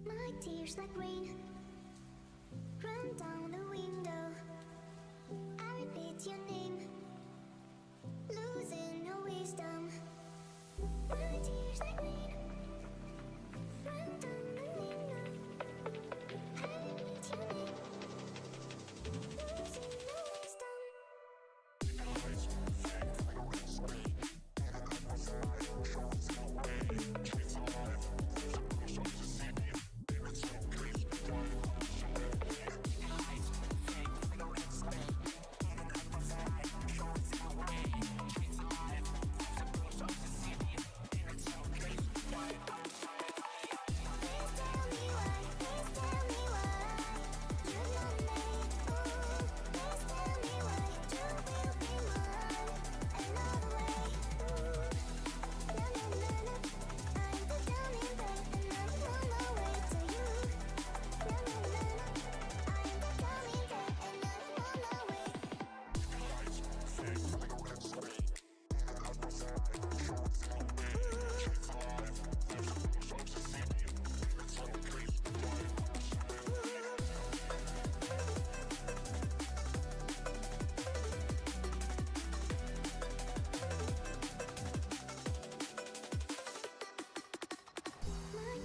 My tears like rain run down the window. I repeat your name, losing no wisdom. My tears like rain run down the window. I repeat your name, losing no wisdom.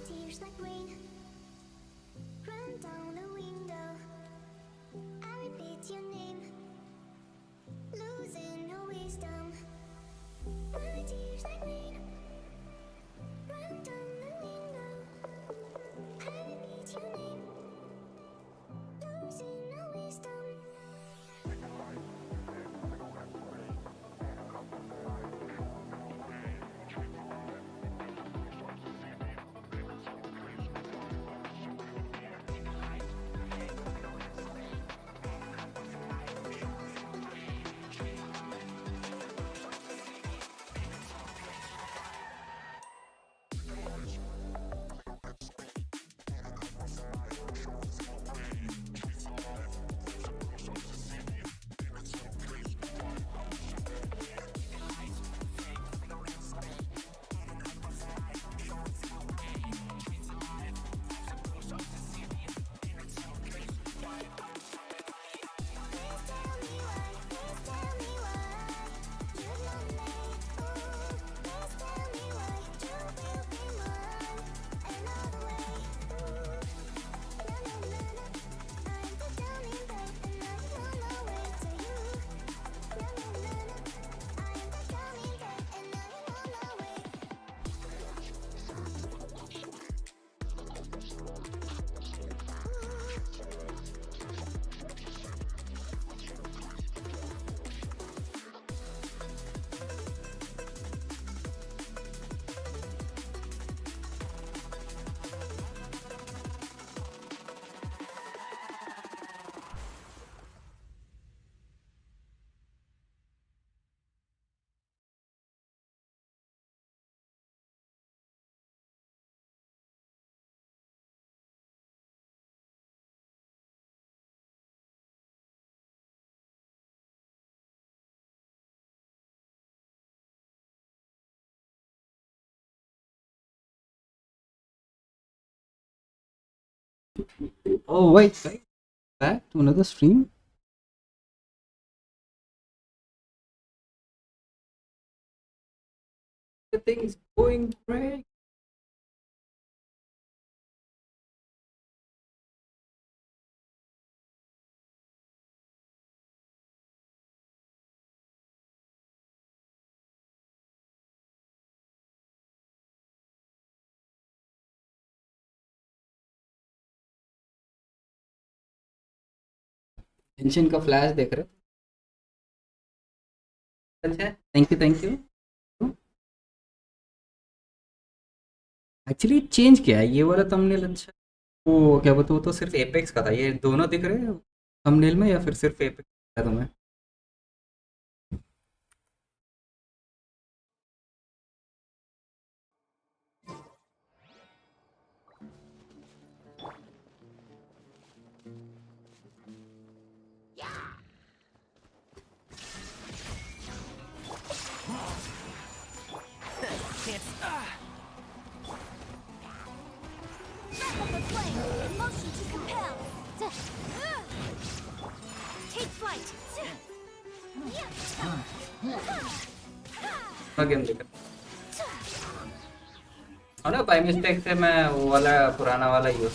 Tears like rain run down the window. I repeat your name, losing no wisdom. My tears like rain run down the window. I repeat your name, losing no wisdom. Oh wait, back to another stream. Everything's going great. Genshin का flash देख रहे हो? अच्छा, thank you. Actually change किया है ये वाला thumbnail. अच्छा, वो क्या बोलते, वो तो सिर्फ एपेक्स का था। ये दोनों दिख रहे हैं थंबनेल में, या फिर सिर्फ एपेक्स है तुम्हें? गेम देख रहा ना, बाई मिस्टेक से मैं वो वाला पुराना वाला use.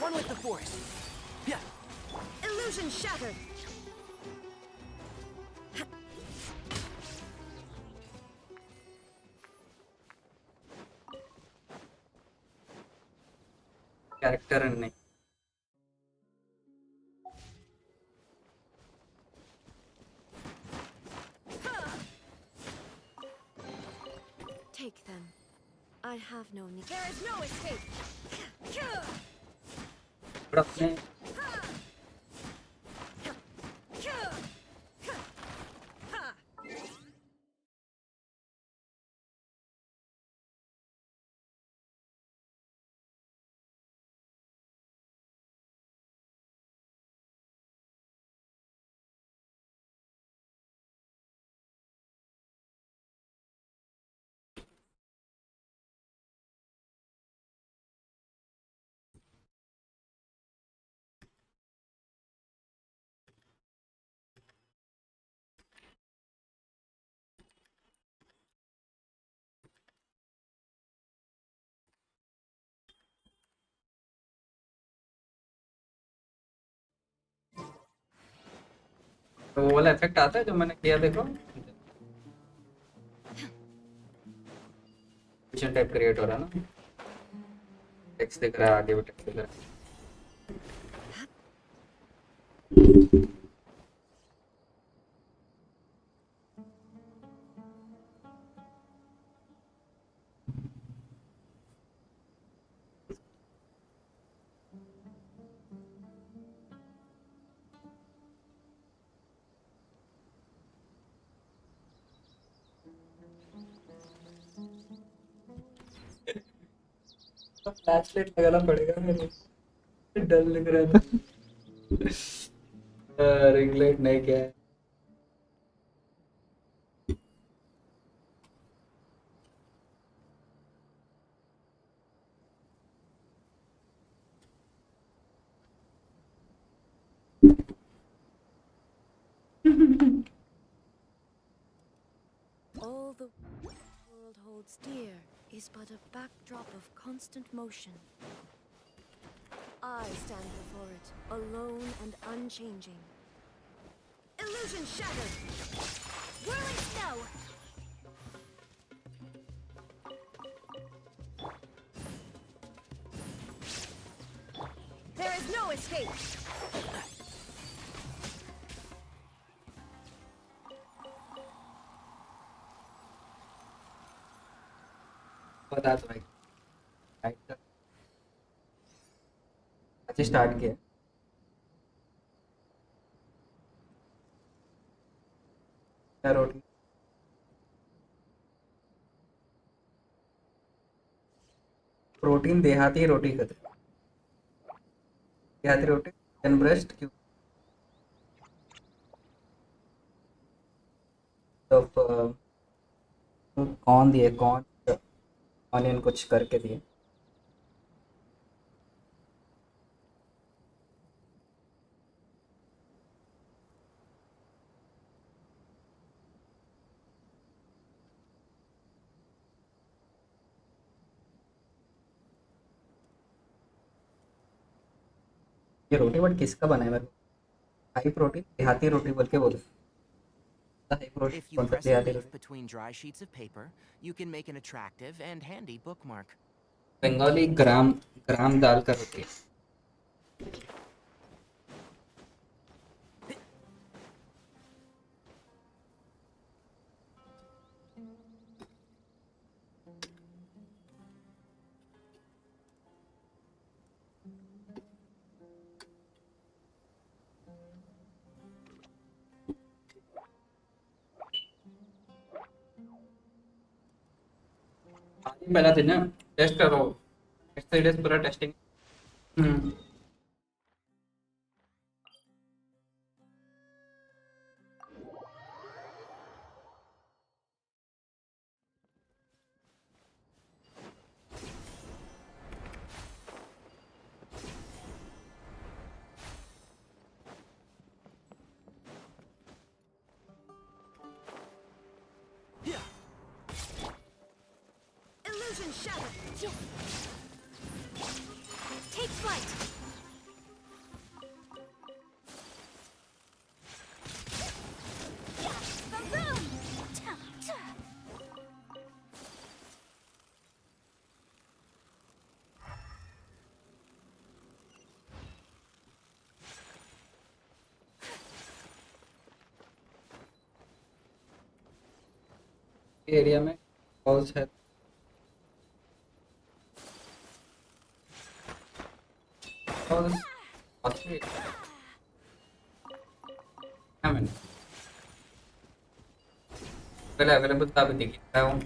One with the force. Yeah. Illusion shattered. Character नहीं। Take them. I have no need. There is no escape. और अपने तो वो वाला इफेक्ट आता है जो मैंने किया, देखो विजन टाइप क्रिएट हो रहा है ना, टेक्स्ट दिख रहा है, आगे भी टेक्स्ट दिख रहा है। फ्लैश लाइट लगाना पड़ेगा मेरे, डर लग रहा था। रिंग लाइट नहीं किया है। All the world holds dear is but a backdrop of constant motion. I stand before it, alone and unchanging. Illusion shattered! Whirling snow! There is no escape! बता दो भाई, अच्छा स्टार्ट किया। क्या रोटी? प्रोटीन देहाती रोटी खाते, देहाती रोटी, चिकन ब्रेस्ट क्यों, तो कौन दिए, कौन ऑनियन कुछ करके दिए। ये रोटी बट किसका बना है, मेरे को हाई प्रोटीन देहाती रोटी बोल के बोले, हाई प्रोटीन If you कौन सा press a देहाती leaf roti? between dry sheets of paper, you can make an attractive and handy bookmark. Bengali ग्राम, ग्राम दाल का रोटी। आज ही पहला दिन है, टेस्ट करो, नेक्स्ट 3 डेज पूरा टेस्टिंग। हम्म। Illusion shattered. Take flight. Boom! Area में पॉज है। पॉज अच्छे क्या मैंने पहले अवेलेबल था, अभी देख रहा हूँ।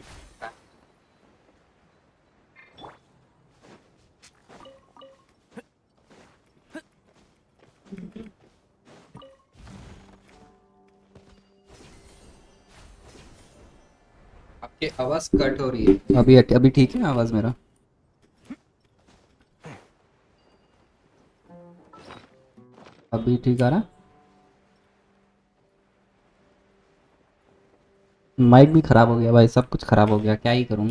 आपकी आवाज कट हो रही है। अभी ठीक है आवाज मेरा? अभी ठीक आ रहा? माइक भी खराब हो गया भाई, सब कुछ खराब हो गया, क्या ही करूँ,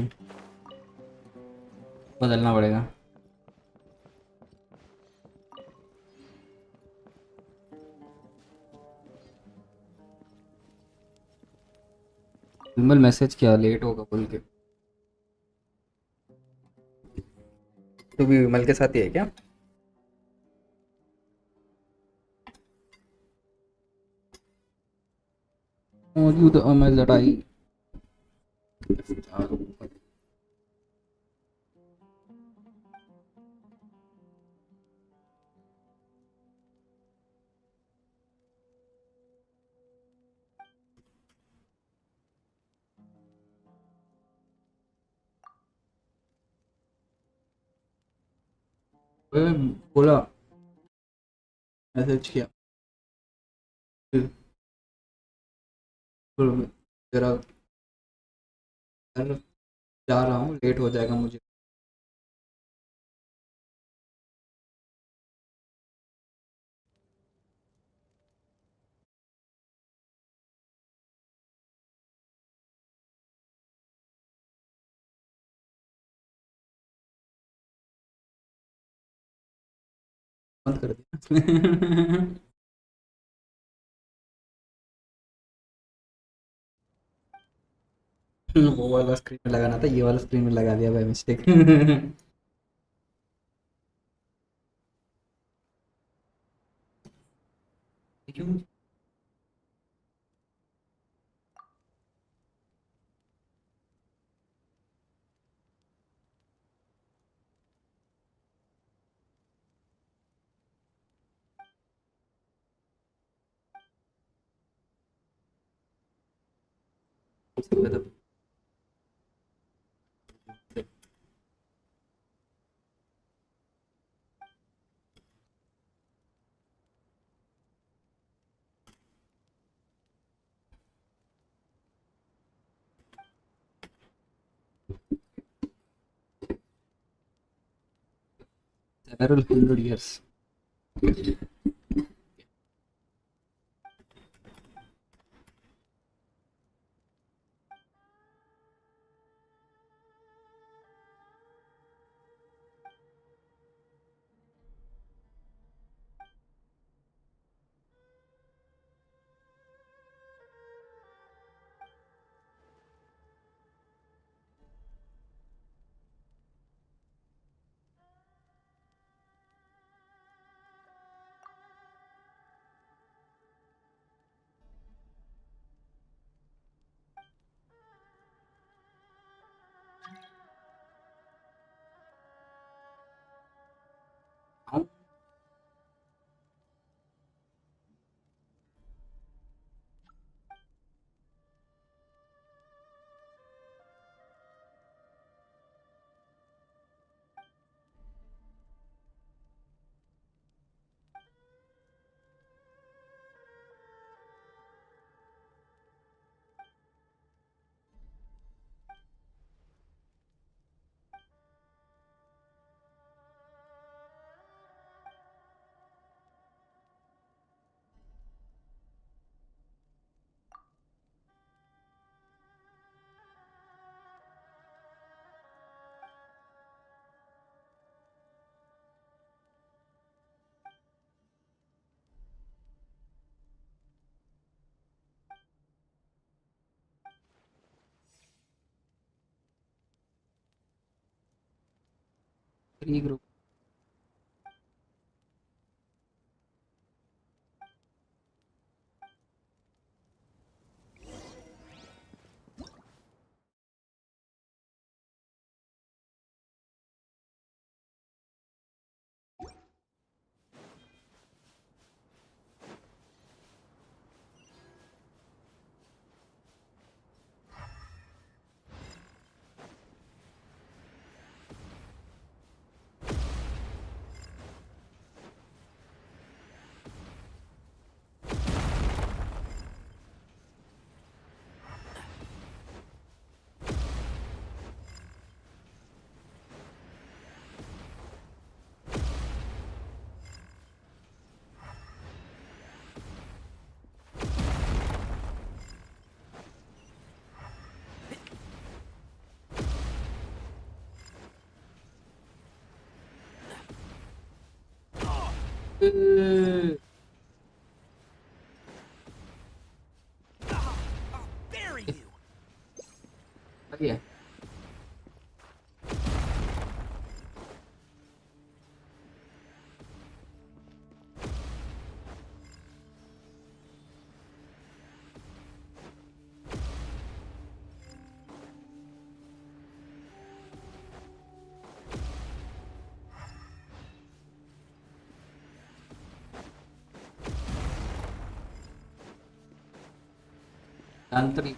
बदलना पड़ेगा। विमल मैसेज किया लेट होगा बोल के। तू भी विमल के साथ ही है क्या? मौजूद अमर लड़ाई। बोला मैसेज किया तेरा घर जा रहा हूँ, लेट हो जाएगा मुझे। बंद कर दिया। वो वाला स्क्रीन में लगाना था, ये वाला स्क्रीन में लगा दिया बाय मिस्टेक। क्यों? Several hundred years. 3 group. I'll bury you. Yeah. Tantri.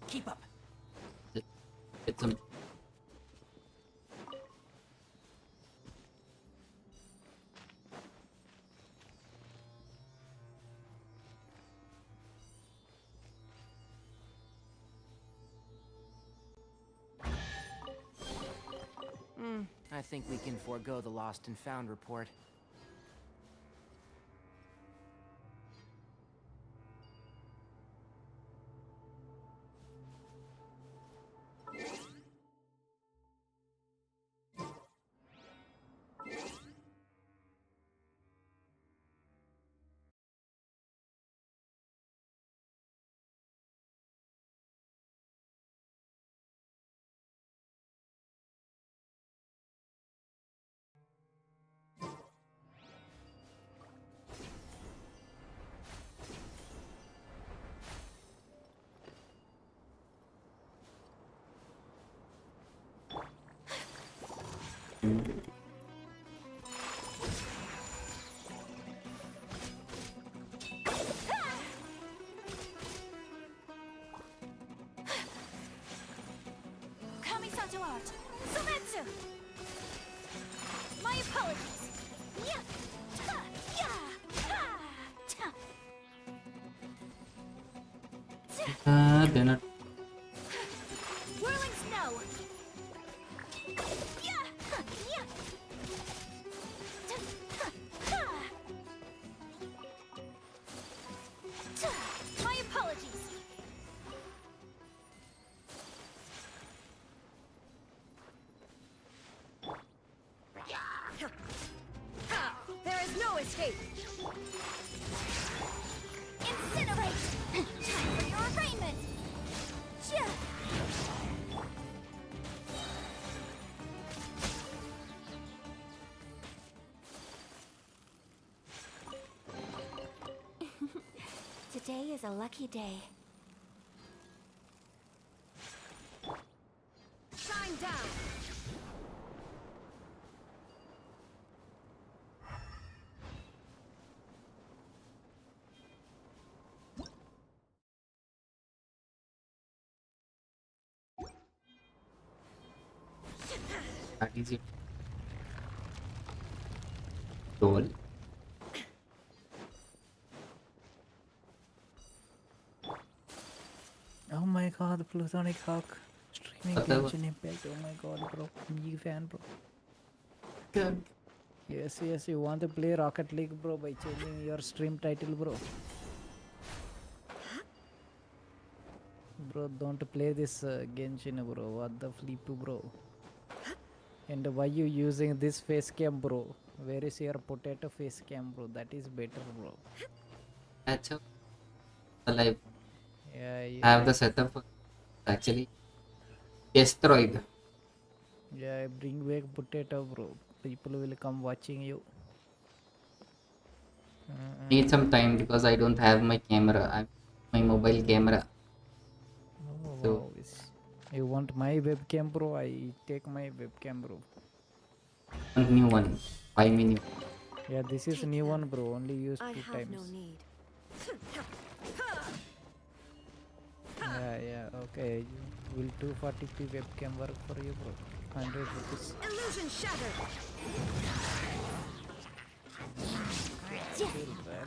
Keep up. It's some. I think we can forego the lost and found report. Kamisato art. Sometsu. My apologies. Yeah. Ta. Yeah. Ha. Ta. They're not. Whirling snow. Yeah. Ha. Yeah. Ta. Ha. Ha. Ta. My apologies. There is no escape. Incinerate. Time for your arraignment. Yeah. Today is a lucky day. Shine down. That is it. Goal. Oh my god, Plutonic Hawk streaming Whatever. Genshin Impact. Oh my god, bro. Big fan, bro. Good. Yes, you want to play Rocket League, bro, by changing your stream title, bro. Bro, don't play this Genshin, bro. What the flip, bro. And why you using this face cam, bro? Where is your potato face cam, bro? That is better, bro. That's how alive. Yeah, I have the setup for actually destroyed. yeah. Bring back potato, bro. People will come watching you. Need some time because I don't have my camera. I'm my mobile camera. Oh So wow, you want my webcam, bro? I take my webcam, bro. one new one. 5 minutes. Yeah, this is new one, bro. Only used I 2 have times. no need. Yeah. Okay. Will 240p webcam work for you, bro? 100 rupees. Illusion shattered.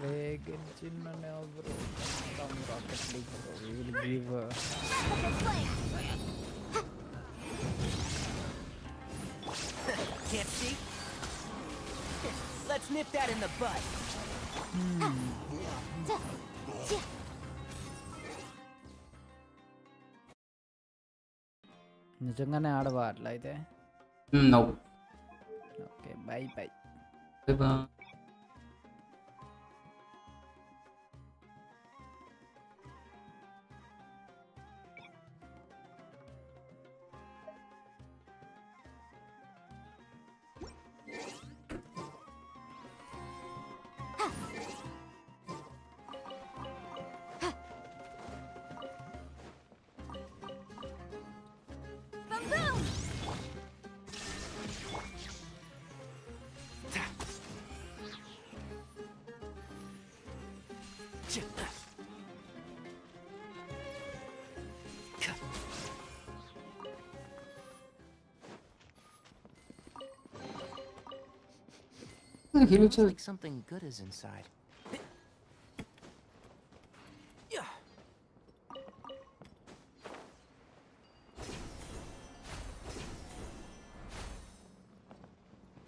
Hey, Genshin now, bro. Come Rocket League, bro. We will give. Replica flame. Can't see? Let's nip that in the bud. నిజంగానే ఆడవా అట్లా అయితే No. Okay by by Bye-bye. Boom boom. He looks Looks like something good is inside. Yeah.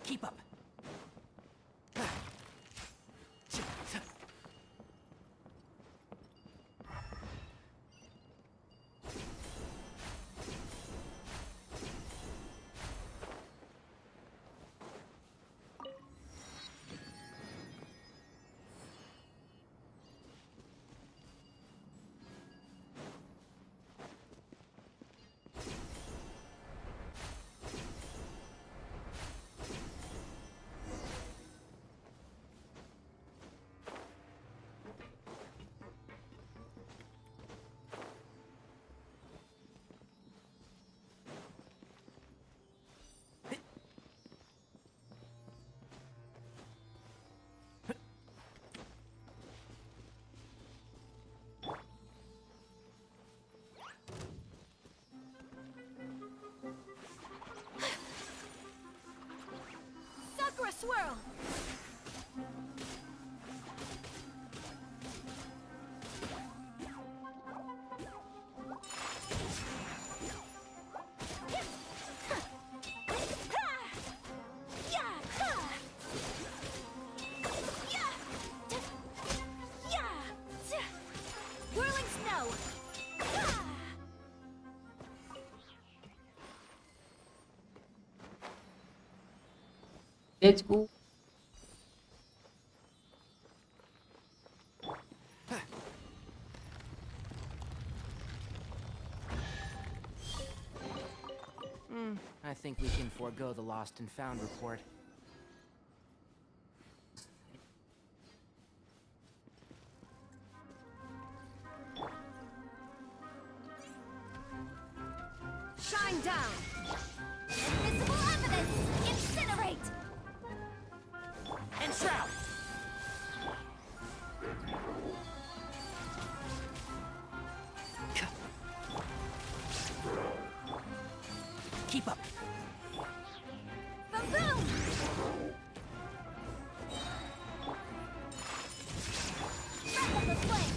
Keep up. Sakura swirl. Whirling snow. Let's go. I think we can forego the lost and found report. Shine down. Invisible evidence. Incinerate. And shroud. Keep up. Boom boom. Replica flame.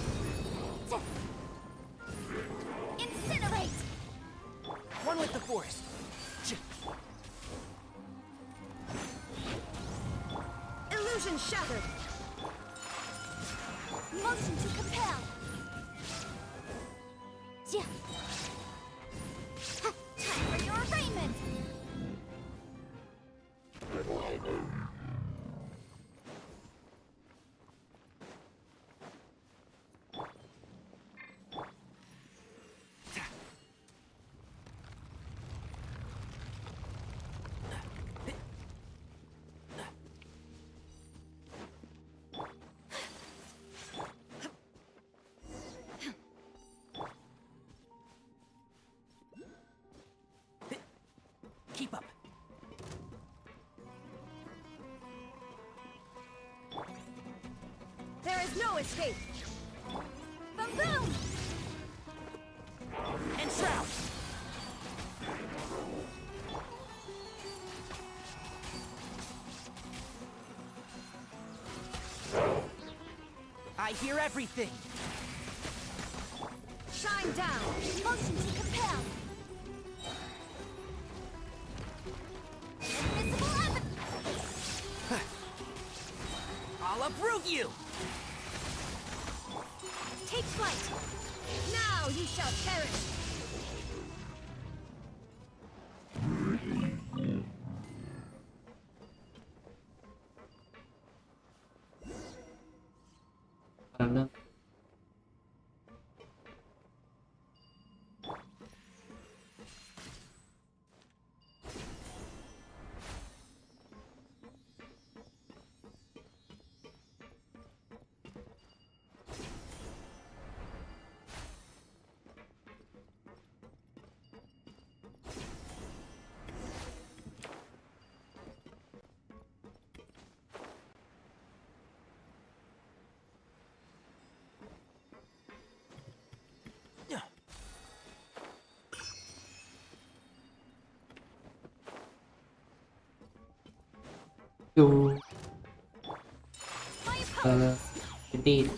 Incinerate. One with the forest. Illusion shattered. Motion to compel. Time for your arraignment. Keep up. There is no escape. Boom boom! And shroud. I hear everything. Shine down. Motion to compel. Invisible evidence. I'll uproot you. Take flight. Now you shall perish. Ano? तो indeed.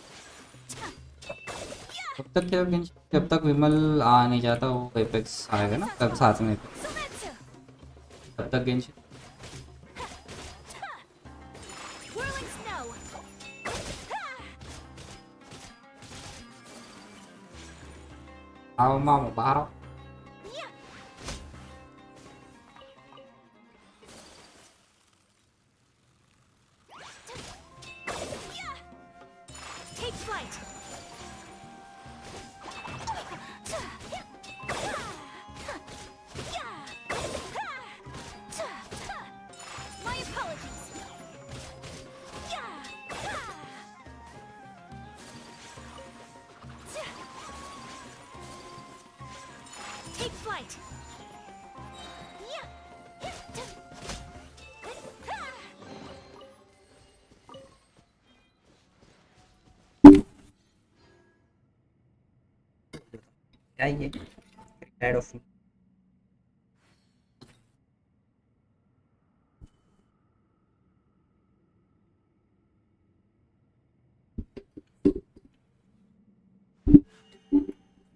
जब तक क्या Genshin, जब तक विमल आ नहीं जाता वो apex आएगा ना तब साथ में Sumetsu. तब तक Genshin Whirling snow. आओ मामू बाहर आओ Yeah. Take flight. My apologies. Take flight. क्या ये tired of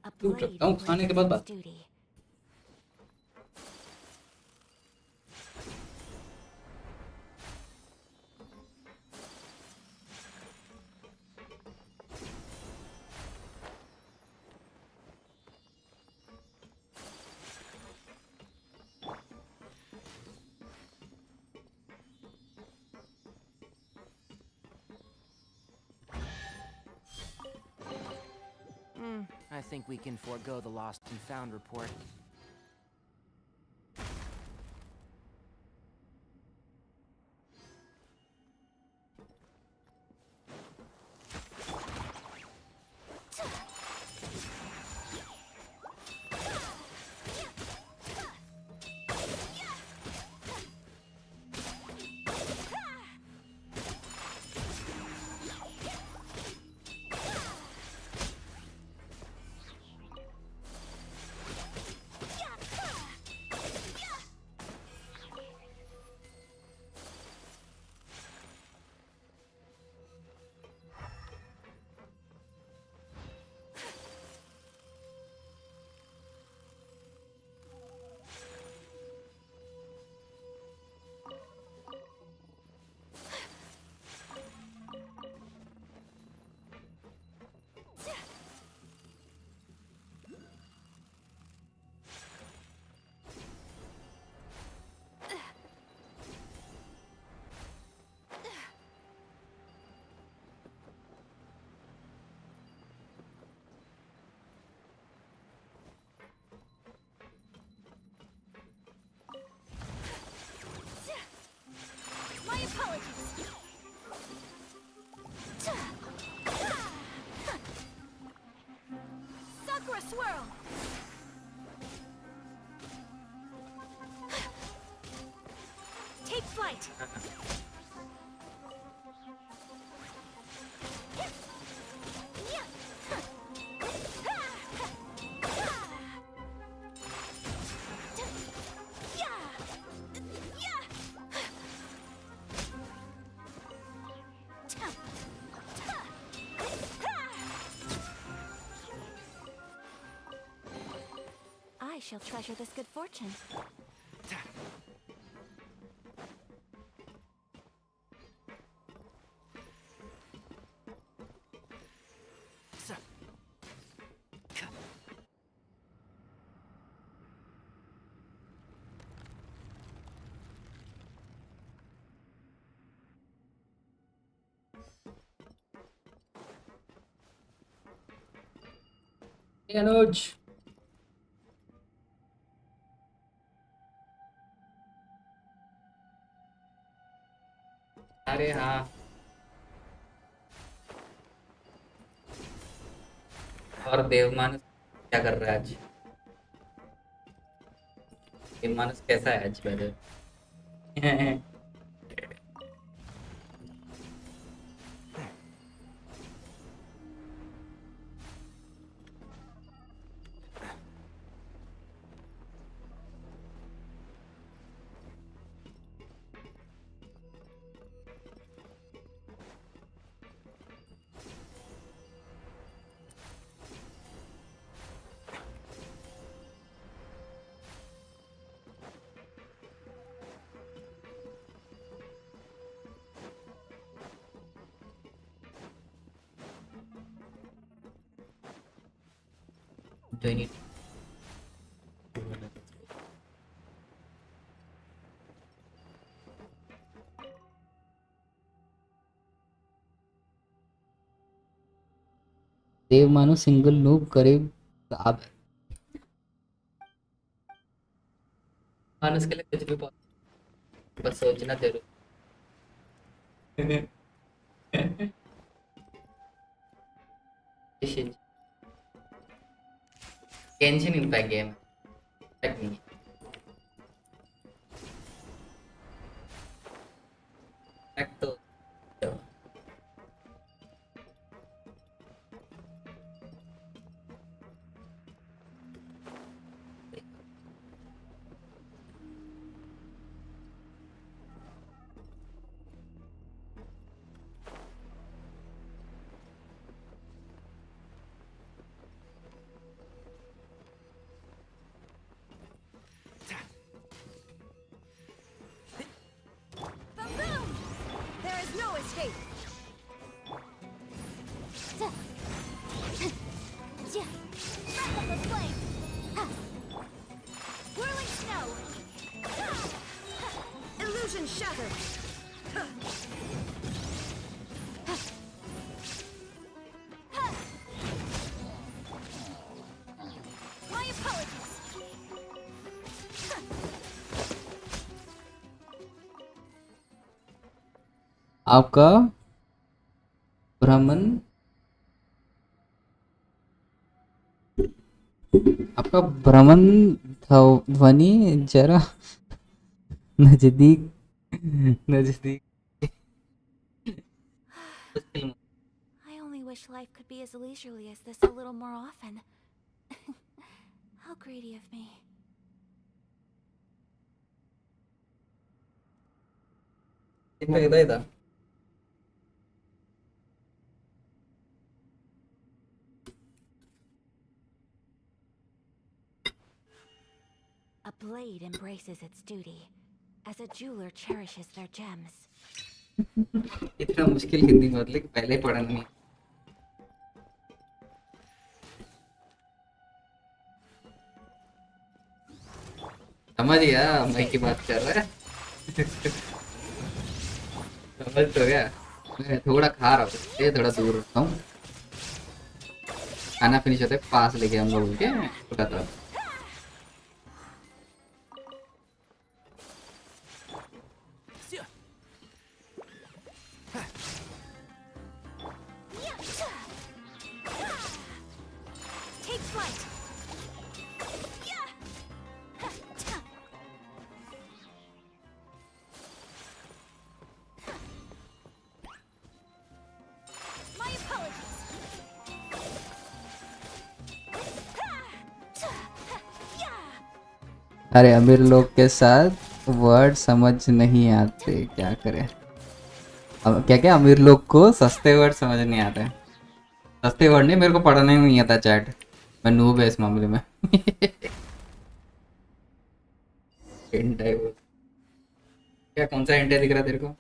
A Dude, blade don't खाने के बाद its बात duty. I think we can forego the lost and found report. flight. I shall treasure this good fortune. Hey, Anuj. अरे हाँ, और देवमानस क्या कर रहा है आज? देवमानस कैसा है आज वेदर? Do I need? देव मानो सिंगल नूब करीब आप मानस के लिए कुछ भी बस सोचना जरूर। Genshin impact game. Impact नहीं। Impact तो Boom! There is no escape. Breath of the flame. Whirling snow. Illusion shattered. My apologies. आपका भ्रमण आपका भ्रमण ध्वनि जरा नजदीक नजदीक I only wish life could be as leisurely as this a little more often. How greedy of me. इधर A blade embraces its duty, as a jeweler cherishes their gems. इतना मुश्किल हिंदी मतलब पहले पढ़ा नहीं। समझ गया मैं की बात कर रहा है। समझ तो गया। मैं थोड़ा खा रहा हूँ, ये थोड़ा दूर रखता हूँ। खाना फिनिश होते पास लेके हम लोग के बताता हूँ। Take flight. अरे अमीर लोग के साथ वर्ड समझ नहीं आते, क्या करें। क्या क्या, अमीर लोग को सस्ते वर्ड समझ नहीं आते। सस्ते वर्ड नहीं, मेरे को पढ़ना ही नहीं आता चैट। मैं नूब है इस मामले में। हिंट है वो। क्या, कौन सा हिंट है दिख रहा है तेरे को?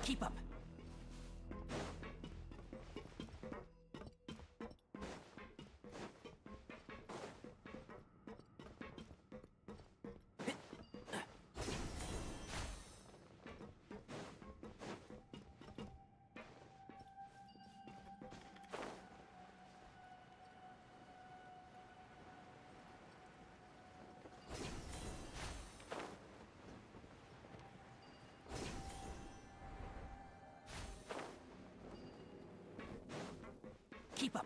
Keep up. Keep up.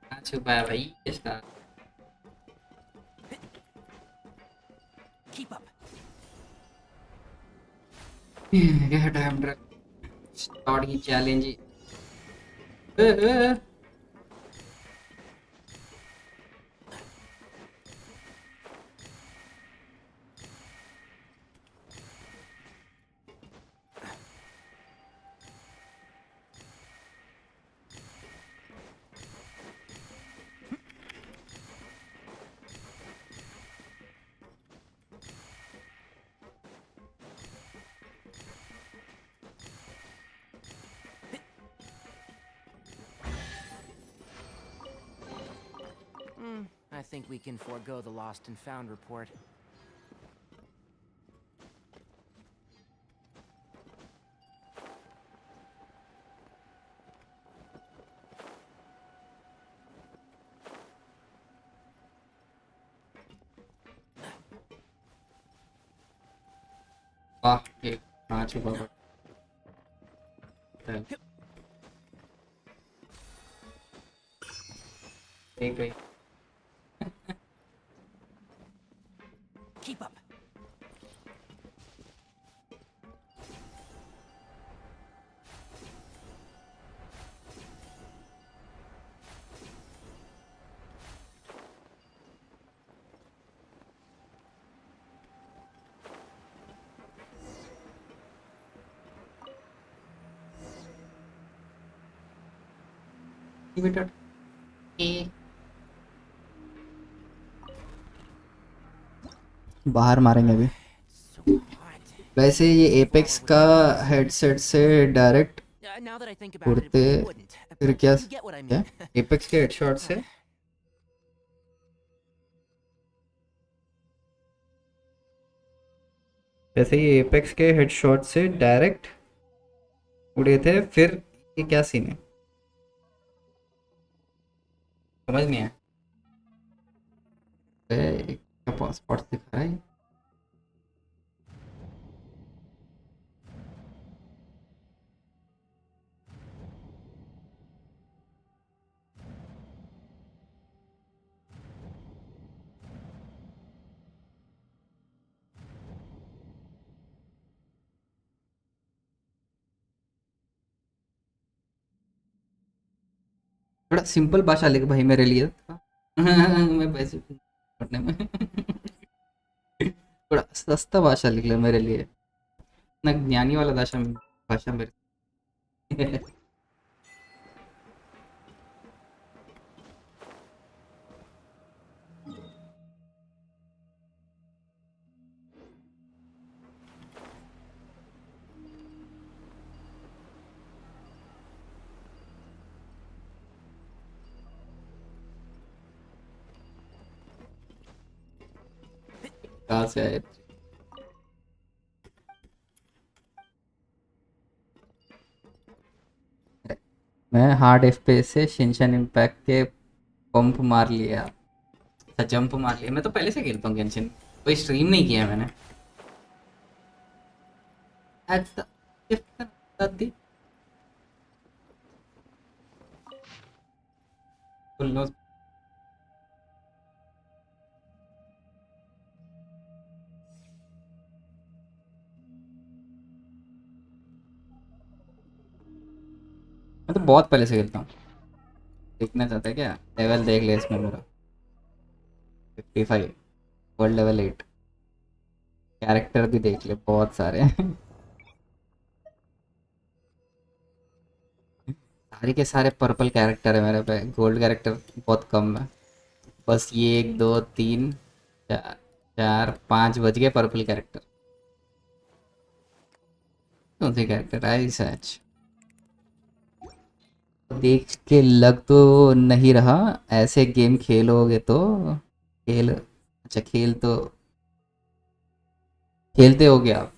कहाँ छुपा है भाई इसका? Keep up. क्या टाइम ट्रैक स्टार्ट की challenge. I think we can forego the lost and found report. वाह, ये कहाँ छुपा हुआ है? एक गई। Keep up. Activated। एक बाहर मारेंगे अभी। So hot. वैसे ये एपेक्स का हेडसेट से direct Now that I think about it, उड़ते, it wouldn't. फिर But क्या you get what I क्या mean. एपेक्स के हेडशॉट से वैसे ये एपेक्स के हेडशॉट से डायरेक्ट उड़े थे, फिर ये क्या सीन है, समझ नहीं आया। एक पासपोर्ट दिखा रहा है। थोड़ा सिंपल भाषा लिख भाई मेरे लिए। मैं वैसे पढ़ने में थोड़ा सस्ता भाषा लिख ले मेरे लिए, ना ज्ञानी वाला भाषा भाषा मेरे। कहाँ से आए? मैं हार्ड एफपीएस से शिनशन इम्पैक्ट के पंप मार लिया। अच्छा, जंप मार लिया। मैं तो पहले से खेलता हूँ गेंशिन, कोई स्ट्रीम नहीं किया मैंने। That's the Chethan full nose. मैं तो बहुत पहले से खेलता हूँ। देखना चाहता है क्या? लेवल देख ले इसमें मेरा 55, वर्ल्ड लेवल 8। कैरेक्टर भी देख ले, बहुत सारे हैं। सारे के सारे पर्पल कैरेक्टर है मेरे पे, गोल्ड कैरेक्टर बहुत कम है। बस ये 1 2 3 4 4 5 बज गए पर्पल कैरेक्टर। कौन से कैरेक्टर आई सच? देख के लग तो नहीं रहा, ऐसे गेम खेलोगे तो खेल, अच्छा खेल तो खेलते हो गया आप?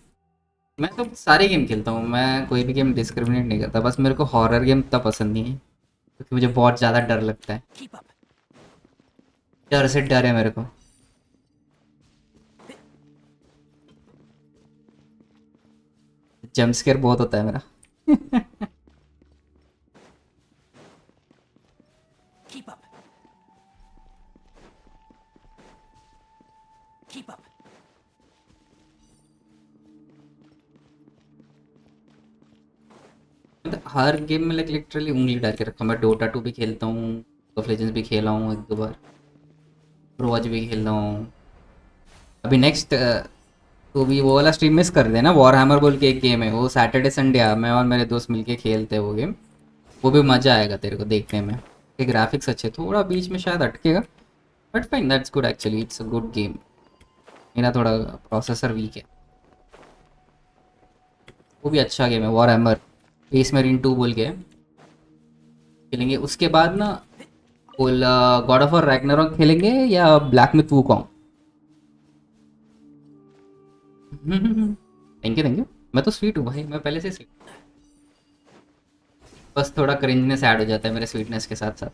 मैं तो सारे गेम खेलता हूँ, मैं कोई भी गेम डिस्क्रिमिनेट नहीं करता, बस मेरे को हॉरर गेम तब पसंद नहीं है क्योंकि मुझे बहुत ज़्यादा डर लगता है। Keep up. डर से डर है मेरे को। जंप स्केयर बहुत होता है मेरा। Keep up. Keep up. मतलब हर गेम में लिटरली उंगली डाल के रखा हूं। मैं डोटा 2 भी खेलता हूँ, ऑफ लेजेंड्स भी खेला हूँ 1 2 बार, रोज भी खेल रहा हूँ। अभी नेक्स्ट तो भी वो वाला स्ट्रीम मिस कर देना, वॉर हैमर बोल के एक गेम है, वो सैटरडे संडे मैं और मेरे दोस्त मिलके खेलते हैं वो गेम। वो भी मज़ा आएगा तेरे को देखने में, के ग्राफिक्स अच्छे, थोड़ा बीच में शायद अटकेगा but fine, that's good actually, it's a good game. मेरा थोड़ा प्रोसेसर वीक है। वो भी अच्छा गेम है वॉर हैमर, स्पेस मेरीन 2 बोल के है। खेलेंगे उसके बाद ना, बोल गॉड ऑफ वॉर रैग्नारॉक खेलेंगे या black myth Wukong. Thank you thank you. मैं तो स्वीट हूँ भाई, मैं पहले से स्वीट, बस थोड़ा क्रिंजनेस ऐड हो जाता है मेरे स्वीटनेस के साथ साथ।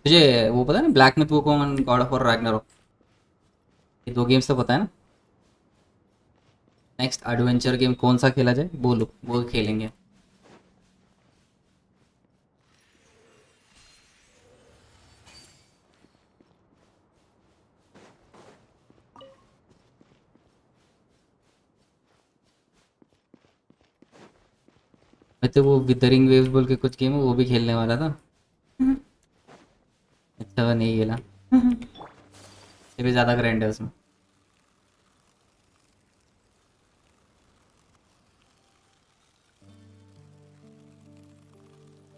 तुझे वो पता है ना, black myth Wukong, God of war Ragnarok, ये 2 गेम्स तो पता है ना? नेक्स्ट एडवेंचर गेम कौन सा खेला जाए बोलो, वो खेलेंगे। मैं तो वो विदरिंग वेव्स बोल के कुछ गेम है, वो भी खेलने वाला था। अच्छा वो नहीं खेला। ये भी ज़्यादा ग्रैंड है उसमें।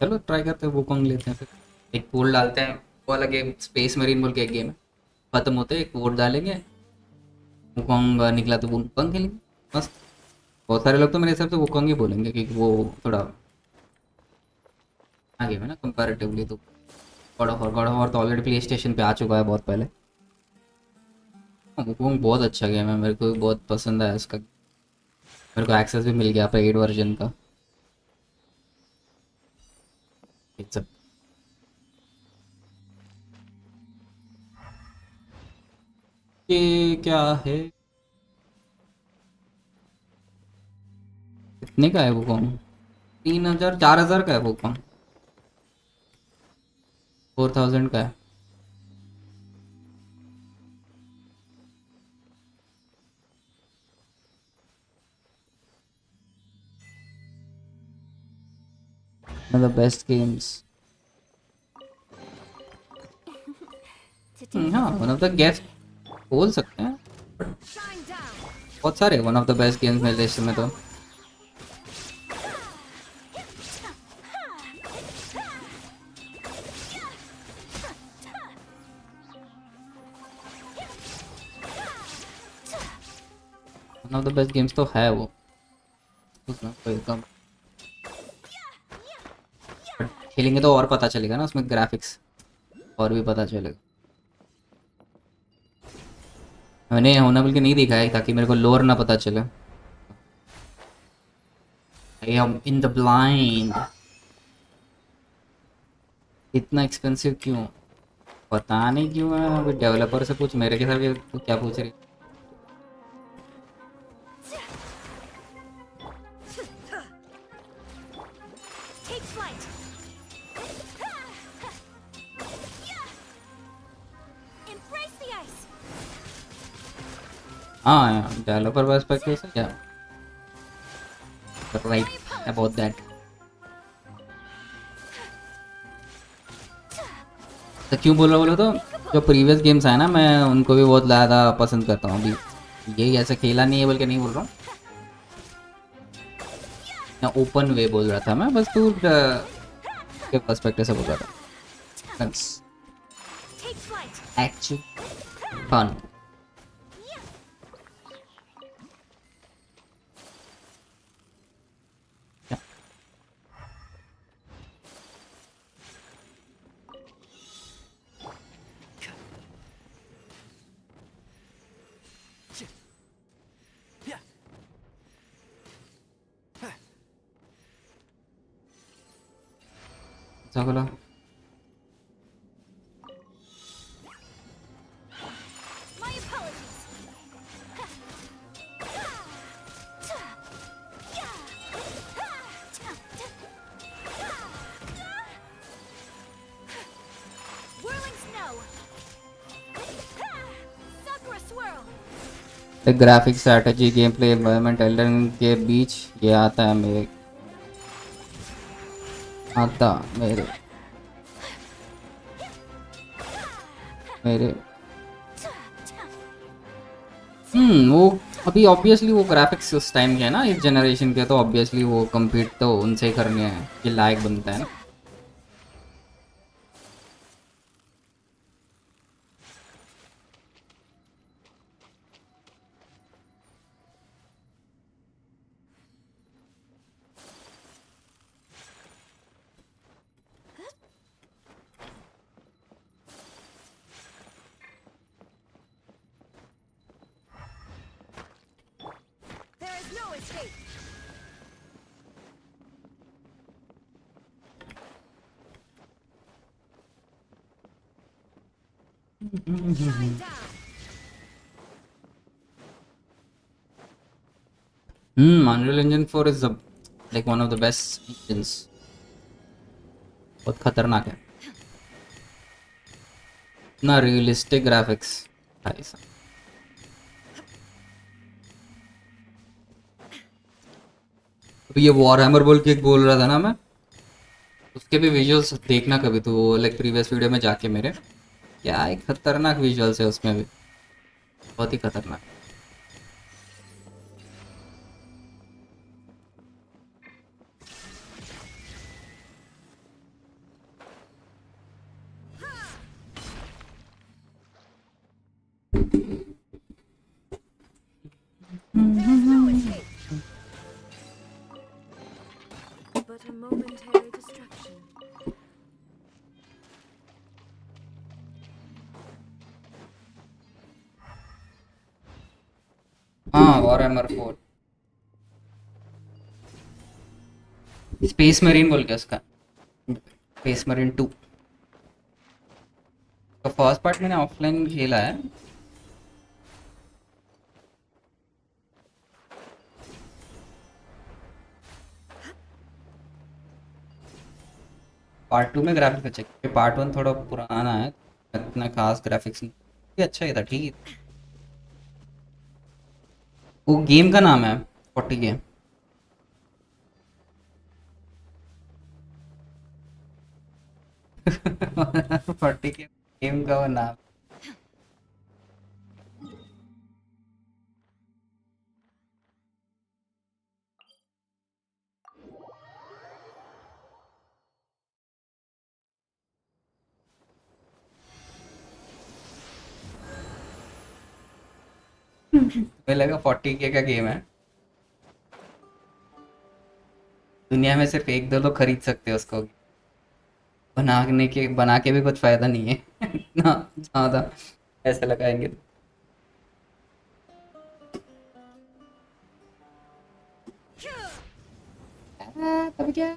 चलो ट्राई करते हैं, वुकॉन्ग लेते हैं फिर। एक पोल डालते हैं, वो वाला गेम स्पेस मरीन बोल के एक गेम है, खत्म होते एक वोट डालेंगे, वुकॉन्ग निकला तो वुकॉन्ग खेलेंगे, मस्त। बहुत सारे लोग तो मेरे हिसाब से वुकॉन्ग ही बोलेंगे क्योंकि वो थोड़ा आगे है ना कंपैरेटिवली। तो गॉड ऑफ वॉर तो ऑलरेडी प्ले स्टेशन पे आ चुका है बहुत पहले। वुकॉन्ग बहुत अच्छा गेम है, मेरे को भी बहुत पसंद है इसका। मेरे को एक्सेस भी मिल गया पेड वर्जन का। इट्स अ, ये क्या है? कितने का है वुकॉन्ग? 3000 4000 का है वुकॉन्ग, 4000 का है। मतलब बेस्ट गेम्स, Today's हाँ वन ऑफ द गेस्ट बोल सकते हैं, shine down. बहुत सारे one of the best games मेरे लिस्ट में तो। One of the best games तो है वो, उसमें कोई कम। But खेलेंगे तो और पता चलेगा ना उसमें ग्राफिक्स, और भी पता चलेगा। मैंने होना बल्कि नहीं दिखाया ताकि मेरे को लोअर ना पता चले। I am in the blind. इतना एक्सपेंसिव क्यों? पता नहीं क्यों है, अभी डेवलपर से पूछ, मेरे के साथ भी तो क्या पूछ रही? Take flight. Embrace the ice. हाँ, डेवलपर पर्सपेक्टिव से क्या राइट अबाउट दैट। तो क्यों बोल रहा बोलो तो, जो प्रीवियस गेम्स है ना, मैं उनको भी बहुत ज़्यादा पसंद करता हूँ। अभी ये ऐसा खेला नहीं है बोल के नहीं बोल रहा हूँ, या ओपन वे बोल रहा था मैं, बस तू के पर्सपेक्टिव से बोल रहा था। Take flight. Actually fun. चलो My apologies. Whirling snow. Sakura swirl. Graphic, strategy, game play, environment, Elden के बीच ये आता है मेरे मेरे वो अभी ऑब्वियसली वो ग्राफिक्स उस टाइम के है ना, इस जनरेशन के, तो ऑब्वियसली वो compete तो उनसे ही करने हैं, ये लायक बनता है ना। There is no escape. Shine down. Unreal Engine 4 is like one of the best engines। बहुत खतरनाक है, इतना रियलिस्टिक ग्राफिक्स भाई साहब। अभी ये वॉर हैमर बोल के एक बोल रहा था ना मैं, उसके भी विजुअल्स देखना कभी तो, वो लाइक प्रीवियस वीडियो में जाके मेरे, क्या एक खतरनाक विजुअल्स है उसमें भी, बहुत ही खतरनाक। There is no escape. But a momentary distraction. हाँ, वॉर हैमर 4 स्पेस मरीन बोल के उसका, स्पेस मरीन 2 तो फर्स्ट पार्ट मैंने ऑफलाइन खेला है। पार्ट 2 में ग्राफिक्स अच्छे, क्योंकि पार्ट 1 थोड़ा पुराना है, इतना खास ग्राफिक्स नहीं, ये अच्छा ही था, ठीक है। वो गेम का नाम है 40 गेम। 40 गेम का वो नाम। मुझे लगा 40 का गेम है, दुनिया में सिर्फ एक दो लोग खरीद सकते हैं उसको, बना के भी कुछ फायदा नहीं है। इतना ज्यादा पैसे लगाएंगे तो। तब क्या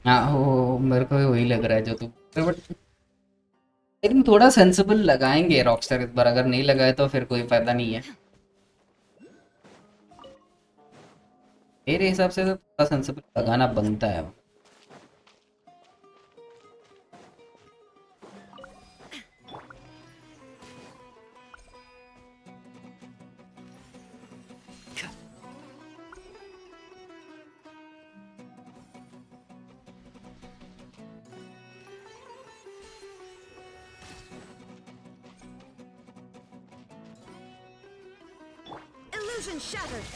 हाँ वो मेरे को भी वही लग रहा है जो तू, बट लेकिन थोड़ा सेंसिबल लगाएंगे रॉकस्टार इस बार, अगर नहीं लगाए तो फिर कोई फायदा नहीं है मेरे हिसाब से, तो थोड़ा सेंसिबल लगाना बनता है। Illusion shattered.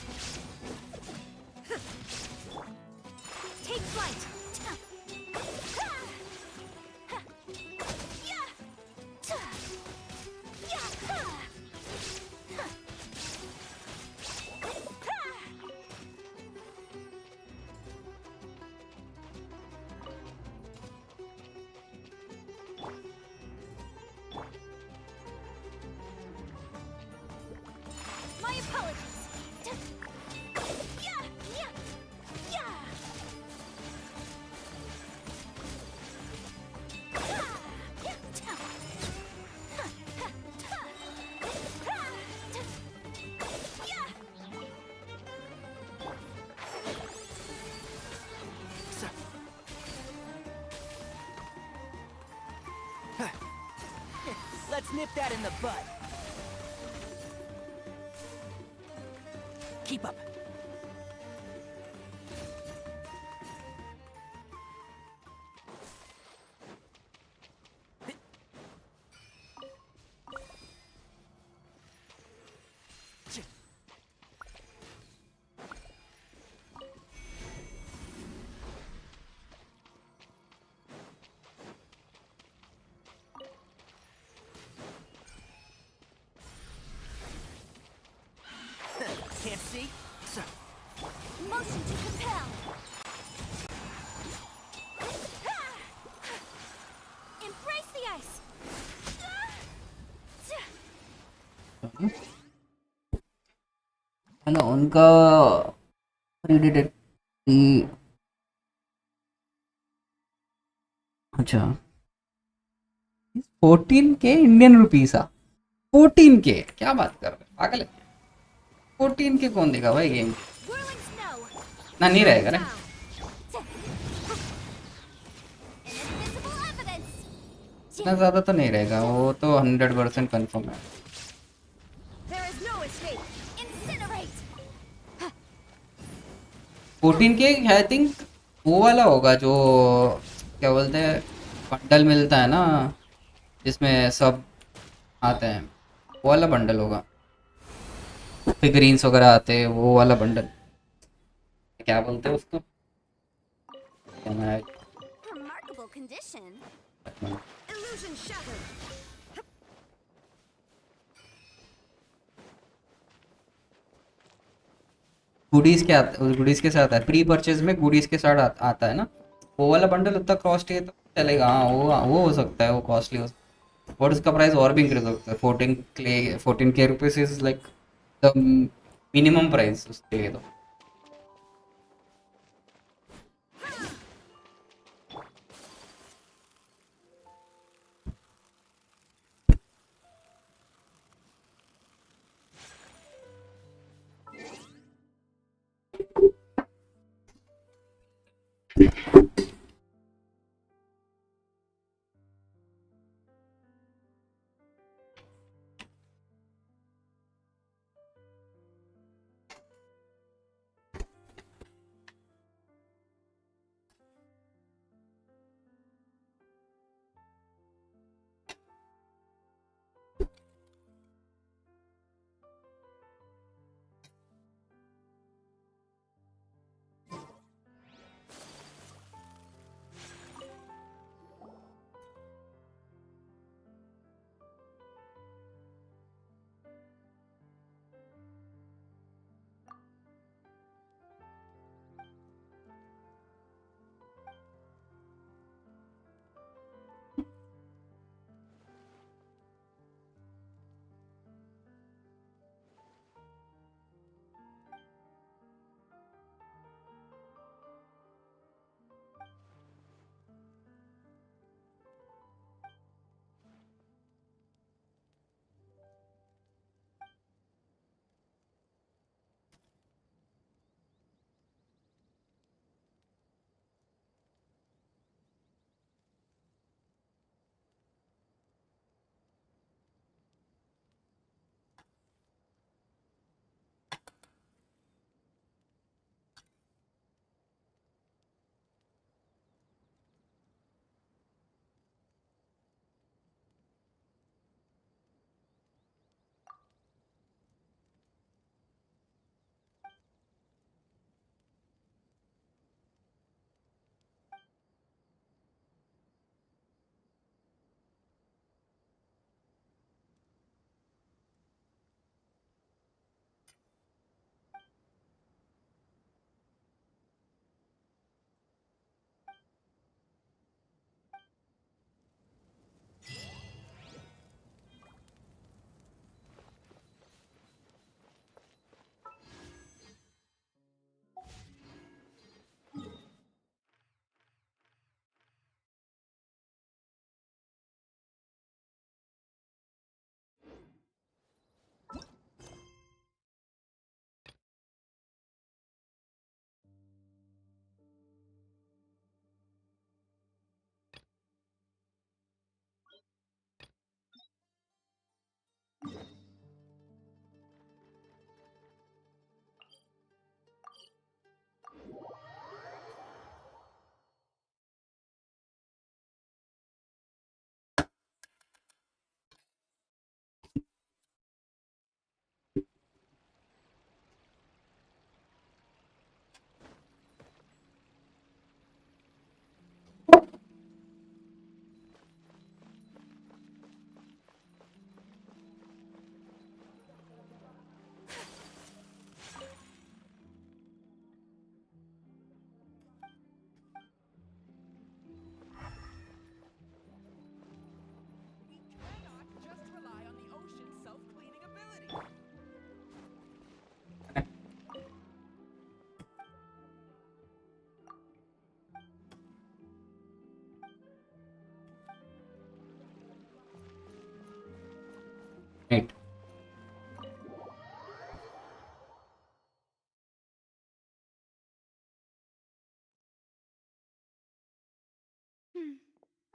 Take flight. My apologies. Yeah, yeah, yeah. Let's nip that in the bud. Keep up. Can't see? So, Motion to compel. Embrace the ice. है ना उनका प्रीडेटर, अच्छा 14K इंडियन रुपीस, 14K क्या बात कर रहे हैं, पागल है। 14K कौन देगा भाई गेम, Whirling snow. ना नहीं रहेगा ना, Down. Invisible evidence. इतना ज़्यादा तो नहीं रहेगा, वो तो 100% कन्फर्म है। There is no escape. Incinerate. 14K I think वो वाला होगा जो क्या बोलते हैं बंडल मिलता है ना, जिसमें सब आते हैं, वो वाला बंडल होगा, फिगरीन्स वगैरह आते हैं, वो वाला बंडल, क्या बोलते हैं उसको, क्या नाम है? Remarkable condition. Illusion shattered. Goodies के आते, गुडीज के साथ है, प्री परचेज में गुडीज के साथ आता है ना, वो वाला बंडल उतना कॉस्टली है तो चलेगा, हाँ वो हो सकता है, वो कॉस्टली हो सकता है, और उसका प्राइस और भी इंक्रीज हो सकता है। 14K rupees is like the minimum price उसके लिए तो।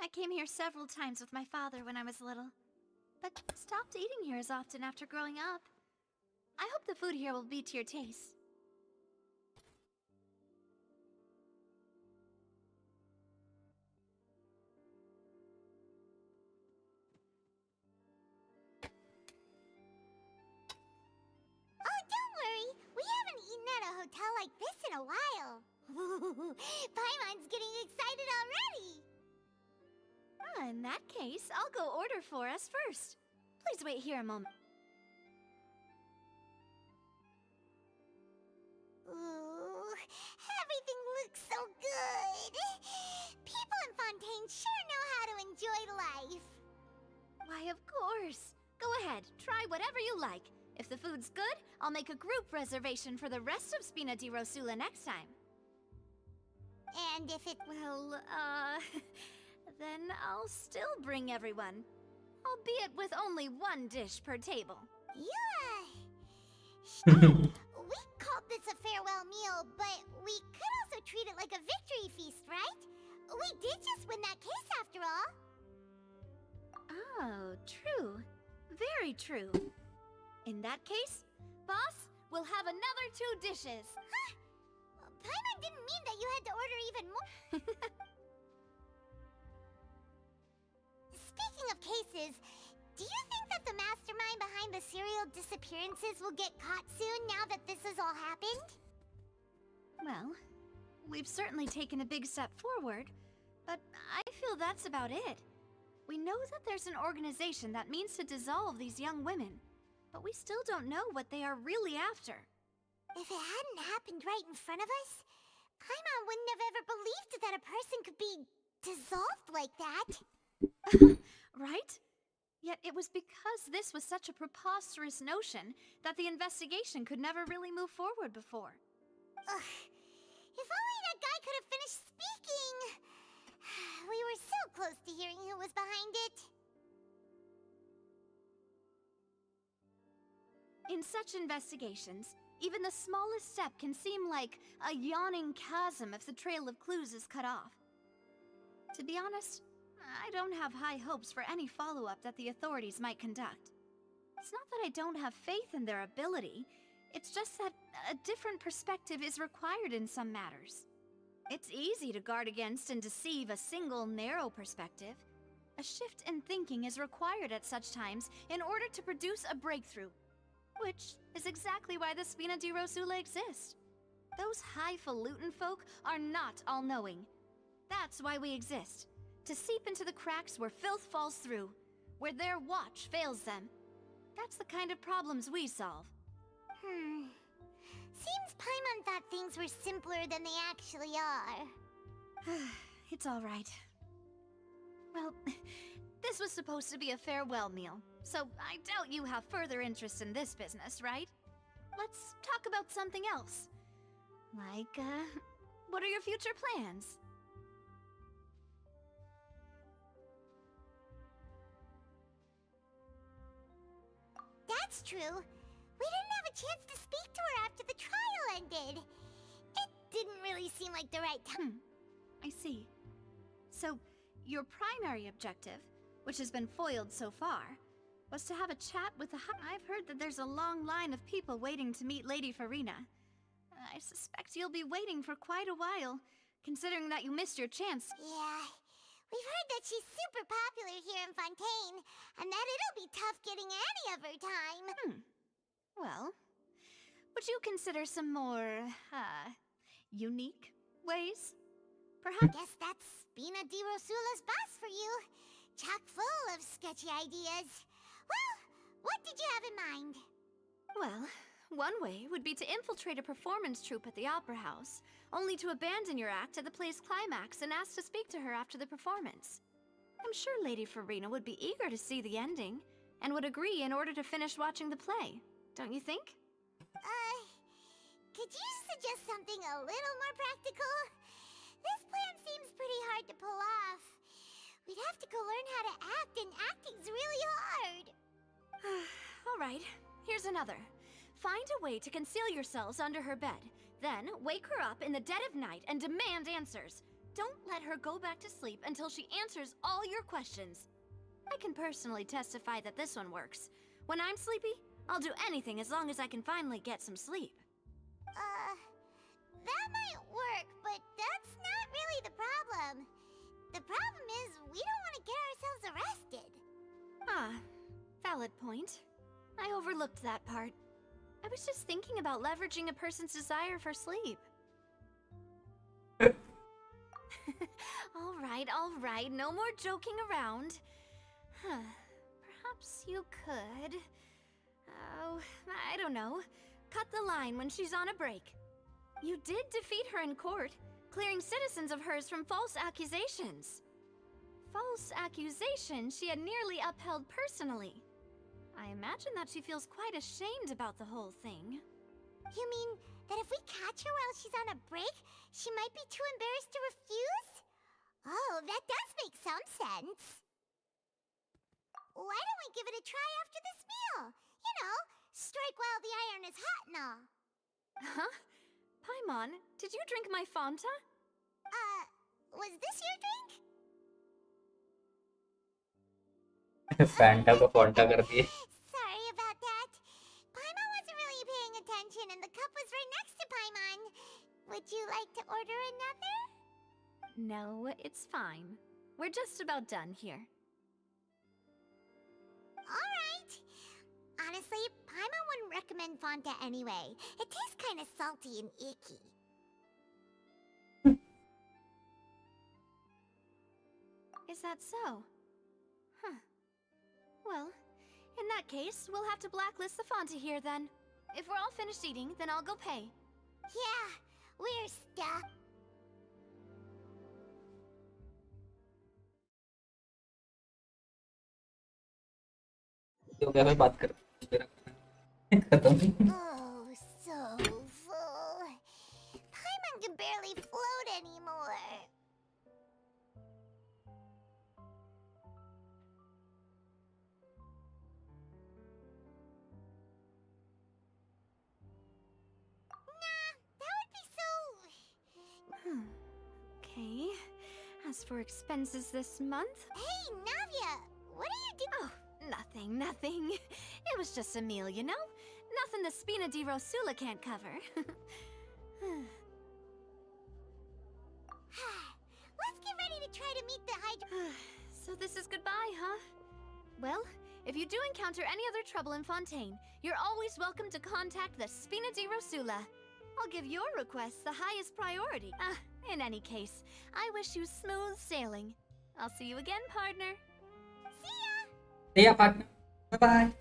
I came here several times with my father when I was little, but stopped eating here as often after growing up. I hope the food here will be to your taste. Oh, don't worry. We haven't eaten at a hotel like this in a while. Paimon's getting excited already. In that case, I'll go order for us first. Please wait here a moment. Ooh, everything looks so good. People in Fontaine sure know how to enjoy life. Why, of course. Go ahead, try whatever you like. If the food's good, I'll make a group reservation for the rest of Spina di Rosula next time. And if it... Well, then I'll still bring everyone. Albeit with only one dish per table. Yeah. We called this a farewell meal, but we could also treat it like a victory feast, right? We did just win that case after all. Oh, true. Very true. In that case, boss, we'll have another 2 dishes. Huh? Paimon didn't mean that you had to order even more. Speaking of cases, do you think that the mastermind behind the serial disappearances will get caught soon now that this has all happened? Well, we've certainly taken a big step forward, but I feel that's about it. We know that there's an organization that means to dissolve these young women, but we still don't know what they are really after. If it hadn't happened right in front of us, Paimon wouldn't have ever believed that a person could be dissolved like that. Right? Yet it was because this was such a preposterous notion that the investigation could never really move forward before. Ugh. If only that guy could have finished speaking! We were so close to hearing who was behind it. In such investigations, even the smallest step can seem like a yawning chasm if the trail of clues is cut off. To be honest, I don't have high hopes for any follow-up that the authorities might conduct. It's not that I don't have faith in their ability, it's just that a different perspective is required in some matters. It's easy to guard against and deceive a single narrow perspective. A shift in thinking is required at such times in order to produce a breakthrough. Which is exactly why the Spina di Rosula exist. Those highfalutin folk are not all-knowing. That's why we exist. To seep into the cracks where filth falls through, where their watch fails them. That's the kind of problems we solve. Seems Paimon thought things were simpler than they actually are. It's all right. Well, this was supposed to be a farewell meal, so I doubt you have further interest in this business, right? Let's talk about something else. Like, what are your future plans? That's true. We didn't have a chance to speak to her after the trial ended. It didn't really seem like the right time. I see. So, your primary objective, which has been foiled so far, was to have a chat with the I've heard that there's a long line of people waiting to meet Lady Farina. I suspect you'll be waiting for quite a while, considering that you missed your chance. Yeah. We've heard that she's super popular here in Fontaine, and that it'll be tough getting any of her time. Well, would you consider some more, unique ways? Perhaps. Guess that's Spina di Rosula's boss for you. Chock full of sketchy ideas. Well, what did you have in mind? Well, one way would be to infiltrate a performance troupe at the Opera House, only to abandon your act at the play's climax and ask to speak to her after the performance. I'm sure Lady Farina would be eager to see the ending, and would agree in order to finish watching the play, don't you think? Could you suggest something a little more practical? This plan seems pretty hard to pull off. We'd have to go learn how to act, and acting's really hard. All right, here's another. Find a way to conceal yourselves under her bed. Then, wake her up in the dead of night and demand answers. Don't let her go back to sleep until she answers all your questions. I can personally testify that this one works. When I'm sleepy, I'll do anything as long as I can finally get some sleep. That might work, but that's not really the problem. The problem is we don't want to get ourselves arrested. Ah, valid point. I overlooked that part. I was just thinking about leveraging a person's desire for sleep. All right, no more joking around. Perhaps you could... Oh, I don't know. Cut the line when she's on a break. You did defeat her in court, clearing citizens of hers from false accusations. False accusations she had nearly upheld personally. I imagine that she feels quite ashamed about the whole thing. You mean that if we catch her while she's on a break, she might be too embarrassed to refuse? Oh, that does make some sense. Why don't we give it a try after this meal? You know, strike while the iron is hot and all. Huh? Paimon, did you drink my Fanta? Was this your drink? Fanta को फॉन्टा कर दिए. Sorry about that. Paimon wasn't really paying attention and the cup was right next to Paimon. Would you like to order another? No, it's fine. We're just about done here. Alright. Honestly, Paimon wouldn't recommend Fanta anyway. It tastes kind of salty and icky. Is that so? Huh. Well, in that case, we'll have to blacklist the Fanta here then. If we're all finished eating, then I'll go pay. Yeah, we're stuck. तो क्या मैं बात कर खत्म. Oh, so full. Paimon can barely float anymore. That would be so... Okay. As for expenses this month... Hey, Navia! What are you doing? Oh, nothing. It was just a meal, you know? Nothing the Spina di Rosula can't cover. Let's get ready to try to meet the So this is goodbye, huh? Well, if you do encounter any other trouble in Fontaine, you're always welcome to contact the Spina di Rosula. I'll give your requests the highest priority. In any case, I wish you smooth sailing. I'll see you again, partner. See ya! See ya, partner. Bye-bye.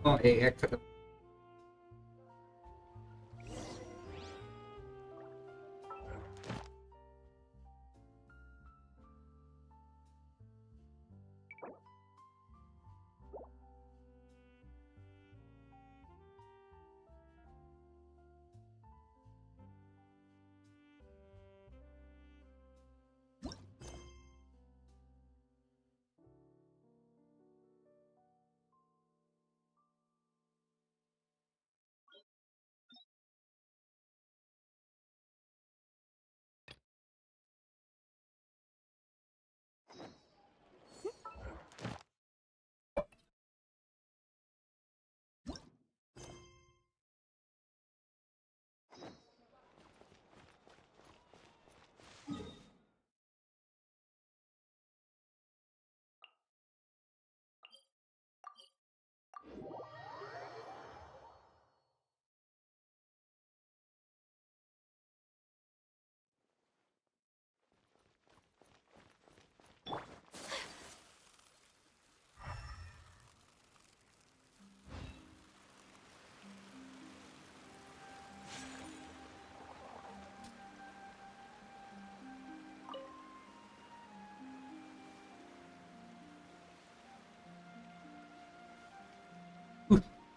Oh, एक खत्म.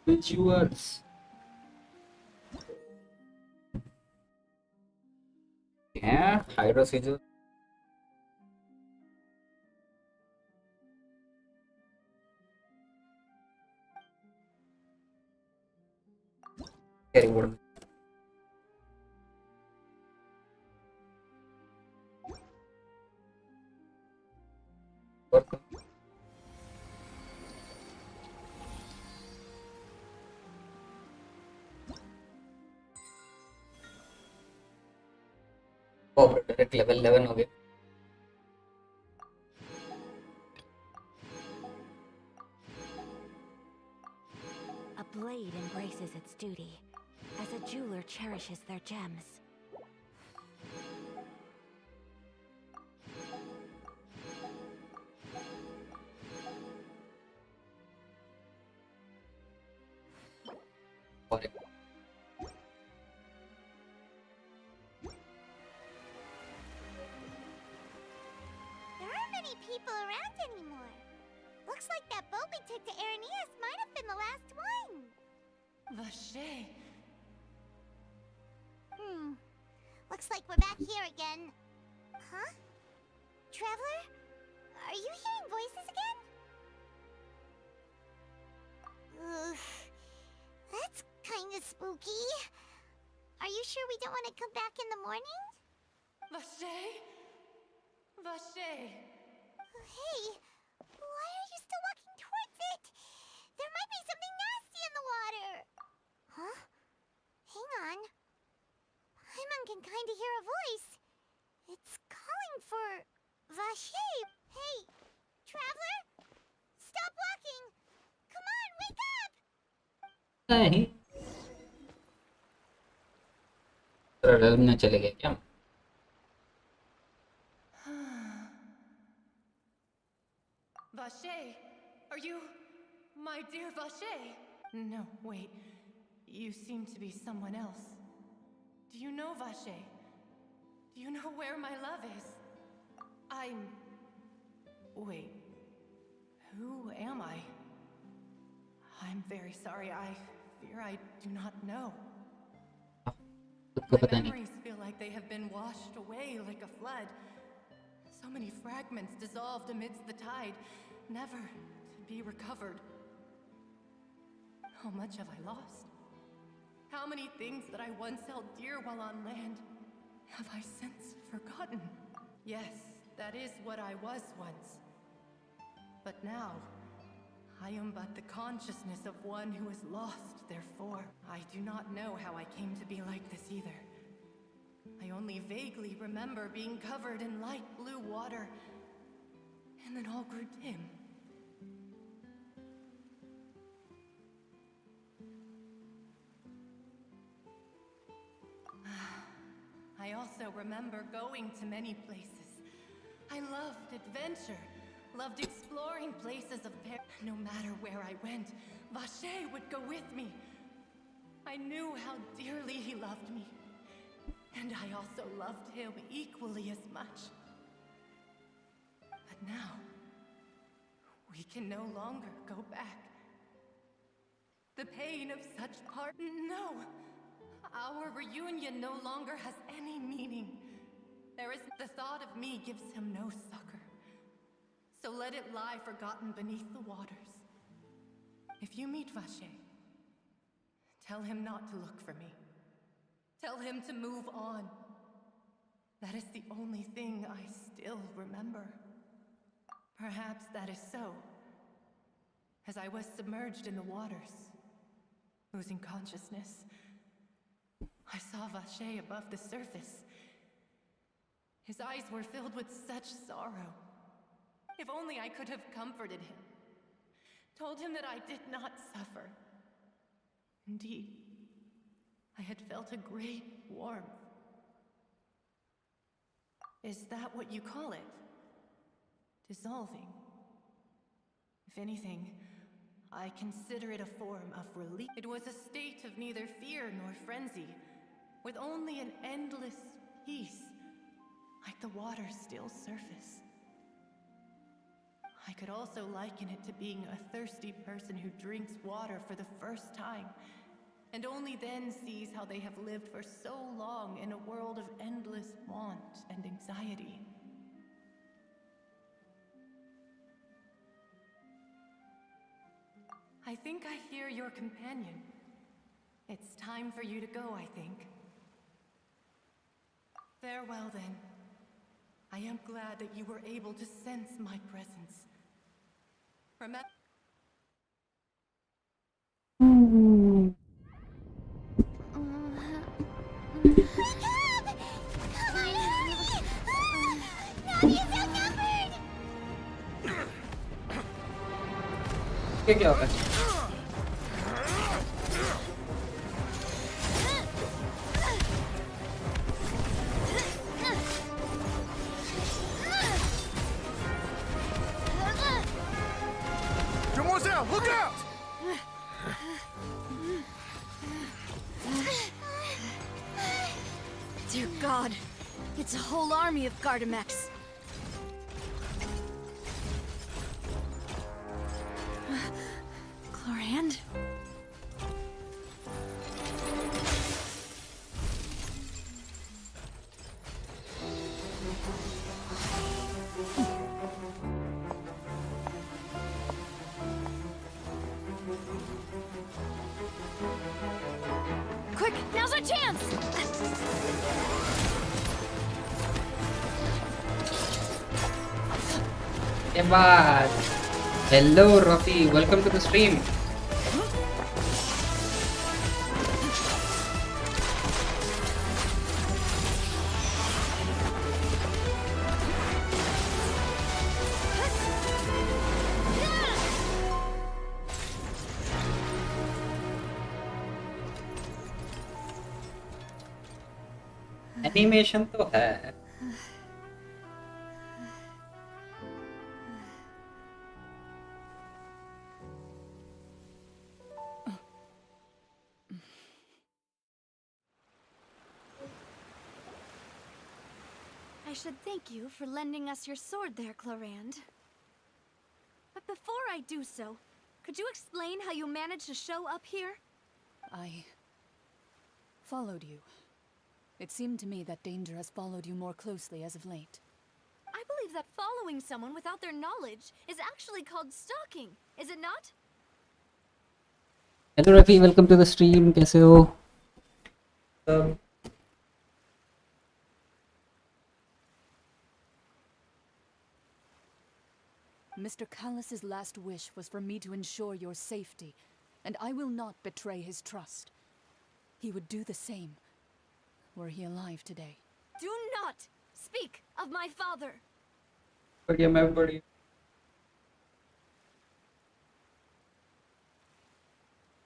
Which words? Yeah, hydro sigil. Very good. करता हूँ। Direct level 11 हो गया। A blade embraces its duty, as a jeweler cherishes their gems. और There aren't many people around anymore. Looks like that boat we took to Araneas might have been the last one. Vache. Looks like we're back here again. Huh? Traveler? Are you hearing voices again? Ugh. That's kinda spooky. Are you sure we don't want to come back in the morning? Vache? Vache. Hey, why are you still walking towards it? There might be something nasty in the water. Huh? Hang on. Paimon can kinda hear a voice. It's calling for Vache. Hey, traveler? Stop walking! Come on, wake up! नहीं रेलम में चले गए क्या? Vache, are you my dear Vache? No, wait. You seem to be someone else. Do you know Vache? Do you know where my love is? Wait. Who am I? I'm very sorry. I fear I do not know. खुद को My पता नहीं। memories feel like they have been washed away like a flood. So many fragments dissolved amidst the tide, never to be recovered. How much have I lost? How many things that I once held dear while on land have I since forgotten? Yes, that is what I was once. But now, I am but the consciousness of one who is lost, therefore. I do not know how I came to be like this either. I only vaguely remember being covered in light blue water, and then all grew dim. I also remember going to many places. I loved adventure, loved exploring places of no matter where I went, Vache would go with me. I knew how dearly he loved me, and I also loved him equally as much. But now, we can no longer go back. The pain of such part. No! Our reunion no longer has any meaning. There is the thought of me gives him no succor. So let it lie forgotten beneath the waters. If you meet Vache, tell him not to look for me. Tell him to move on. That is the only thing I still remember. Perhaps that is so. As I was submerged in the waters, losing consciousness, I saw Vache above the surface. His eyes were filled with such sorrow. If only I could have comforted him, told him that I did not suffer. Indeed, I had felt a great warmth. Is that what you call it? Dissolving? If anything, I consider it a form of relief. It was a state of neither fear nor frenzy, with only an endless peace, like the water's still surface. I could also liken it to being a thirsty person who drinks water for the first time, and only then sees how they have lived for so long in a world of endless want and anxiety. I think I hear your companion. It's time for you to go, I think. Farewell, then. I I am glad that you were able to sense my presence. Remember. Come on, hurry! Nadia's outnumbered! क्या हो रहा है? Look out! Dear God, it's a whole army of Gardamex. Chlorand? Quick, now's our chance! के बाद hello Rafi, welcome to the stream. Animation तो है. I should thank you for lending us your sword there, Chlorand. But before I do so, could you explain how you managed to show up here? I followed you. It seemed to me that danger has followed you more closely as of late. I believe that following someone without their knowledge is actually called stalking, is it not? Hello Rafi, welcome to the stream. कैसे हो? Mr. Callus's last wish was for me to ensure your safety, and I will not betray his trust. He would do the same, were he alive today. Do not speak of my father! बढ़िया, मैं बढ़िया.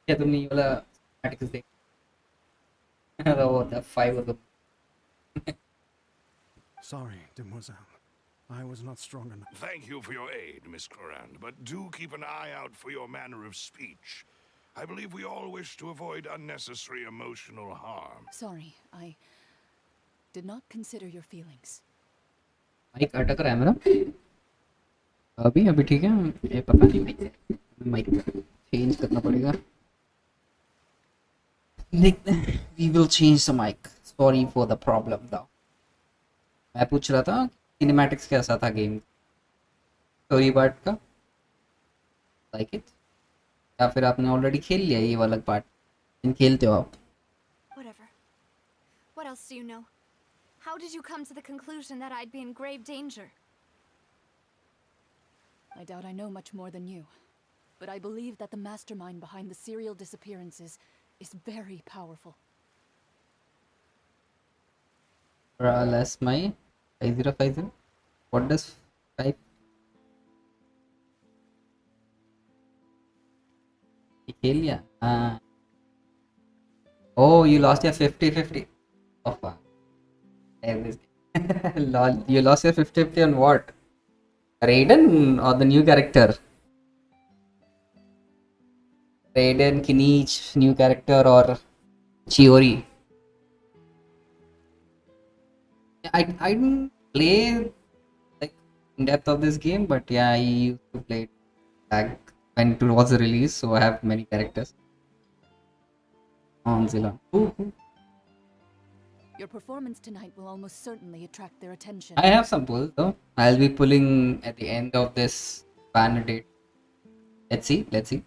क्या तुमने ये वाला article देखा? वो था 5 of them. Sorry, demoiselle. I was not strong enough. Thank you for your aid, Miss Chlorand, but do keep an eye out for your manner of speech. I believe we all wish to avoid unnecessary emotional harm. Sorry, I did not consider your feelings. Mic अटक रहा है मेरा. अभी ठीक है. ये पता नहीं, माइक चेंज करना पड़ेगा. देखते हैं. We will change the mic. Sorry for the problem though. मैं पूछ रहा था सिनेमैटिक्स कैसा था गेम, स्टोरी पार्ट का. Like it? या फिर आपने ऑलरेडी खेल लिया ये वाला पार्ट? खेलते हो आप? Whatever. What else do you know? How did you come to the conclusion that I'd be in grave danger? I doubt I know much more than you, but I believe that the mastermind behind the serial disappearances is very powerful. Less my 5050. What does 5? खेल लिया. Oh, you lost your 50-50. Oh fuck. Lol, you lost your 50-50 on what? Raiden or the new character? Raiden, Kinich, new character, or Chiori? I didn't play like in depth of this game, but yeah, I used to play it back when it was released, so I have many characters on Zillan. Your performance tonight will almost certainly attract their attention. I have some pulls though. I'll be pulling at the end of this banner date. Let's see.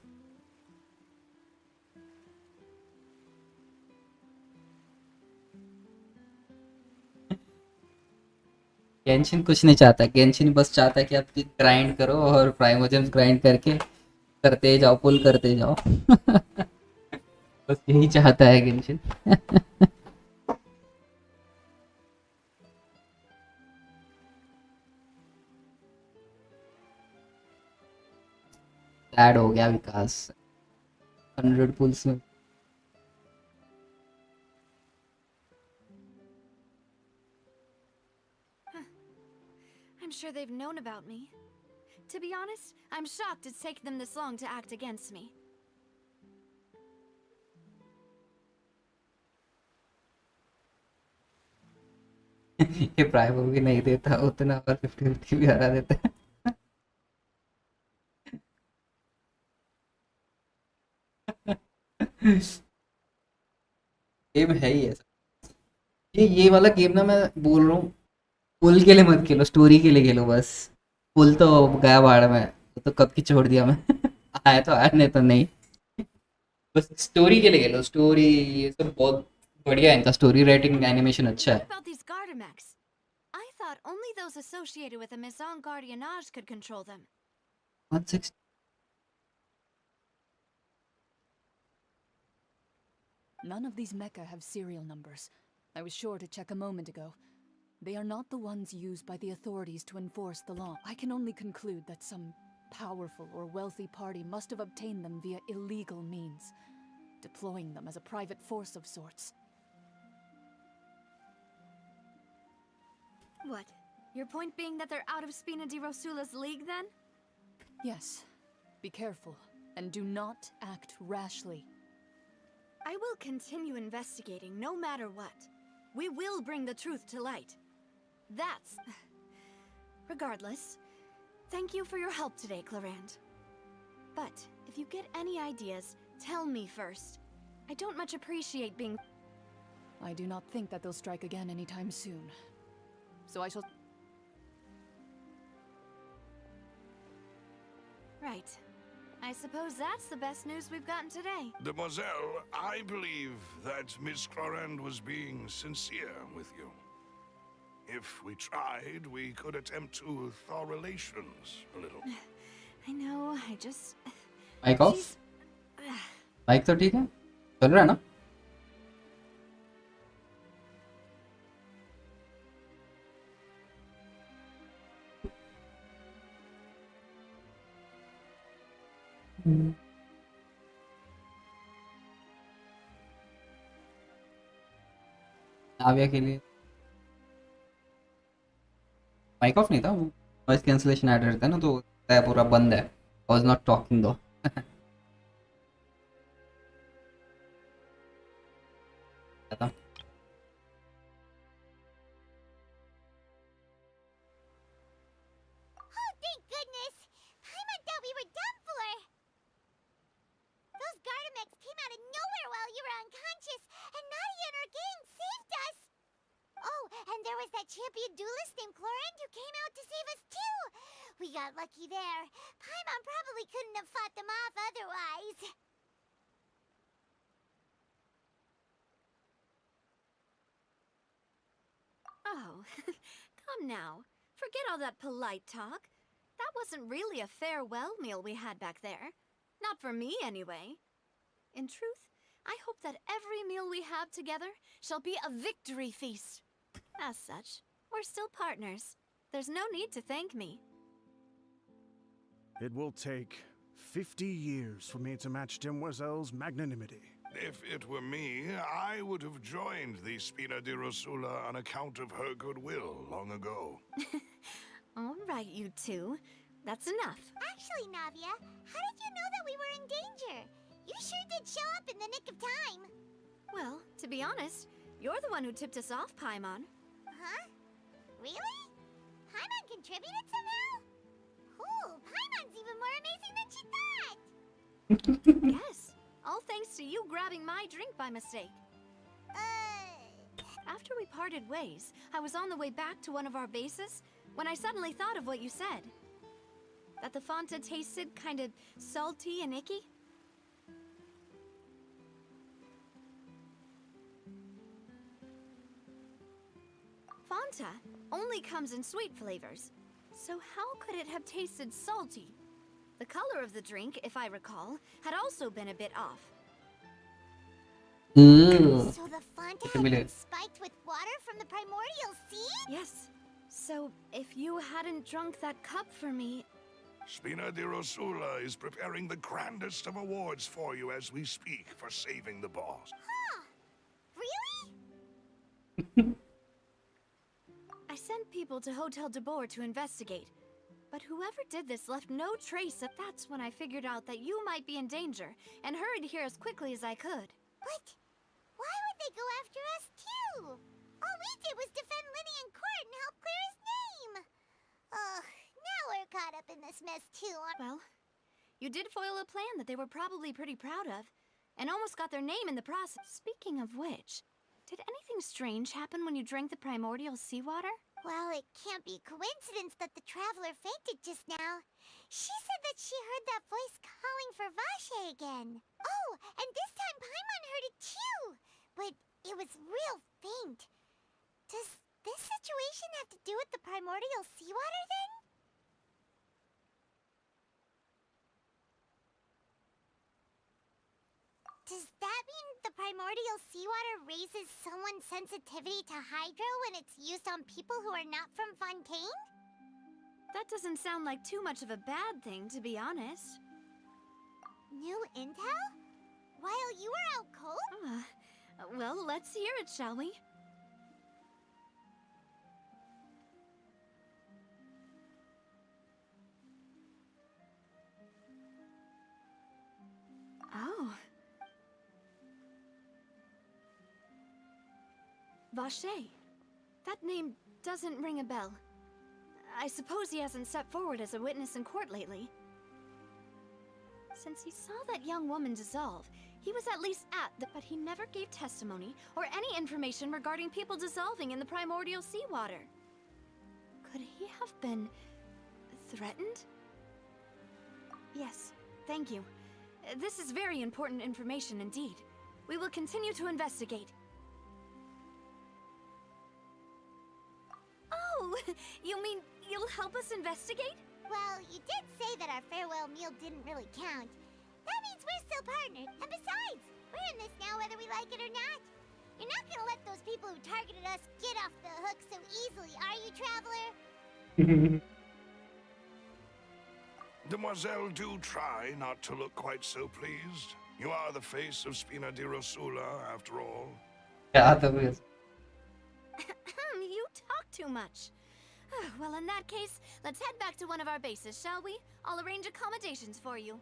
Genshin कुछ नहीं चाहता, Genshin बस चाहता है कि आप grind करो और प्राइमोजेम्स ग्राइंड करके करते जाओ, पुल करते जाओ। बस यही चाहता है गेंशिन। ऐड हो गया विकास 100 पुल्स में। I'm sure they've known about me. To be honest, I'm shocked it's taken them this long to act against me. ये प्राइमो भी नहीं देता उतना, और 50-50 भी हरा देता है। गेम है ही ऐसा। ये वाला गेम ना, मैं बोल रहा हूँ, पुल के लिए मत खेलो, स्टोरी के लिए खेलो बस। पुल तो गया भाड़ में, वो तो कब की छोड़ दिया मैं। आया तो आया, नहीं तो नहीं। बस स्टोरी के लिए खेलो, स्टोरी ये सब बहुत बढ़िया है, इनका स्टोरी राइटिंग एनिमेशन अच्छा What है। about these Gardamex? I thought only those associated with a Maison Gardiennage could control them. 160 None of these mecha have serial numbers. I was sure to check a moment ago. They are not the ones used by the authorities to enforce the law. I can only conclude that some powerful or wealthy party must have obtained them via illegal means, deploying them as a private force of sorts. What? Your point being that they're out of Spina di Rosula's league then? Yes. Be careful, and do not act rashly. I will continue investigating no matter what. We will bring the truth to light. That's... Regardless, thank you for your help today, Clarand. But if you get any ideas, tell me first. I don't much appreciate being... I do not think that they'll strike again anytime soon. So I shall... Right. I suppose that's the best news we've gotten today. Demoiselle, I believe that Miss Clorand was being sincere with you. If we tried, we could attempt to thaw relations a little. I know, I just... mic off, mic तो ठीक है, चल रहा है ना? नाविया के लिए mic off नहीं था, वो नॉइस कैंसलेशन ऐड रहता है ना, तो पूरा बंद है। आई वाज नॉट टॉकिंग दो। था Oh, thank goodness! Paimon thought we were done for! Those Gardamex came out of nowhere while you were unconscious, and Nadia and her gang saved us! Oh, and there was that champion duelist named Clorand who came out to save us too! We got lucky there. Paimon probably couldn't have fought them off otherwise. Oh, come now. Forget all that polite talk. That wasn't really a farewell meal we had back there. Not for me, anyway. In truth, I hope that every meal we have together shall be a victory feast. As such, we're still partners. There's no need to thank me. It will take 50 years for me to match Demoiselle's magnanimity. If it were me, I would have joined the Spina di Rosula on account of her goodwill long ago. All right, you two. That's enough. Actually, Navia, how did you know that we were in danger? You sure did show up in the nick of time. Well, to be honest, you're the one who tipped us off, Paimon. Huh? Really? Paimon contributed somehow? Cool, Paimon's even more amazing than she thought! Yes, all thanks to you grabbing my drink by mistake. After we parted ways, I was on the way back to one of our bases when I suddenly thought of what you said. That the Fanta tasted kind of salty and icky. Fanta only comes in sweet flavors. So how could it have tasted salty? The color of the drink, if I recall, had also been a bit off. So the Fanta had been spiked with water from the primordial sea? Yes. So if you hadn't drunk that cup for me... Spina di Rosula is preparing the grandest of awards for you as we speak for saving the boss. Huh. Really? I sent people to Hotel de Boer to investigate. But whoever did this left no trace of... That's when I figured out that you might be in danger and hurried here as quickly as I could. But why would they go after us too? All we did was defend Linny in court and help clear his name. Ugh, now we're caught up in this mess too. Well, you did foil a plan that they were probably pretty proud of, and almost got their name in the process. Speaking of which, did anything strange happen when you drank the primordial seawater? Well, it can't be coincidence that the traveler fainted just now. She said that she heard that voice calling for Vache again. Oh, and this time Paimon heard it too. But it was real faint. Does this situation have to do with the primordial seawater then? Does that mean the primordial seawater raises someone's sensitivity to hydro when it's used on people who are not from Fontaine? That doesn't sound like too much of a bad thing, to be honest. New intel? While you were out cold? Well, let's hear it, shall we? Oh. Vache. That name doesn't ring a bell. I suppose he hasn't stepped forward as a witness in court lately. Since he saw that young woman dissolve, he was at least at the... But he never gave testimony or any information regarding people dissolving in the primordial seawater. Could he have been... threatened? Yes, thank you. This is very important information indeed. We will continue to investigate. Oh, you mean you'll help us investigate? Well, you did say that our farewell meal didn't really count. That means we're still partnered. And besides, we're in this now whether we like it or not. You're not gonna let those people who targeted us get off the hook so easily, are you, Traveler? Demoiselle, do try not to look quite so pleased. You are the face of Spina di Rosula, after all. Yeah, the You talk too much. Well, in that case, let's head back to one of our bases, shall we? I'll arrange accommodations for you.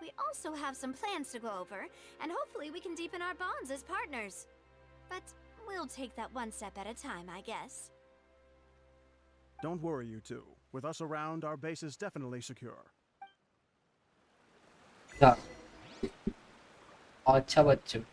We also have some plans to go over, and hopefully we can deepen our bonds as partners. But we'll take that one step at a time, I guess. Don't worry, you two. With us around, our base is definitely secure. Yeah. अच्छा बच्चों.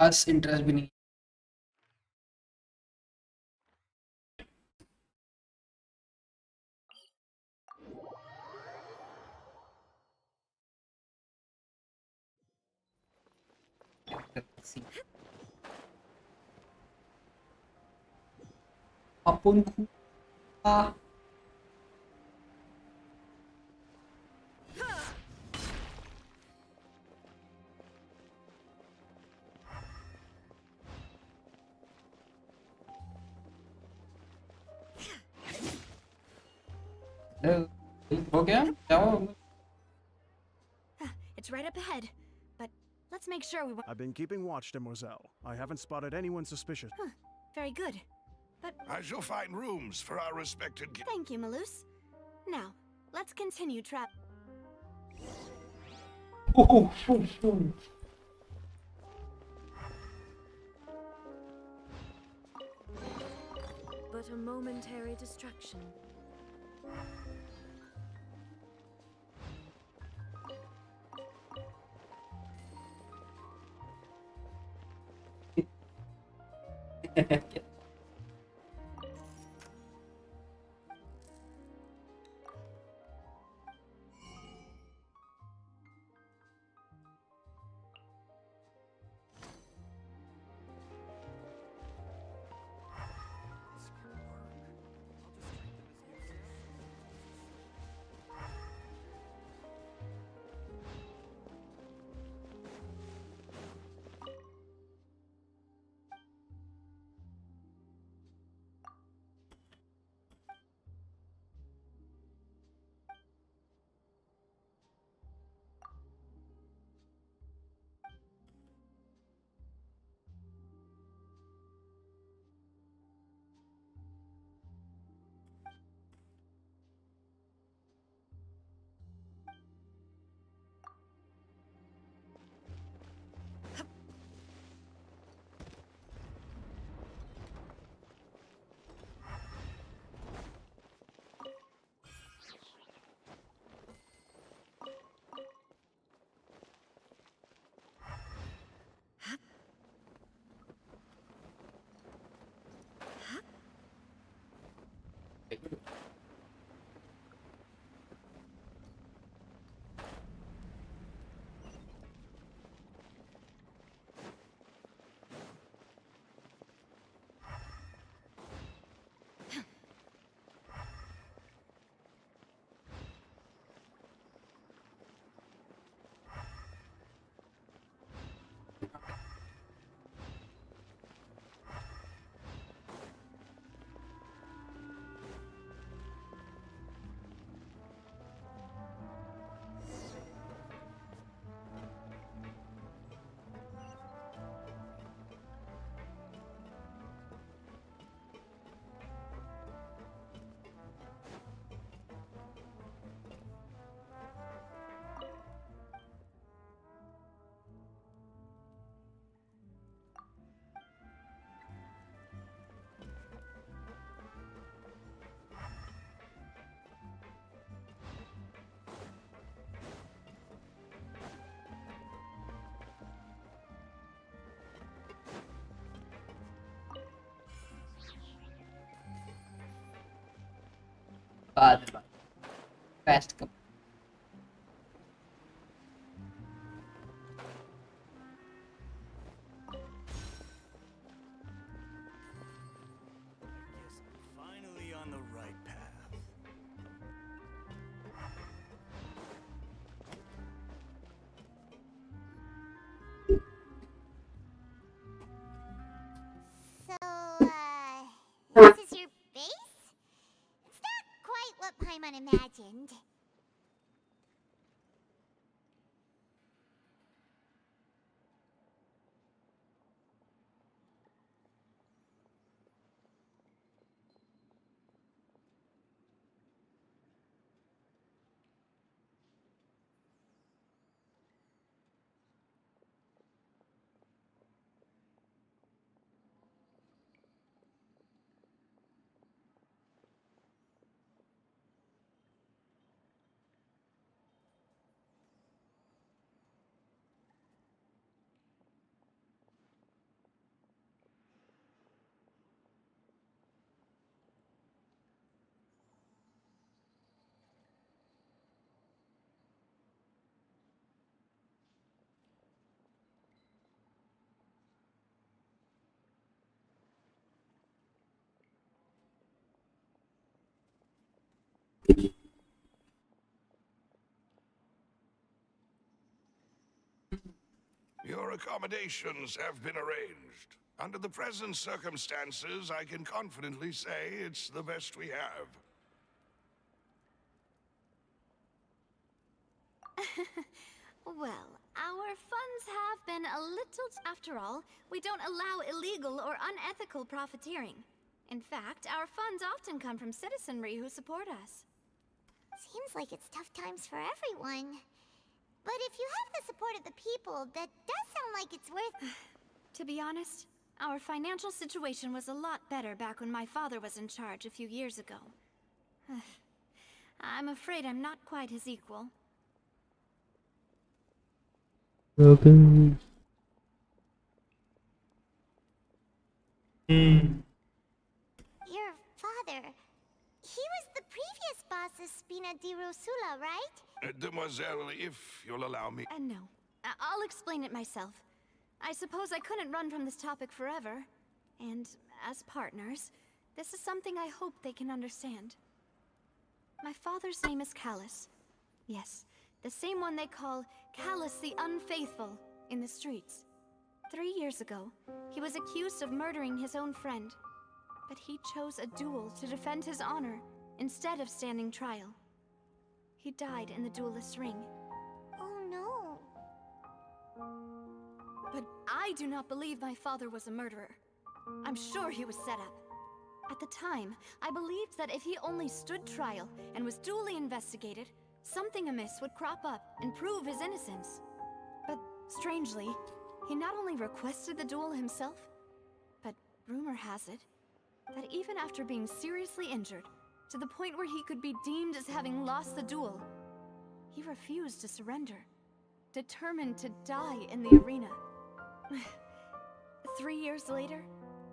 Us interest भी नहीं. अपन को हो गया क्या हो It's right up ahead, but let's make sure we... I've been keeping watch, Demoiselle. I haven't spotted anyone suspicious. Very good. But... I shall find rooms for our respected... Thank you, Malus. Now, let's continue but a momentary distraction. बाद में fast come. Guess I'm finally on the right path. So, this is your base? It's not quite what Paimon imagined. Your accommodations have been arranged. Under the present circumstances, I can confidently say it's the best we have. Well, our funds have been a little... After all, we don't allow illegal or unethical profiteering. In fact, our funds often come from citizenry who support us. Seems like it's tough times for everyone. But if you have the support of the people, that does sound like it's worth... To be honest, Our financial situation was a lot better back when my father was in charge a few years ago. I'm afraid I'm not quite his equal. Okay. Your father, he was the previous boss of Spina di Rosula, right? Demoiselle, if you'll allow me. No. I'll explain it myself. I suppose I couldn't run from this topic forever. And as partners, this is something I hope they can understand. My father's name is Callus. Yes, the same one they call Callus the Unfaithful in the streets. 3 years ago, he was accused of murdering his own friend. But he chose a duel to defend his honor instead of standing trial. He died in the duelist's ring. Oh no. But I do not believe my father was a murderer. I'm sure he was set up. At the time, I believed that if he only stood trial and was duly investigated, something amiss would crop up and prove his innocence. But strangely, he not only requested the duel himself, but rumor has it that even after being seriously injured, to the point where he could be deemed as having lost the duel, he refused to surrender, determined to die in the arena. 3 years later,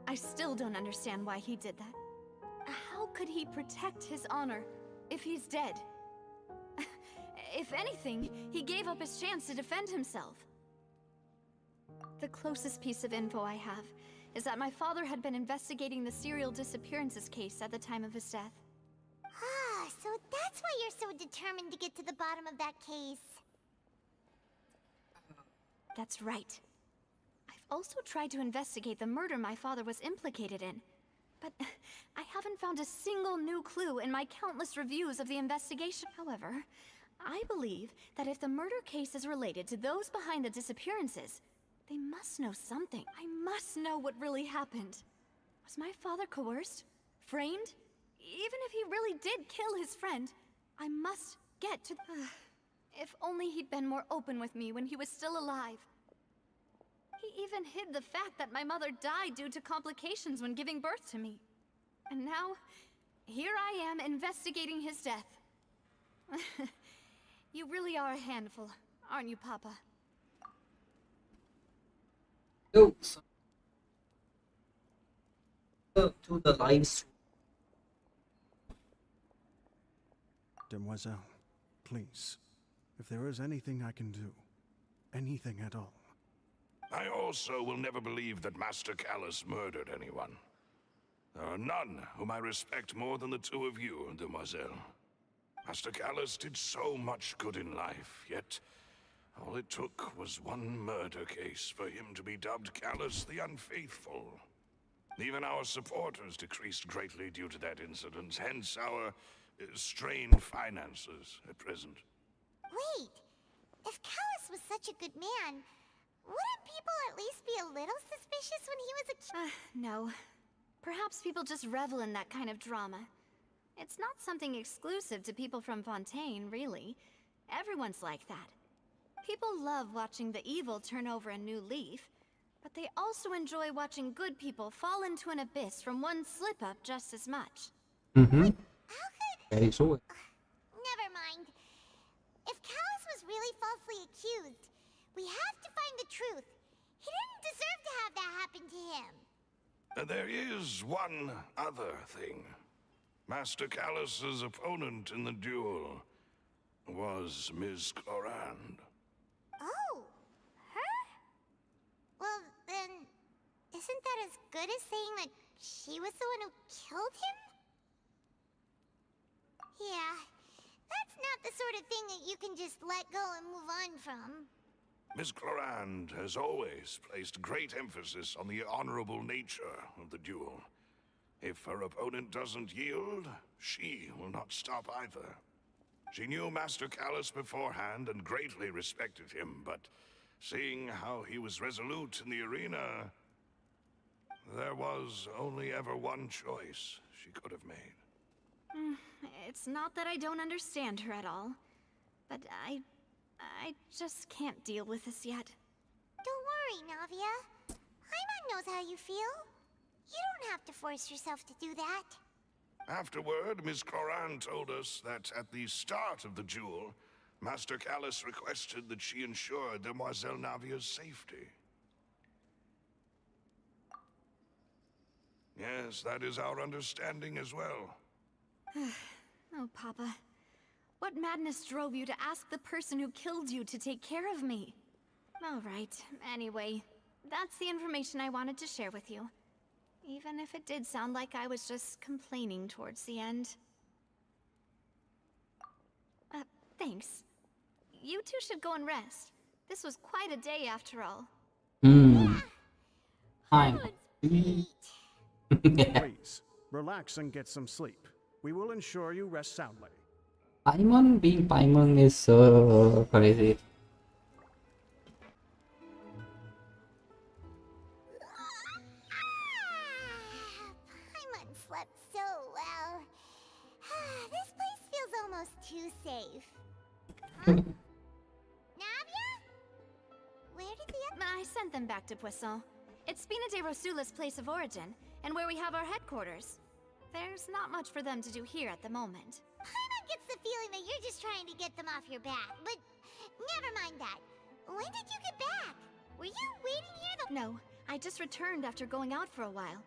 I still don't understand why he did that. How could he protect his honor if he's dead? If anything, he gave up his chance to defend himself. The closest piece of info I have is that my father had been investigating the serial disappearances case at the time of his death. Ah, so that's why you're so determined to get to the bottom of that case. That's right. I've also tried to investigate the murder my father was implicated in, but I haven't found a single new clue in my countless reviews of the investigation. However, I believe that if the murder case is related to those behind the disappearances, they must know something. I must know what really happened. Was my father coerced? Framed? Even if he really did kill his friend, I must get to... If only he'd been more open with me when he was still alive. He even hid the fact that my mother died due to complications when giving birth to me. And now, here I am investigating his death. You really are a handful, aren't you, Papa? To the live stream. Demoiselle, please, if there is anything I can do, anything at all. I also will never believe that Master Callus murdered anyone. There are none whom I respect more than the two of you, Demoiselle. Master Callus did so much good in life, yet all it took was one murder case for him to be dubbed Callus the Unfaithful. Even our supporters decreased greatly due to that incident, hence our strained finances at present. Wait, if Callus was such a good man, wouldn't people at least be a little suspicious when he was a kid? No. Perhaps people just revel in that kind of drama. It's not something exclusive to people from Fontaine, really. Everyone's like that. People love watching the evil turn over a new leaf, but they also enjoy watching good people fall into an abyss from one slip-up just as much. Mm-hmm. How could... Very true. Never mind. If Callus was really falsely accused, we have to find the truth. He didn't deserve to have that happen to him. There is one other thing. Master Callus's opponent in the duel was Ms. Clorand. Oh, her? Well, then, isn't that as good as saying that she was the one who killed him? Yeah, that's not the sort of thing that you can just let go and move on from. Ms. Clorand has always placed great emphasis on the honorable nature of the duel. If her opponent doesn't yield, she will not stop either. She knew Master Callus beforehand and greatly respected him, but seeing how he was resolute in the arena, there was only ever one choice she could have made. It's not that I don't understand her at all, but I just can't deal with this yet. Don't worry, Navia. I Paimon knows how you feel. You don't have to force yourself to do that. Afterward, Miss Cloran told us that at the start of the duel, Master Callus requested that she ensure Demoiselle Navia's safety. Yes, that is our understanding as well. Oh, Papa. What madness drove you to ask the person who killed you to take care of me? All right, anyway, that's the information I wanted to share with you. Even if it did sound like I was just complaining towards the end. Thanks. You two should go and rest. This was quite a day after all. Fine. Please, relax and get some sleep. We will ensure you rest soundly. Paimon being Paimon is so crazy. Paimon slept so well. This place feels almost too safe. Navia? Where did the I sent them back to Poisson. It's Spina de Rosula's place of origin, and where we have our headquarters. There's not much for them to do here at the moment. Paimon gets the feeling that you're just trying to get them off your back, but never mind that. When did you get back? Were you waiting here the— No, I just returned after going out for a while.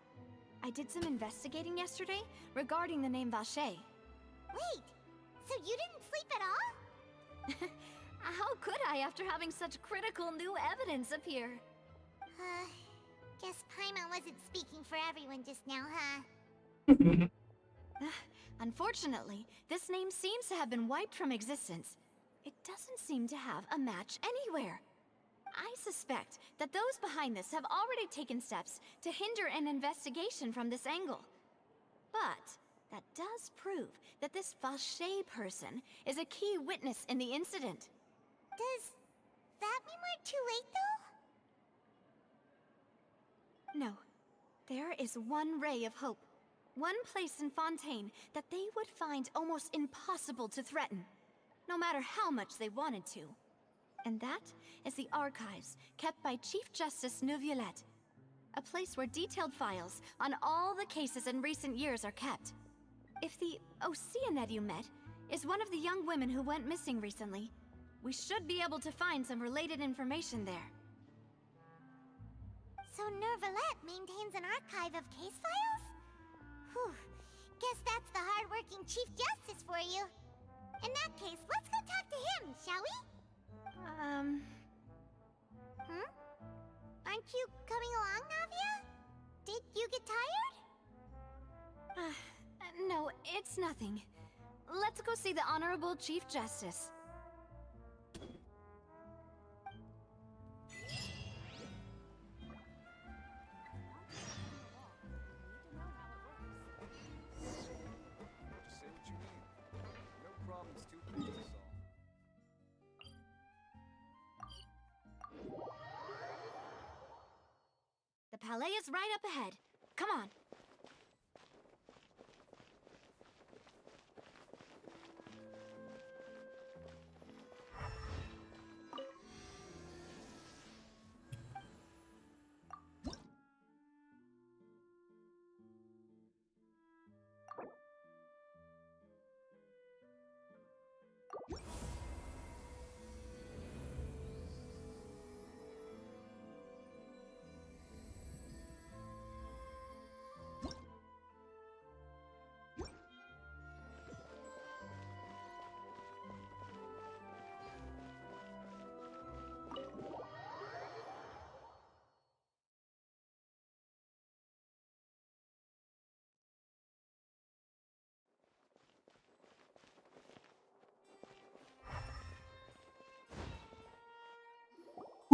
I did some investigating yesterday regarding the name Vache. Wait, so you didn't sleep at all? How could I after having such critical new evidence appear? Guess Paimon wasn't speaking for everyone just now, huh? Unfortunately, this name seems to have been wiped from existence. It doesn't seem to have a match anywhere. I suspect that those behind this have already taken steps to hinder an investigation from this angle. But that does prove that this Vache person is a key witness in the incident. Does that mean we're too late, though? No. There is one ray of hope. One place in Fontaine that they would find almost impossible to threaten, no matter how much they wanted to. And that is the archives kept by Chief Justice Neuvillette, a place where detailed files on all the cases in recent years are kept. If the Oceanette you met is one of the young women who went missing recently, we should be able to find some related information there. So Neuvillette maintains an archive of case files? Whew. Guess that's the hard-working Chief Justice for you. In that case, let's go talk to him, shall we? Aren't you coming along, Navia? Did you get tired? No, it's nothing. Let's go see the Honorable Chief Justice. The palais is right up ahead. Come on.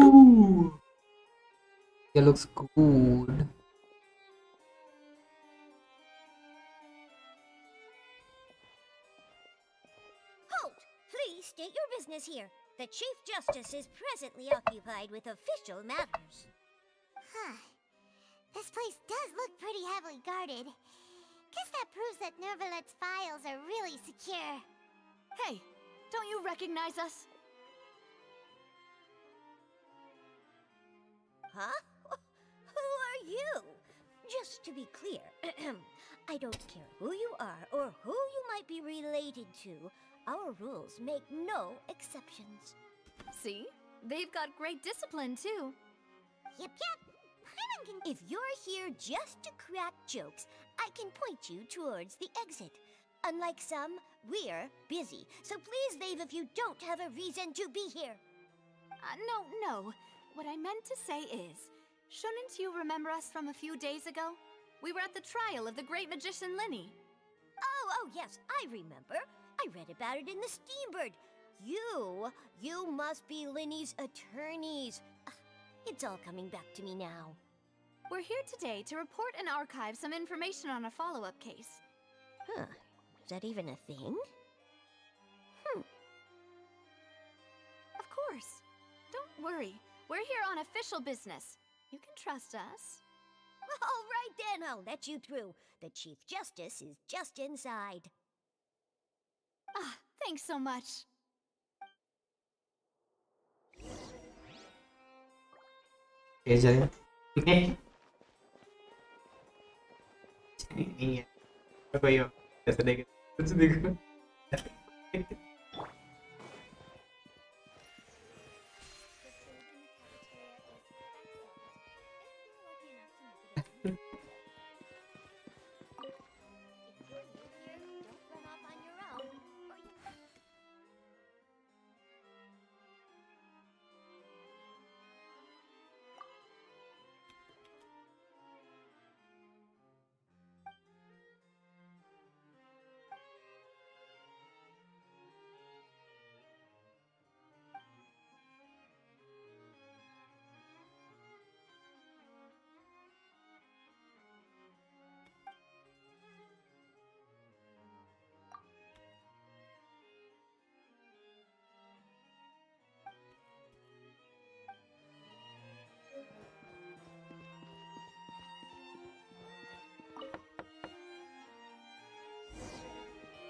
Ooh. It looks good. Halt! Please state your business here. The Chief Justice is presently occupied with official matters. Huh. This place does look pretty heavily guarded. Guess that proves that Neuvillette's files are really secure. Hey, don't you recognize us? Huh? Who you. Just to be clear, I don't care who you are or who you might be related to. Our rules make no exceptions. See? They've got great discipline, too. Yep. If you're here just to crack jokes, I can point you towards the exit. Unlike some, we're busy, so please leave if you don't have a reason to be here. No. What I meant to say is, shouldn't you remember us from a few days ago? We were at the trial of the great magician Linny. Oh, yes, I remember. I read about it in the Steambird. You must be Linny's attorneys. It's all coming back to me now. We're here today to report and archive some information on a follow-up case. Huh. Is that even a thing? Of course. Don't worry. We're here on official business. You can trust us. All right then, I'll let you through. The Chief Justice is just inside. Thanks so much.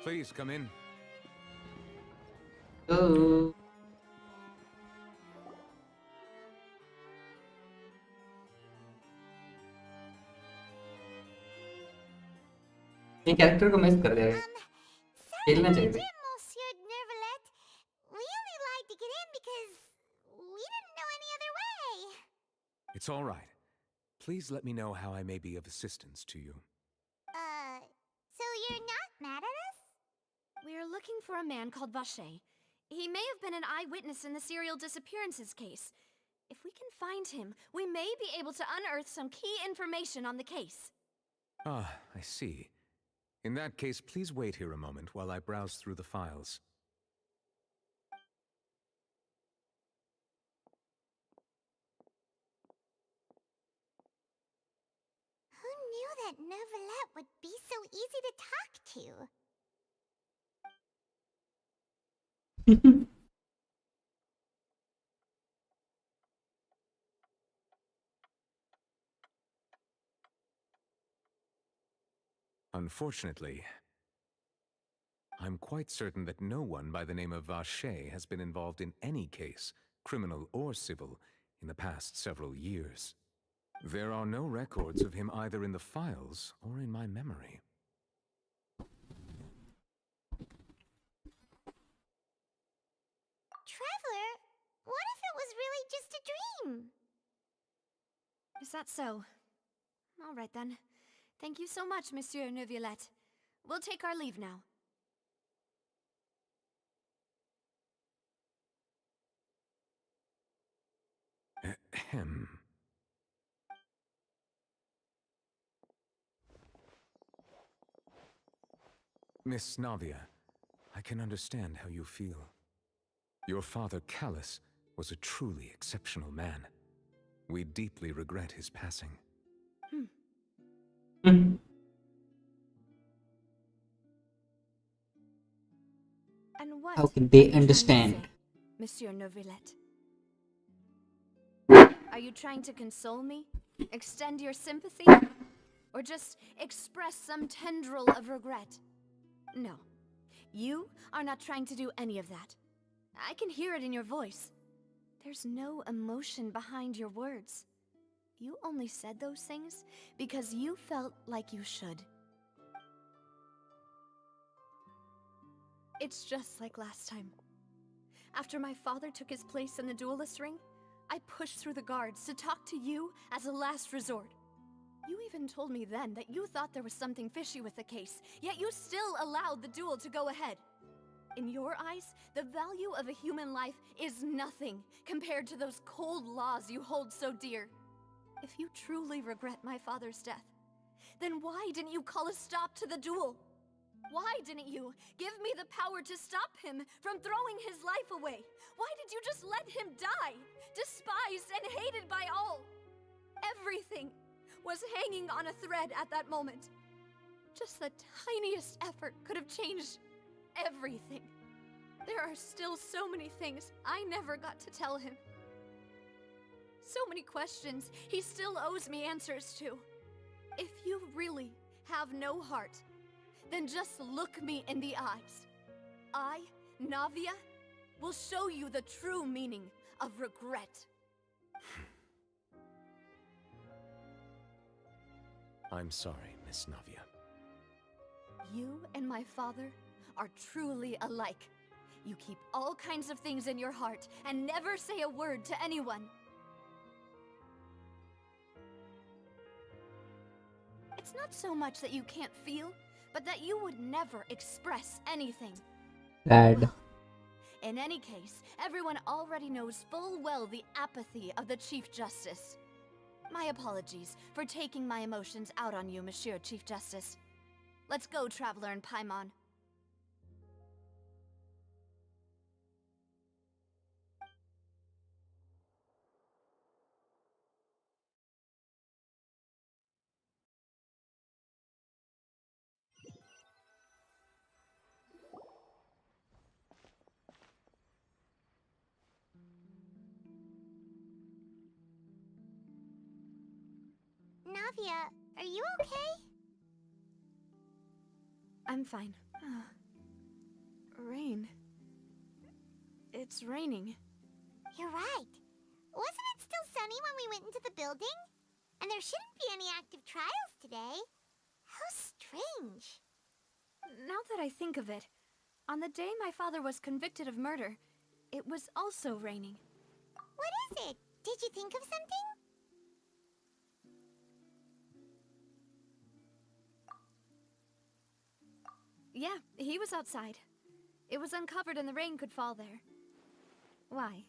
Please come in. Oh. ये character को miss कर दिया खेलना चाहिए Monsieur Nervalet. We only lied to get in because we didn't know any other way. It's all right. Please let me know how I may be of assistance to you. So you're not mad at us? We're looking for a man called Vache. He may have been an eyewitness in the serial disappearances case. If we can find him, we may be able to unearth some key information on the case. Ah, I see. In that case, please wait here a moment while I browse through the files. Who knew that Nervalet would be so easy to talk to? Unfortunately, I'm quite certain that no one by the name of Vache has been involved in any case, criminal or civil, in the past several years. There are no records of him either in the files or in my memory. Traveler, what if it was really just a dream? Is that so? All right then. Thank you so much, Monsieur Neuvillette. We'll take our leave now. Ahem. Miss Navia, I can understand how you feel. Your father, Callus, was a truly exceptional man. We deeply regret his passing. And what How can they are you trying to understand? say, Monsieur Neuvillette? Are you trying to console me? Extend your sympathy? Or just express some tendril of regret? No. You are not trying to do any of that. I can hear it in your voice. There's no emotion behind your words. you only said those things because you felt like you should. It's just like last time. After my father took his place in the duelist ring, I pushed through the guards to talk to you as a last resort. You even told me then that you thought there was something fishy with the case, yet you still allowed the duel to go ahead. In your eyes, the value of a human life is nothing compared to those cold laws you hold so dear. If you truly regret my father's death, then why didn't you call a stop to the duel? Why didn't you give me the power to stop him from throwing his life away? Why did you just let him die, despised and hated by all? Everything was hanging on a thread at that moment. Just the tiniest effort could have changed everything. There are still so many things I never got to tell him. So many questions he still owes me answers to. If you really have no heart, then just look me in the eyes. I, Navia, will show you the true meaning of regret. I'm sorry, Miss Navia. You and my father are truly alike. You keep all kinds of things in your heart and never say a word to anyone. It's not so much that you can't feel, but that you would never express anything. Dad. In any case, everyone already knows full well the apathy of the Chief Justice. My apologies for taking my emotions out on you, Monsieur Chief Justice. Let's go, Traveler and Paimon. Navia, are you okay? I'm fine. Rain. It's raining. You're right. Wasn't it still sunny when we went into the building? And there shouldn't be any active trials today. How strange. Now that I think of it, on the day my father was convicted of murder, it was also raining. What is it? Did you think of something? Yeah, he was outside. It was uncovered and the rain could fall there. Why?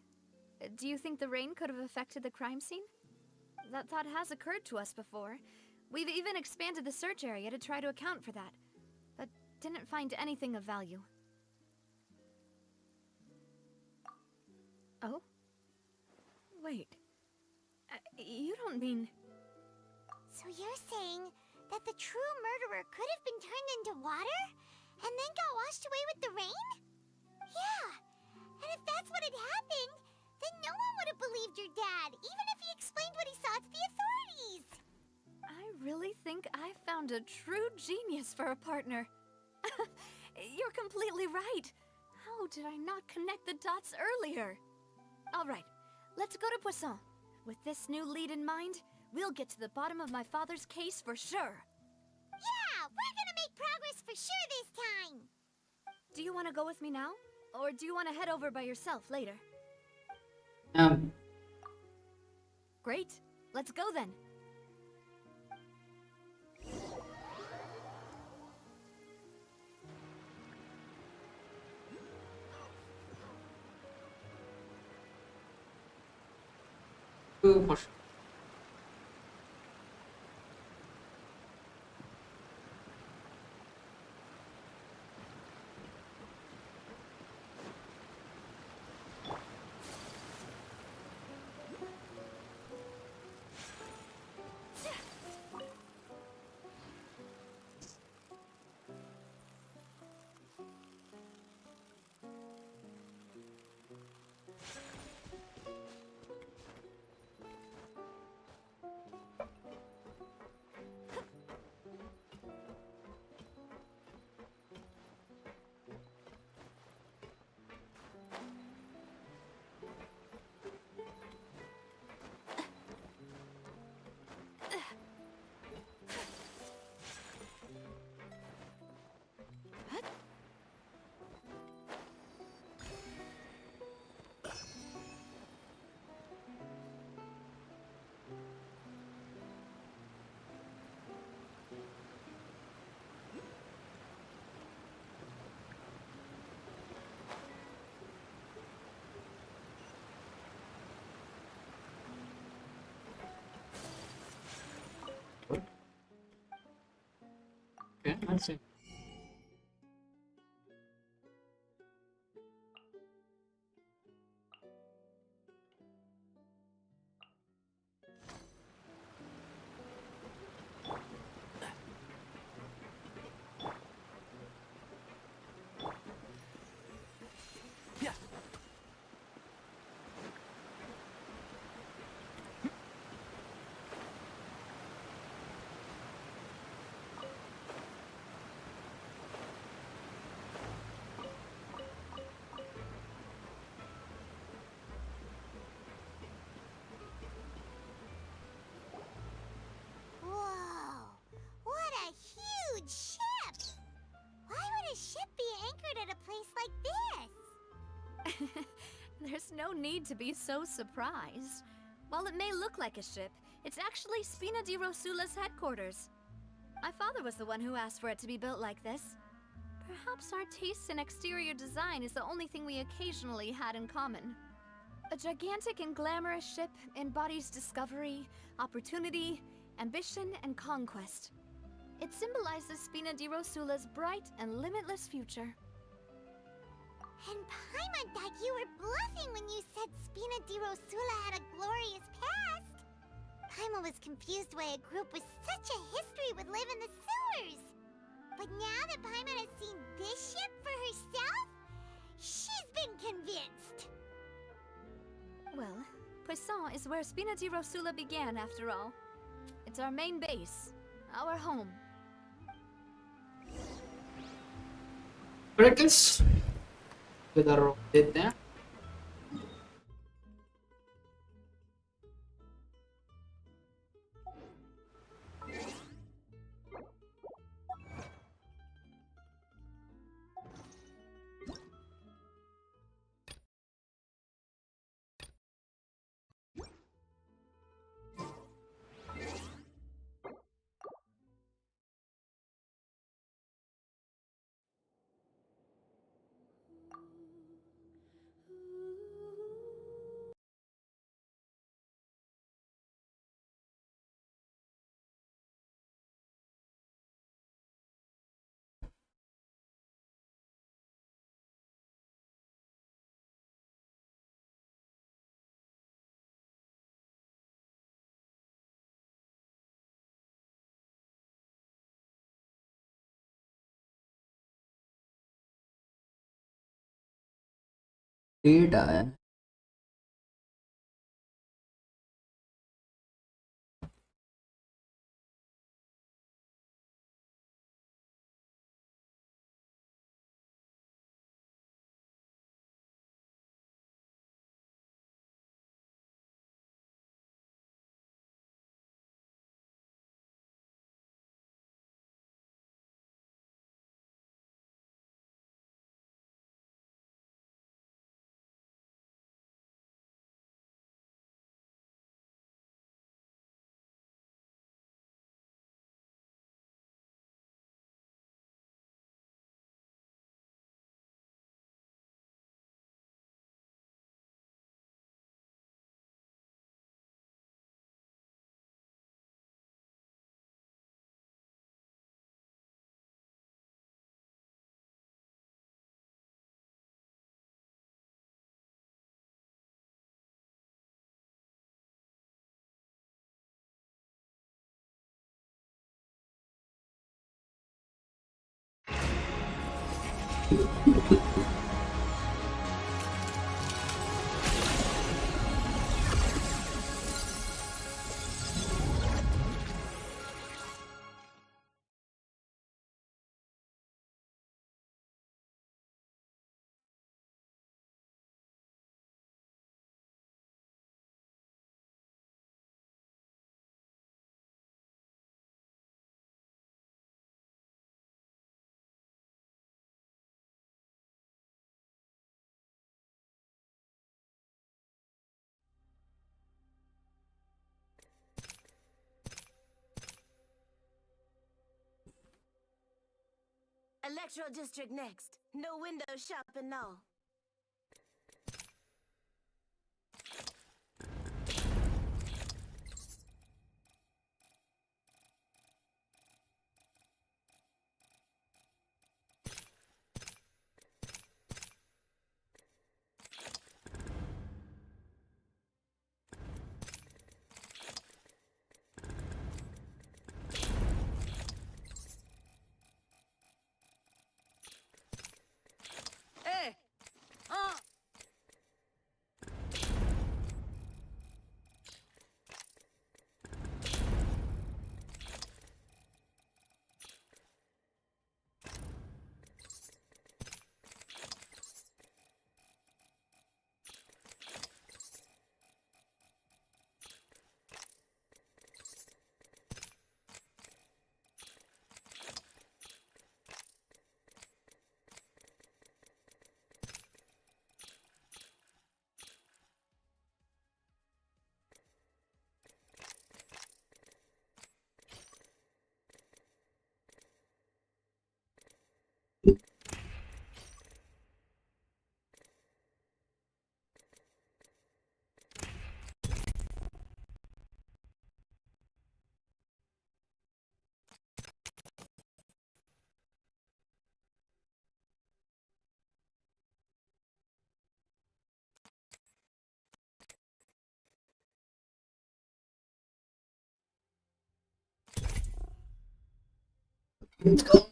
Do you think the rain could have affected the crime scene? That thought has occurred to us before. We've even expanded the search area to try to account for that, but didn't find anything of value. Oh? Wait. You don't mean... So you're saying that the true murderer could have been turned into water? And then got washed away with the rain? Yeah. And if that's what had happened, then no one would have believed your dad, even if he explained what he saw to the authorities. I really think I found a true genius for a partner. You're completely right. How did I not connect the dots earlier? All right, let's go to Poisson. With this new lead in mind, we'll get to the bottom of my father's case for sure. Yeah, we're gonna make progress for sure this time. Do you want to go with me now? Or do you want to head over by yourself later? Great. Let's go then. Push. Let's see. Whoa! What a huge ship! Why would a ship be anchored at a place like this? There's no need to be so surprised. While it may look like a ship, it's actually Spina di Rosula's headquarters. My father was the one who asked for it to be built like this. Perhaps our taste in exterior design is the only thing we occasionally had in common. A gigantic and glamorous ship embodies discovery, opportunity, ambition, and conquest. It symbolizes Spina di Rosula's bright and limitless future. And Paimon thought you were bluffing when you said Spina di Rosula had a glorious past. Paimon was confused why a group with such a history would live in the sewers. But now that Paimon has seen this ship for herself, she's been convinced. Well, Poisson is where Spina di Rosula began, after all. It's our main base, our home. Alright guys, इधर रोक देते हैं. Date आया है. Electro District next. No window shopping now. Let's go.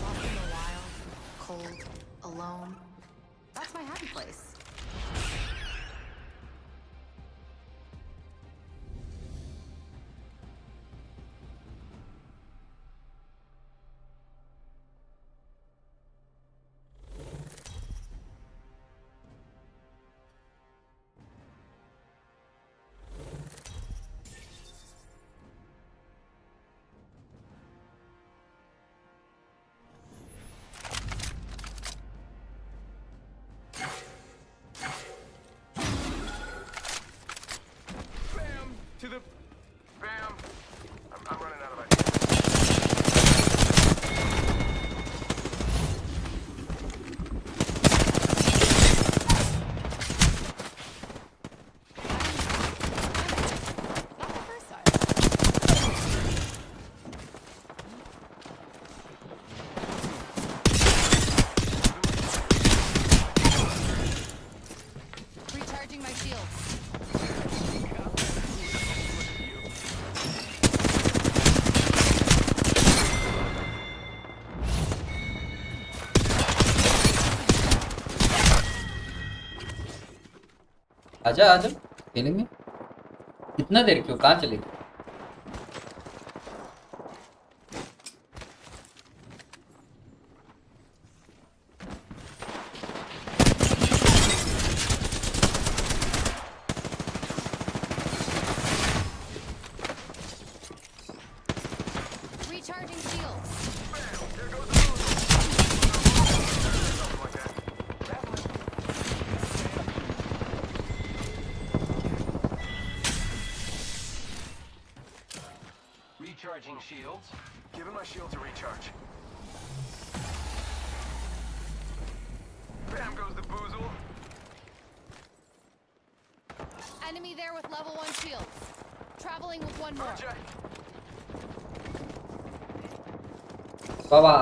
Lost in the wild, cold, alone. That's my happy place. To the... Bam! I'm running out of ideas. Recharging my shields. आजा आजा खेलेंगे। इतना देर क्यों, कहाँ चले? Recharging shields. Recharging shields. Giving my shields a recharge. Bam goes the boozle. Enemy there with level 1 shields. Traveling with one more. बाबा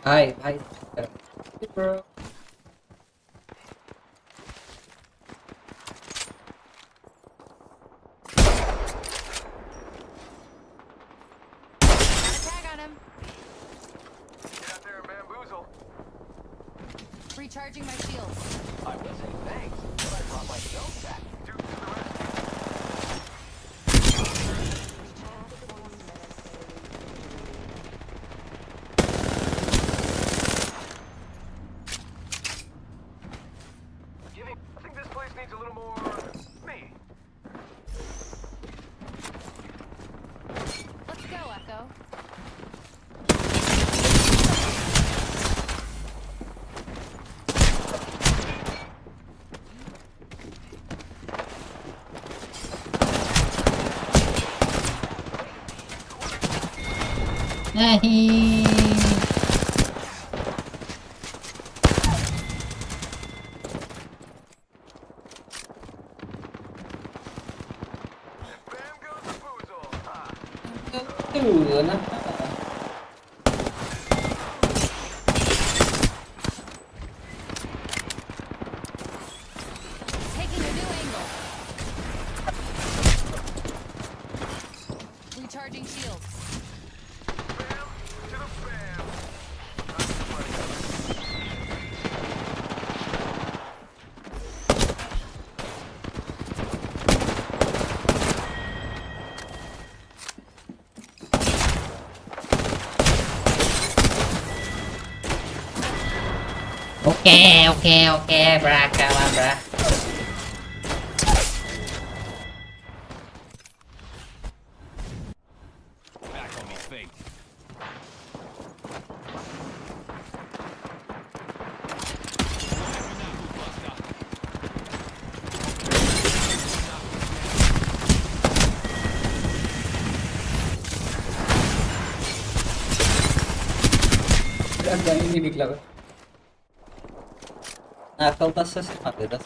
हाय भाई bro. Tag on him. Get out there and bamboozle. Recharging my shields. I will say thanks, but I brought my shields back. Dude, to the rescue. I think this place needs a little more... me. Let's go, Echo. नहीं Taking a new angle. Recharging shields. Okay, bruh, come on, bruh. Back on me. कहीं नहीं निकला भाई नाकल तस से मार देता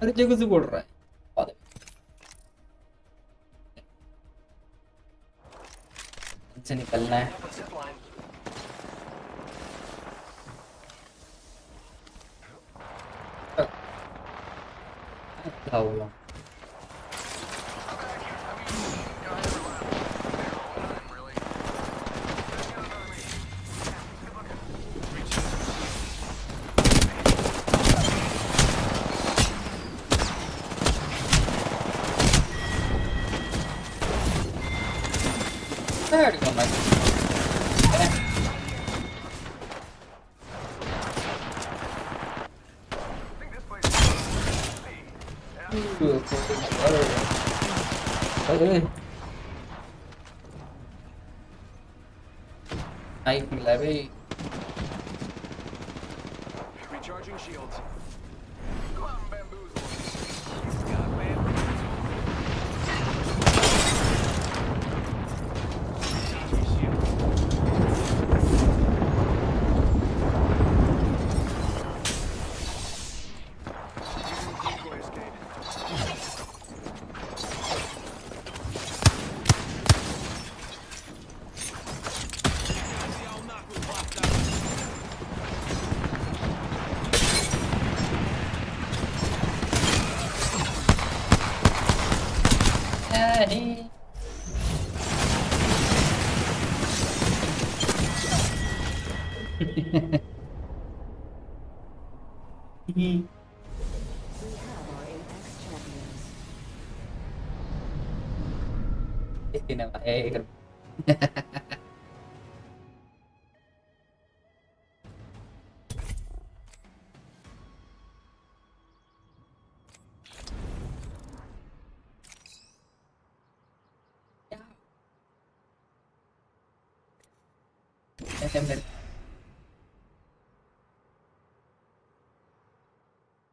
अरे जगह से बोल रहा है से निकलना है क्या हुआ There you go, Mike. Knife मिला है भाई Recharging shields.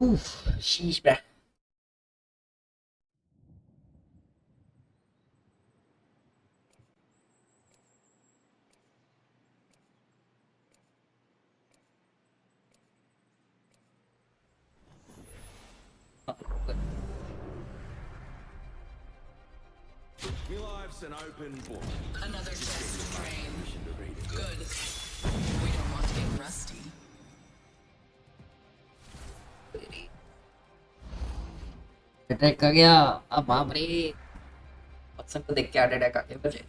Oof, sheesh, bruh. My life's an open book. Another test frame. Good. We don't want to get rusty. Attack आ गया अब बाप रे पसंद को देख के अटैक आ गया मुझे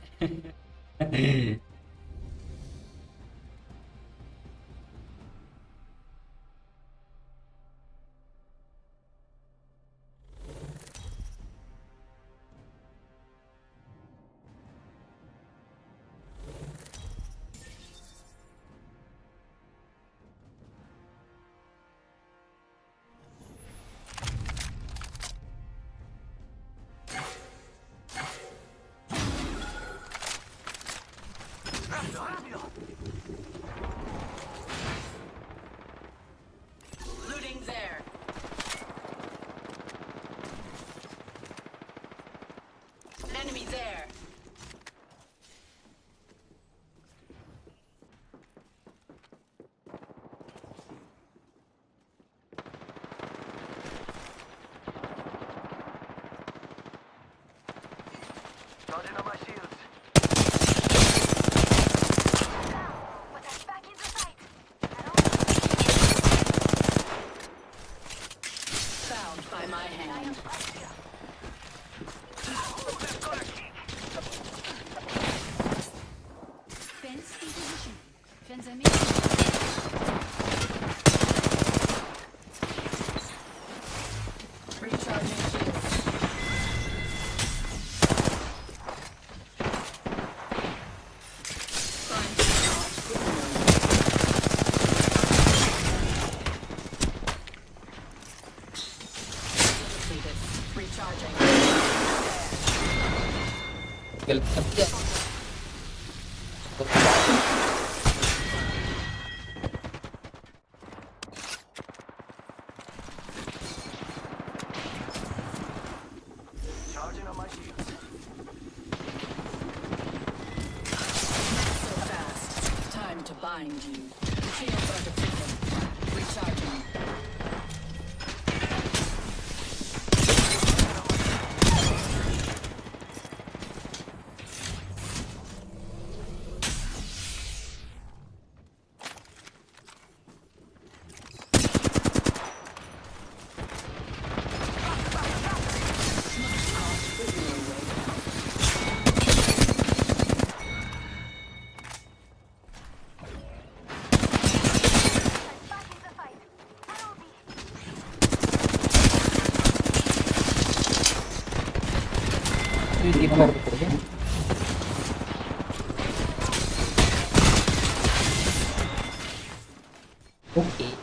Looting there. Enemy there. Charging on my shields. Found by my hand. Legends immediately. Recharging shields. Recharging. Charging on my shields. So fast. Time to bind you. Shields are depleted. Recharging. Okay.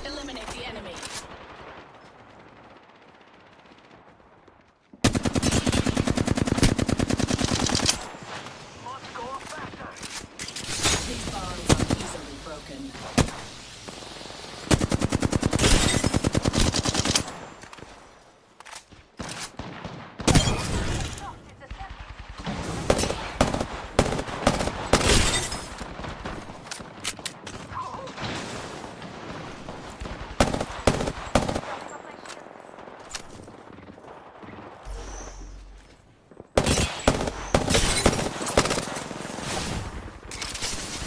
Eliminate the enemy. These bonds are easily broken.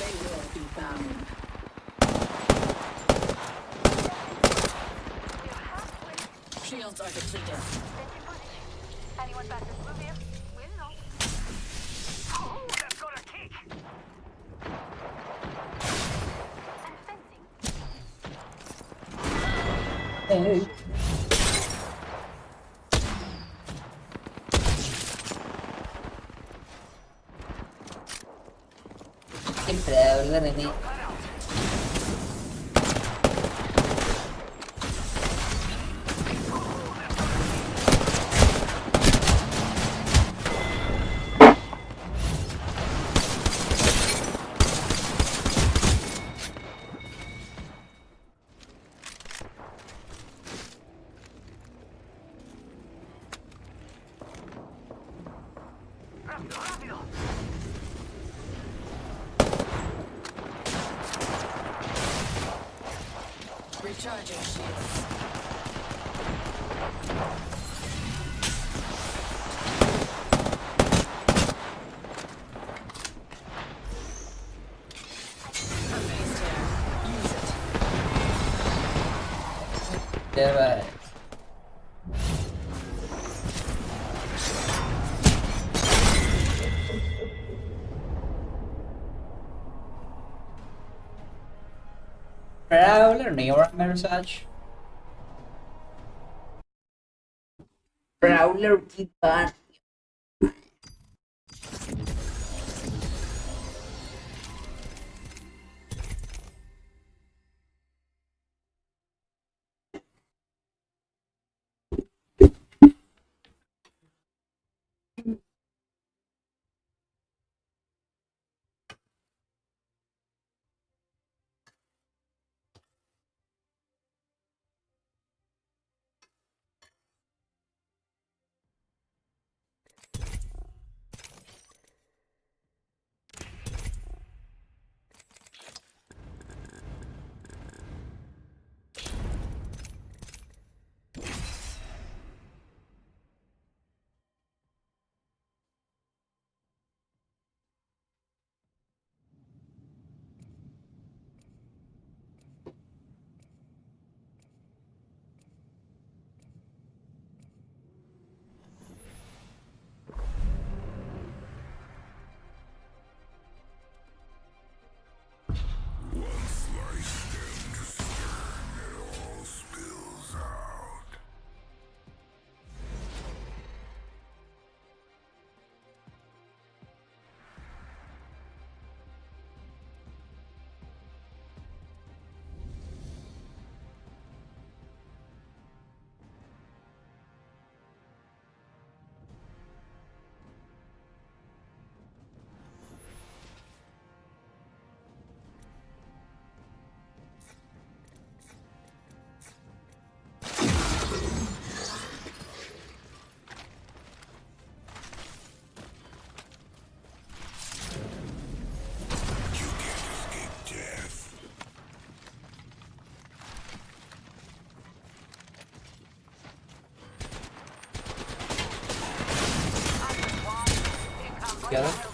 They will be bound. Shields are depleted. Anyone back to blue here? We'll know. Oh, that's got a kick! And fencing. Hey. Traveler ini. Recharging shields. Amazed here. Use it. There. Traveler नहीं हो रहा मेरे साथ Traveler की बात together.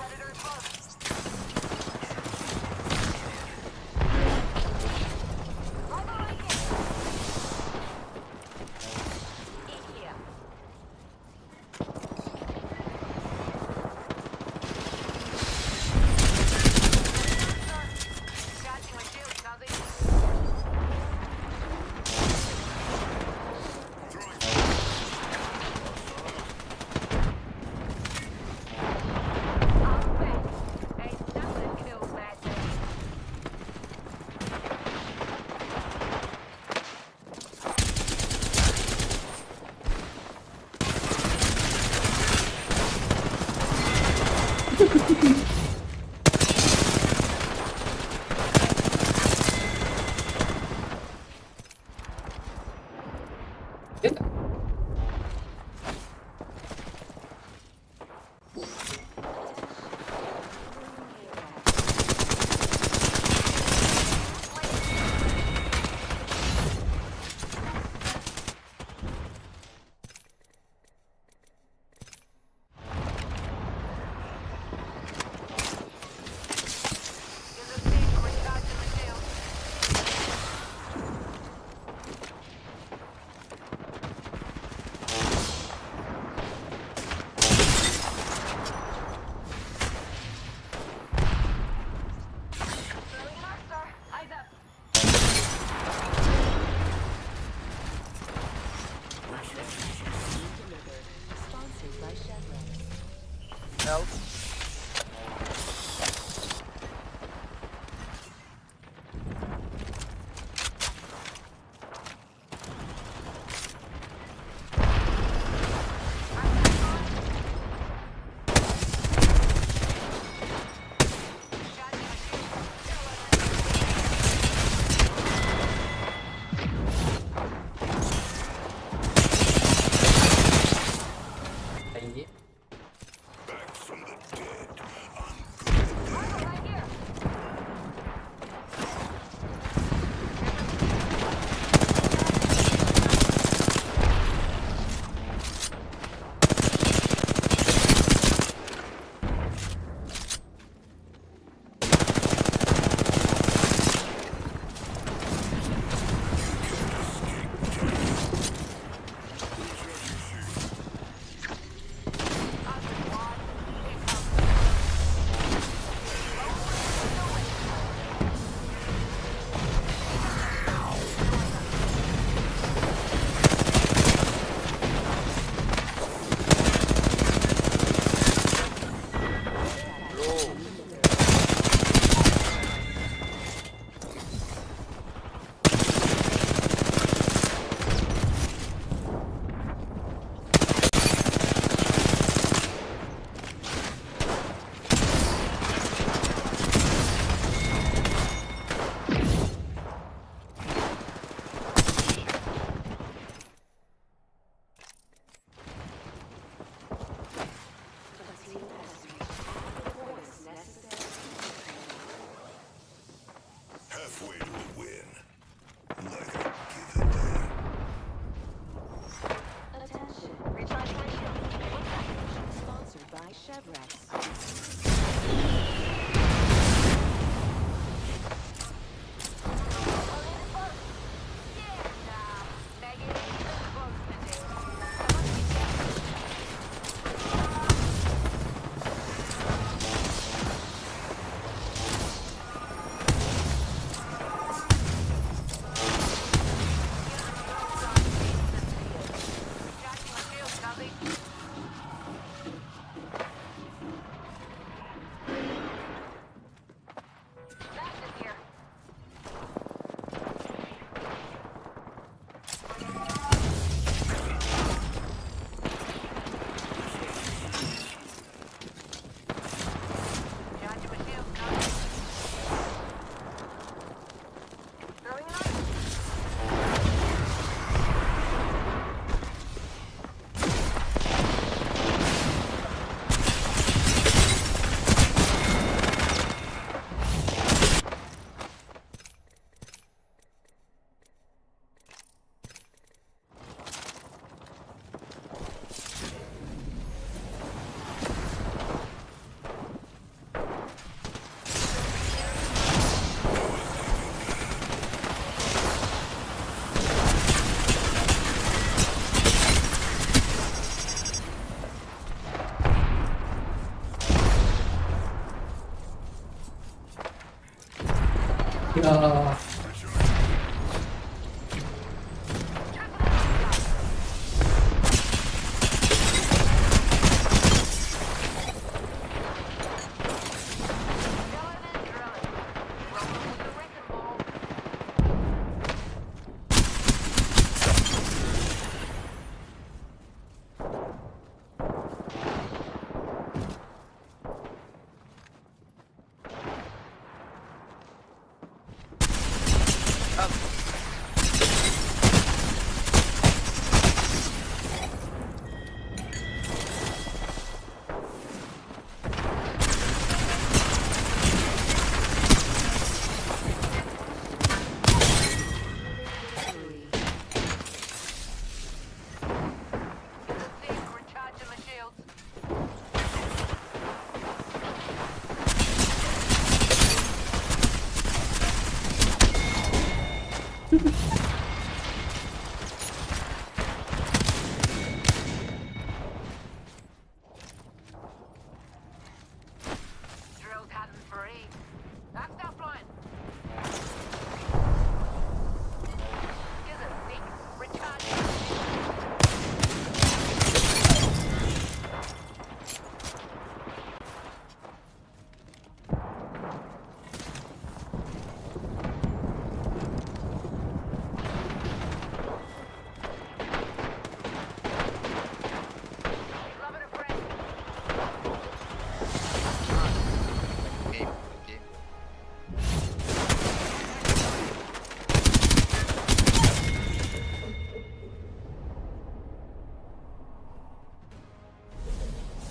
Halfway to a win. Like a give and take. Attention, recharging shield. Sponsored by Chevrex. Ya. Recharging my shields. Drills hadn't free. That's not flying. Is it sick? Recharging.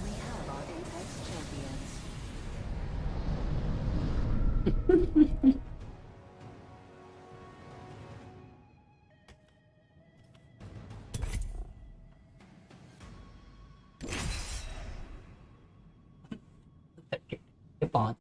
We have our Apex champions. Keep on.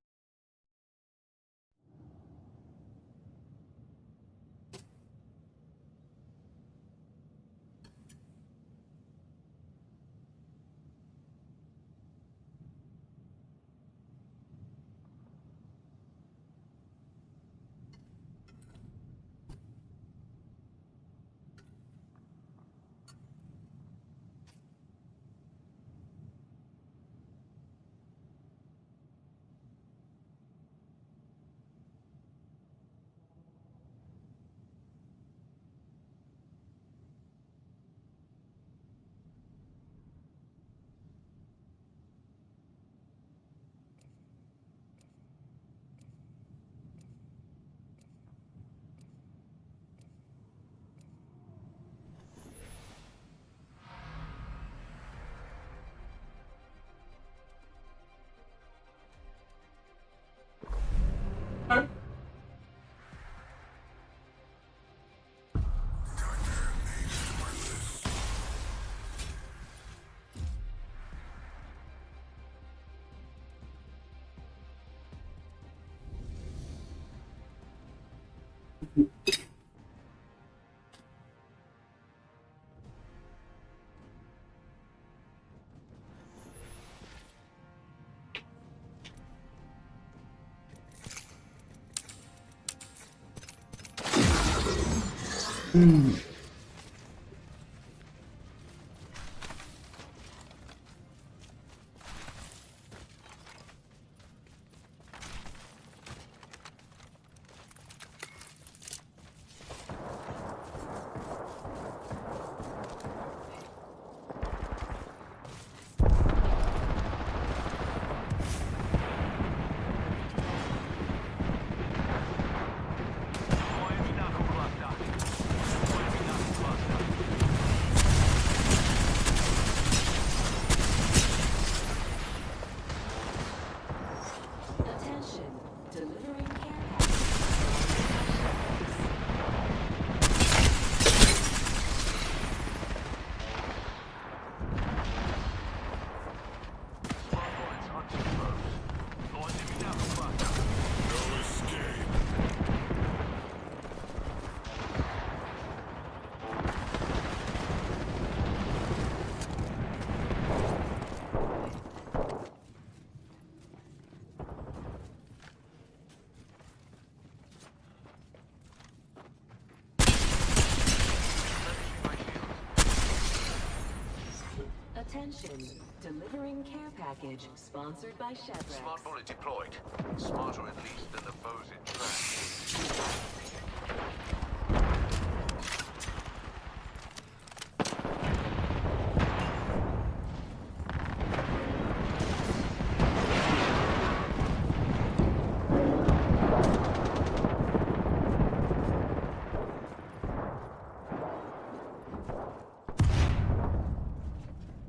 Attention, delivering care package sponsored by Chevron. Smart bullet deployed. Smarter at least than the foes in track.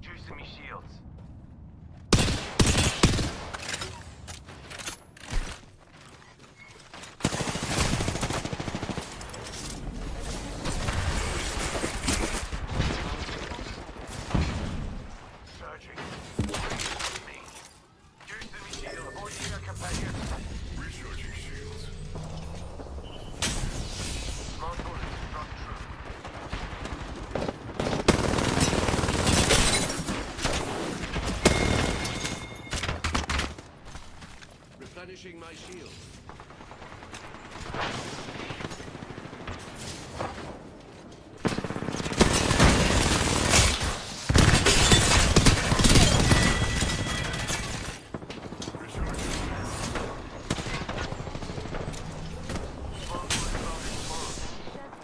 Juicing me shields. Surging. Me. Juicing me shield. Avoiding your companion. Recharging shields. Smart bullets struck true. Replenishing my shield.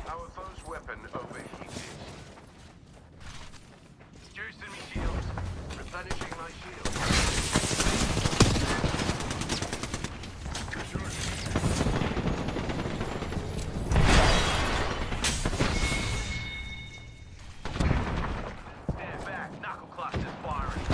Our foe's weapon overheated. Juicing me shields. Replenishing my shield. Stand back. Knuckle clusters firing.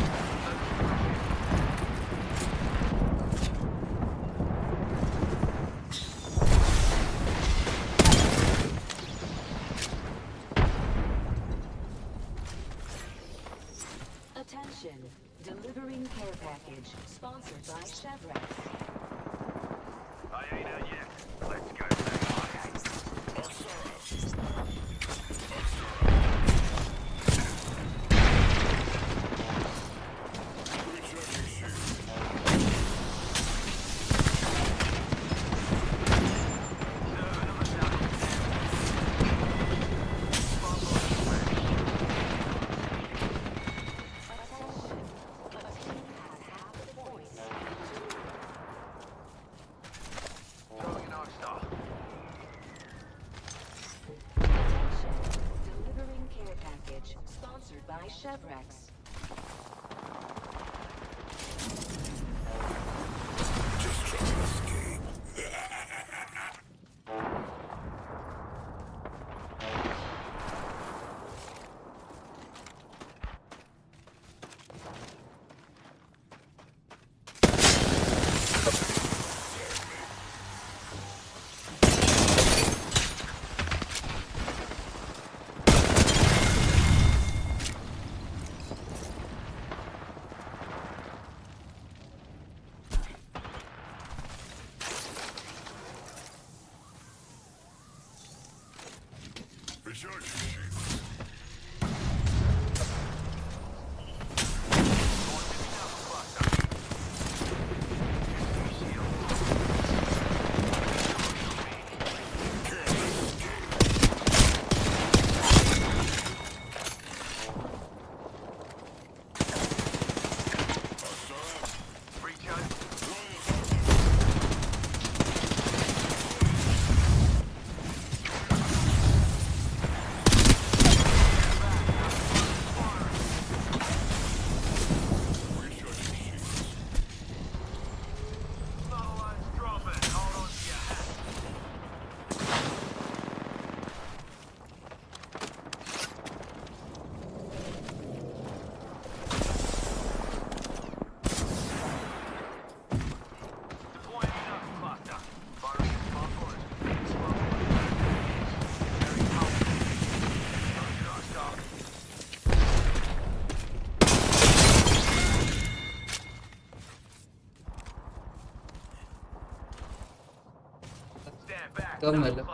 Attention, delivering care package sponsored by Chevron. I ain't out yet. Let's go. Throwing an arc star. Attention, delivering care package sponsored by Chevrex. Just try to escape. Recharging shields. कम मतलब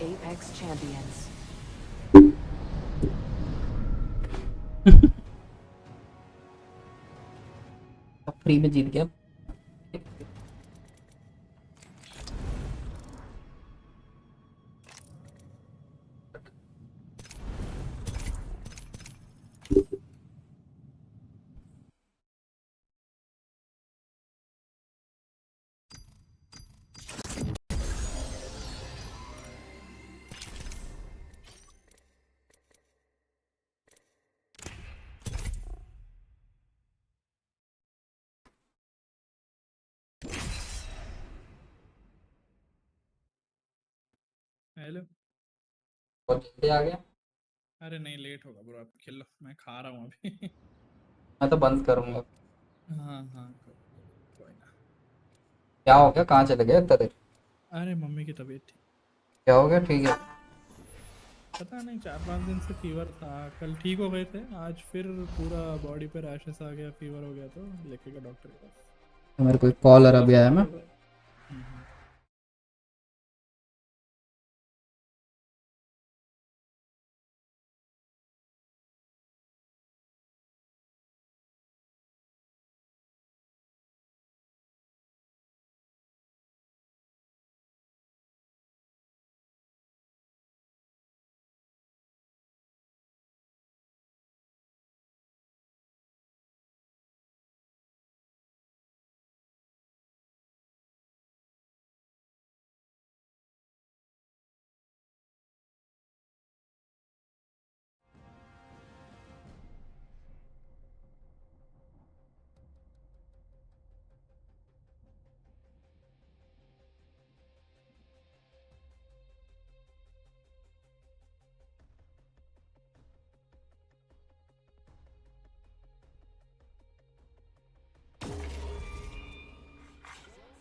Apex champions. Free में जीत गया. Hello. बहुत जल्दी आ गया. अरे नहीं, late होगा bro. आप खेल लो, मैं खा रहा हूँ अभी. मैं तो बंद करूंगा. हाँ हाँ, कोई ना. क्या हो गया? कहाँ चले गए इतना देर? अरे मम्मी की तबीयत ठीक. क्या हो गया? ठीक है. पता नहीं, 4-5 दिन से फीवर था. कल ठीक हो गए थे, आज फिर पूरा बॉडी पे रैशेस आ गया, फीवर हो गया, तो लेके गया डॉक्टर के पास. मेरे को कॉल अभी आया. मैं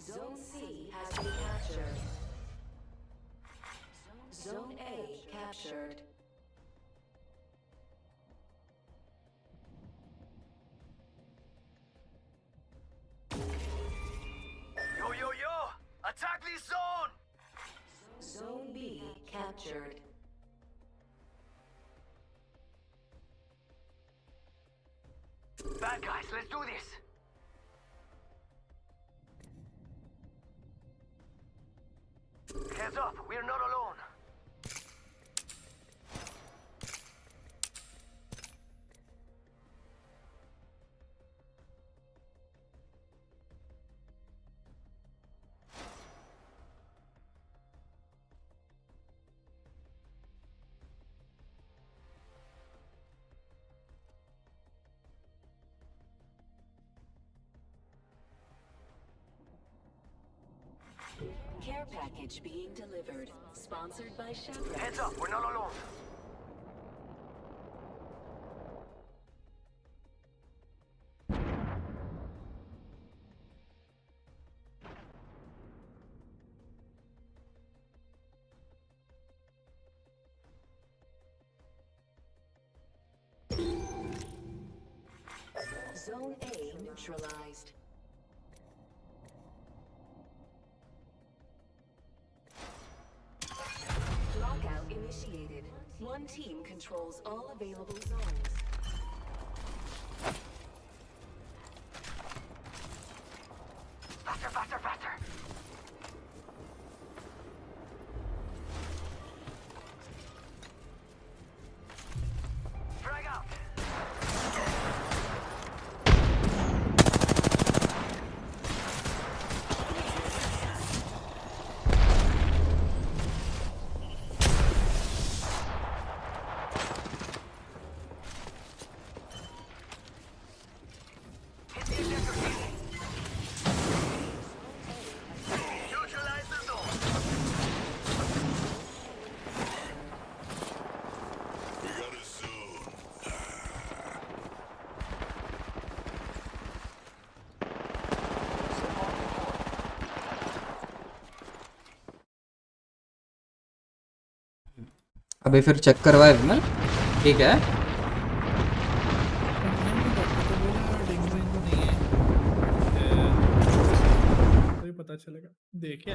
Zone C has been captured. Zone A captured. Yo! Attack this zone! Zone B captured. Bad guys, let's do this! Heads up, we're not alone. Care package being delivered. Sponsored by Chevron. Heads up, we're not alone. Zone A neutralized. Lockout initiated. One team controls all available zones. Faster! Frag out! Hit the ejector seat. Neutralize the zone. We got a zone. अभी फिर check करवाए विमल. ठीक है. तो ही पता चलेगा. देखिए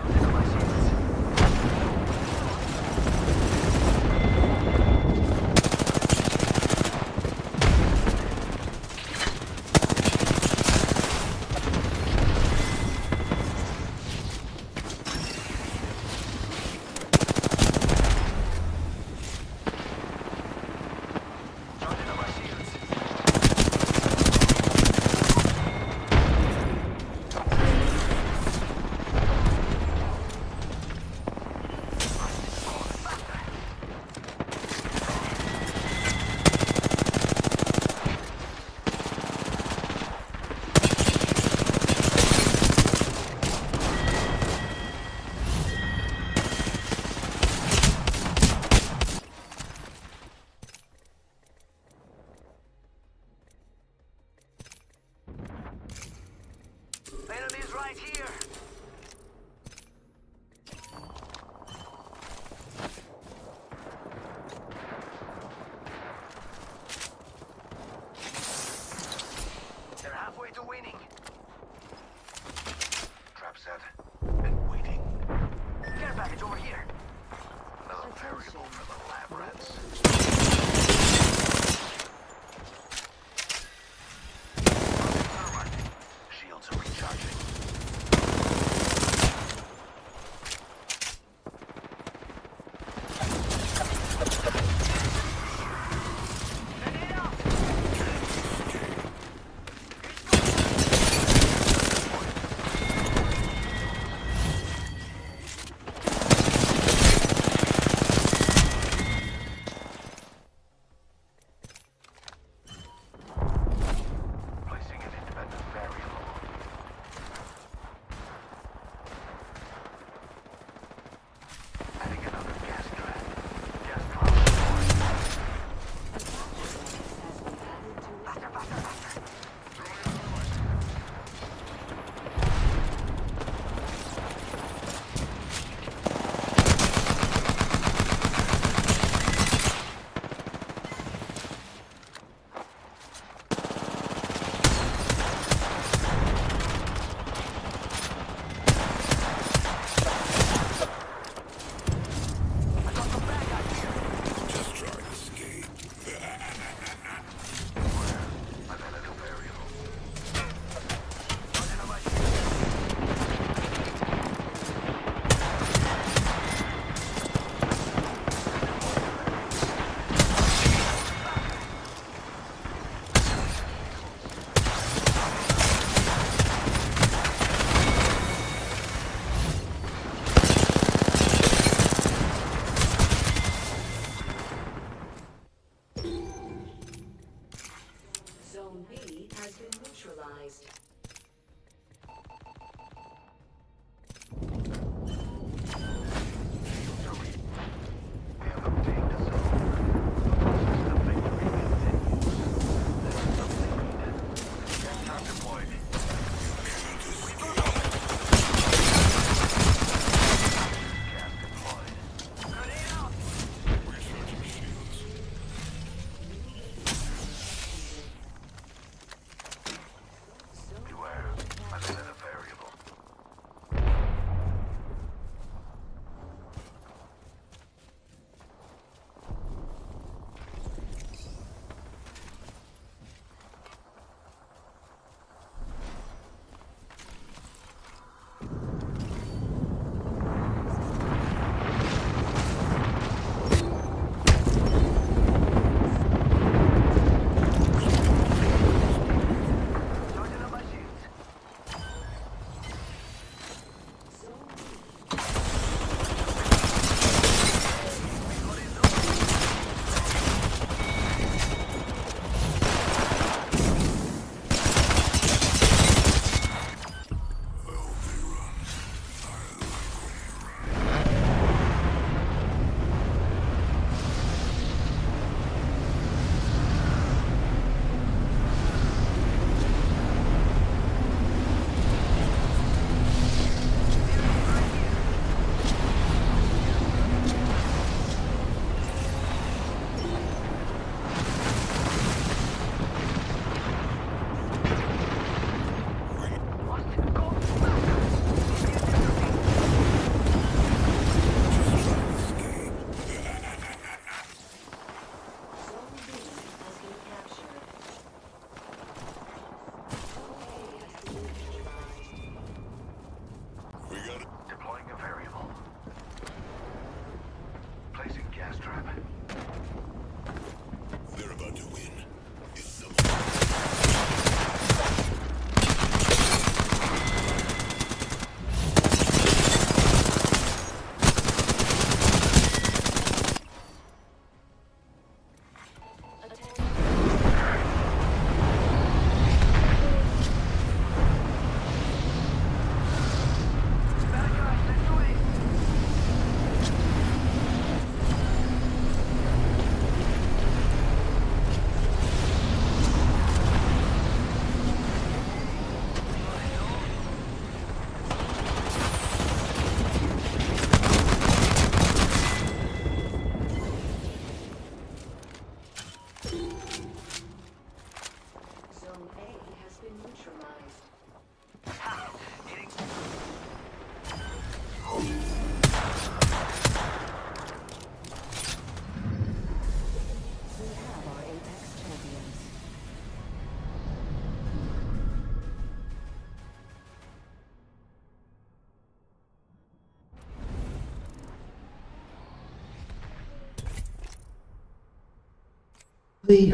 Let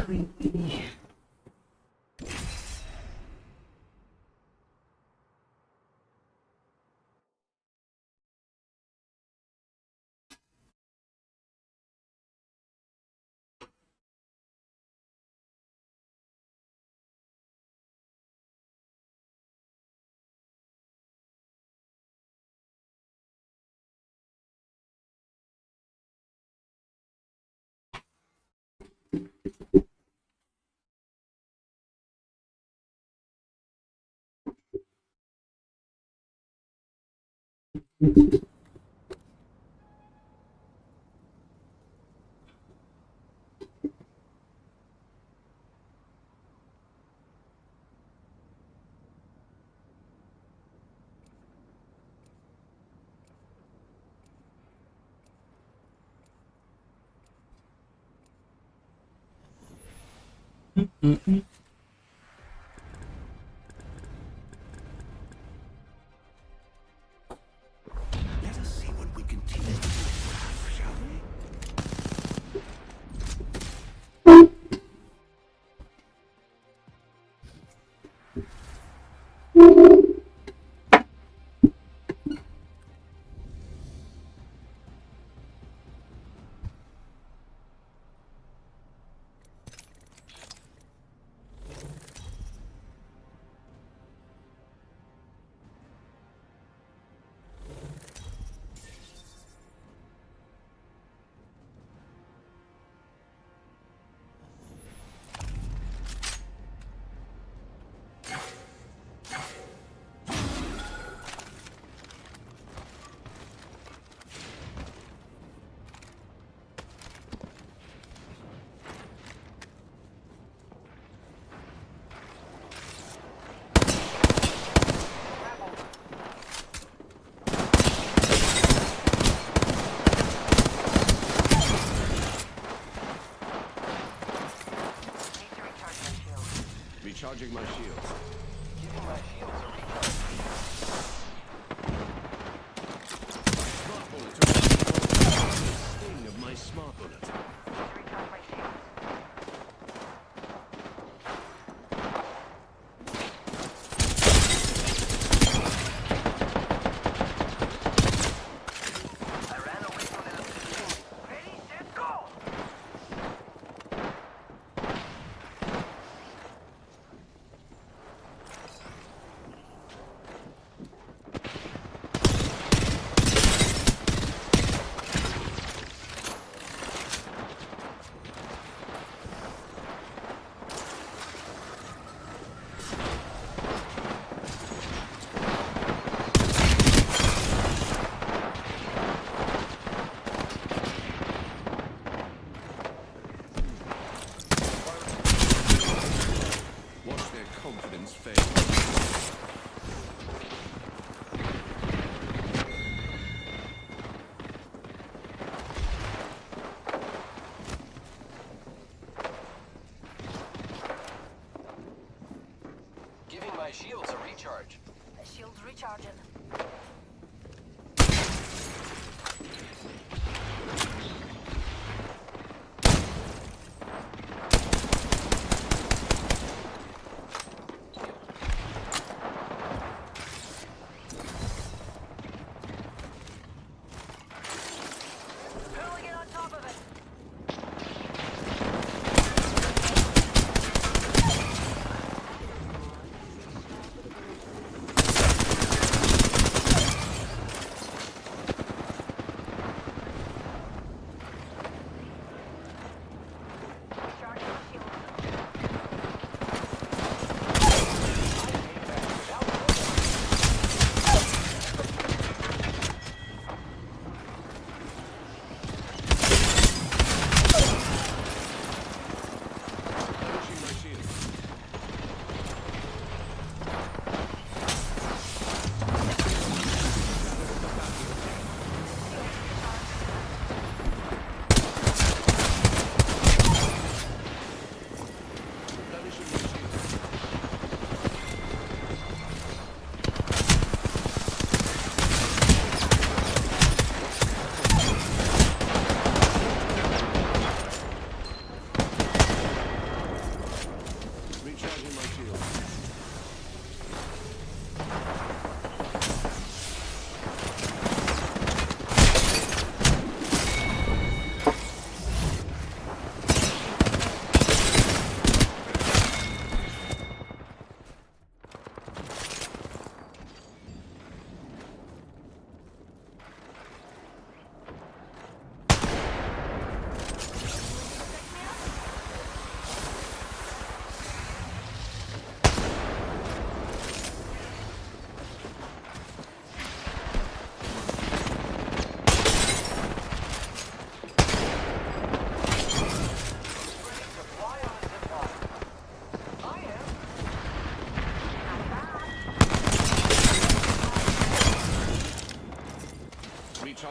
us see what we can teach this laugh, shall we? Recharging my shields. Giving my shields a recharge. Smart bullet to sting of my smart bullet. Recharge my shields. I ran away from an abusive. Ready, set, go! Watch their confidence fade. Giving my shields a recharge. My shields recharging. Hurling it on top of it.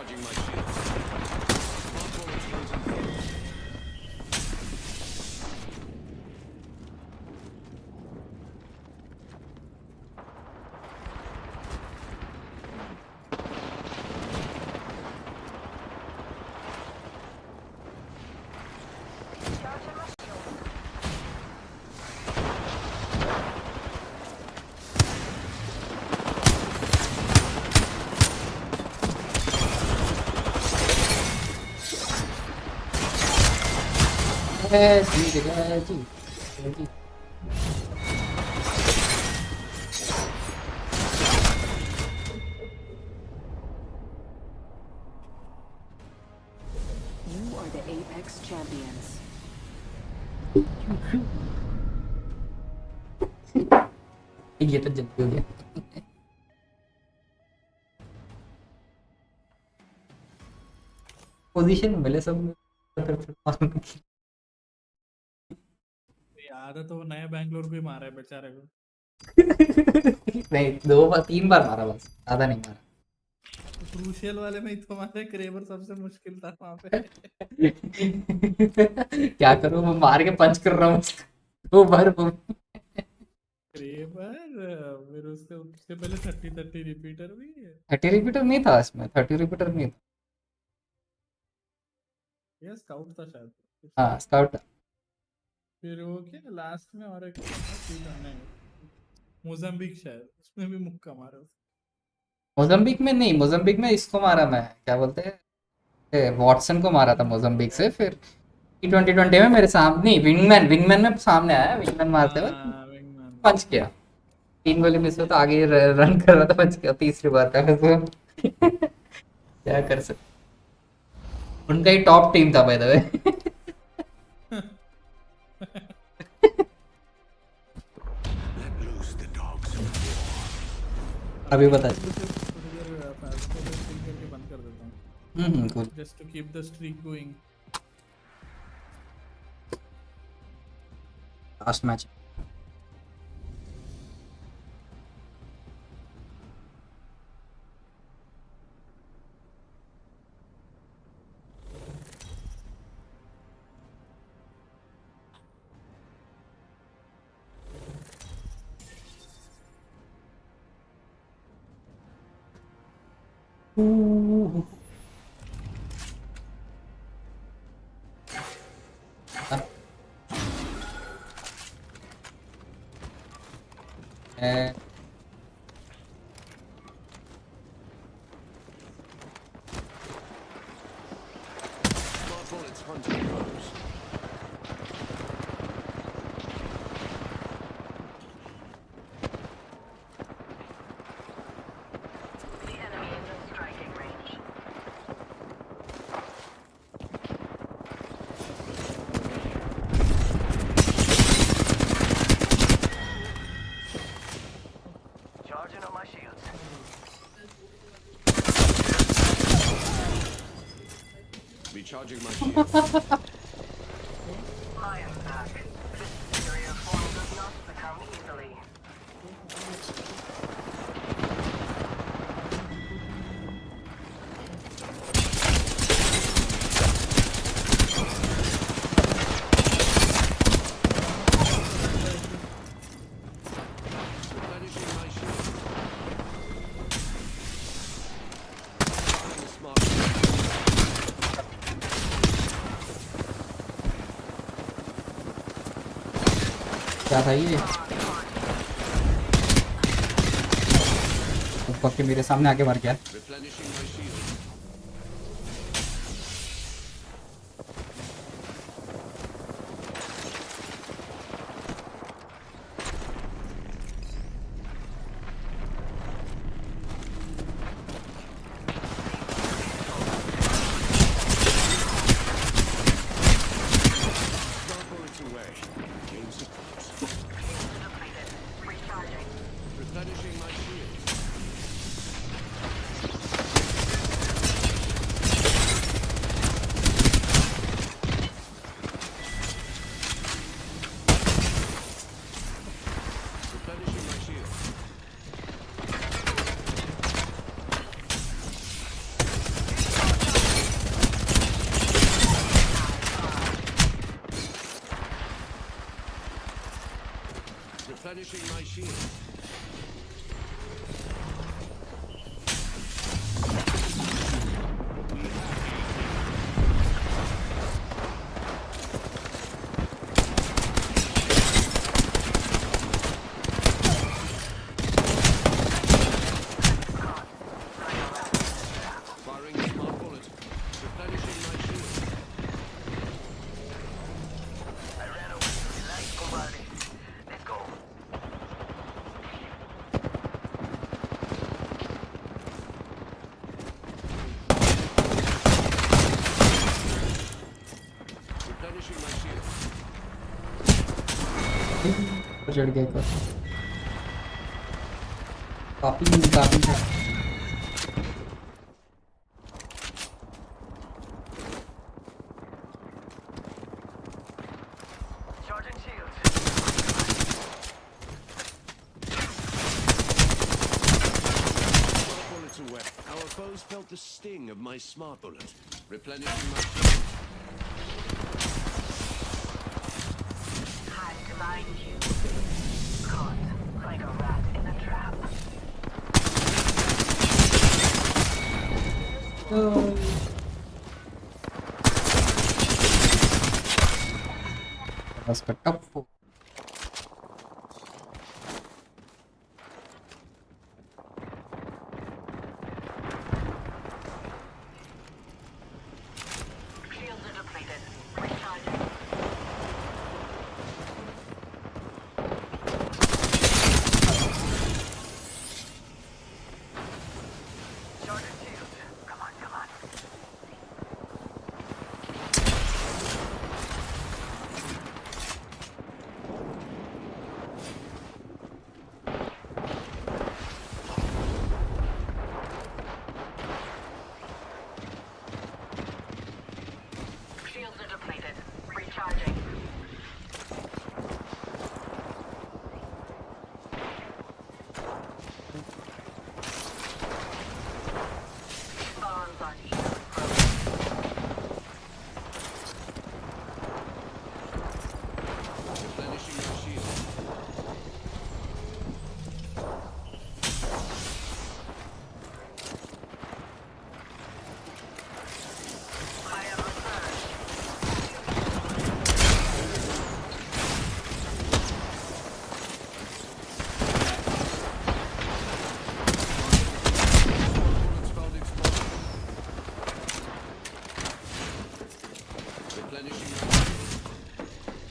Recharging my shields. Smart bullets losing focus. Ji You are the Apex champions. ये तो जल्दी हो गया position मिले सब याद है तो वो नया बैंगलोर को ही मारा है बेचारे को। नहीं 2 3 बार मारा बस ज्यादा नहीं मारा क्रूशियल वाले में ही तो मारे क्रेबर सबसे मुश्किल था वहां पे। क्या करूं मैं मार के पंच कर रहा हूँ 2 बार क्रेबर फिर उससे पहले 30 रिपीटर भी है। 30 रिपीटर नहीं था इसमें 30 रिपीटर नहीं था ये स्काउट था शायद। हाँ स्काउट फिर वो क्या लास्ट में और एक नहीं मोजाम्बिक शायद उसमें भी मुक्का मारा उसने। मोजाम्बिक में नहीं मोजाम्बिक में इसको मारा मैं क्या बोलते हैं वॉटसन को मारा था मोजाम्बिक से फिर T20 में मेरे सामने नहीं विंगमैन में सामने आया विंगमैन मारते हुए पंच किया 3 गोली मिस हुआ तो आगे रन कर रहा था पंच किया तीसरी बार का क्या कर सकते उनका ही टॉप टीम था बाय द वे अभी बता बंद कर देता हूँ cool. just to keep the streak going. Last match. Smart bullets hunting foes. The enemy is in striking range. Charging on my shields. Recharging my shields. I am back. This superior form does not become easily. Replenishing my shields. Firing a smart क्या था ये ऊपर के मेरे सामने आके मर गया replenishing my shields. Smart bullets away. Gain supports. Replenishing my shields. चढ़ गया एक और काफी Charging shields. Smart bullets are wet. Our foes felt the sting of my smart bullet. Replenishing my shield. Hide behind you. Caught like a rat in a trap. उसका टप Shields are depleted. Recharging. Charging shields. Come on, come on. Shields are depleted. Recharging. Bonds on shields broken. Replenishing my shield. I have returned. Bullets found exploded. Replenishing my shield.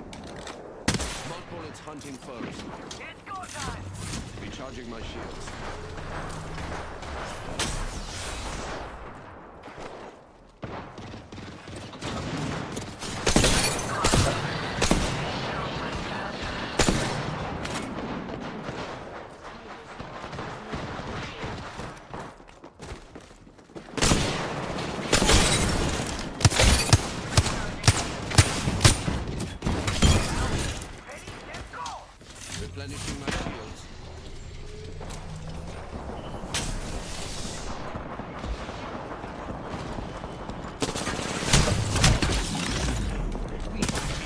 Smart bullets hunting foes. It's go time. Recharging my shields. Replenishing my shields.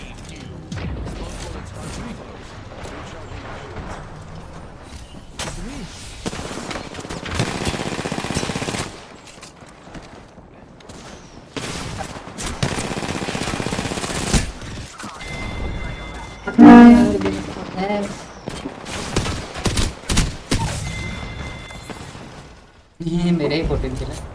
Smart bullets hunting foes. Recharging my shields. ये मेरा ही potential है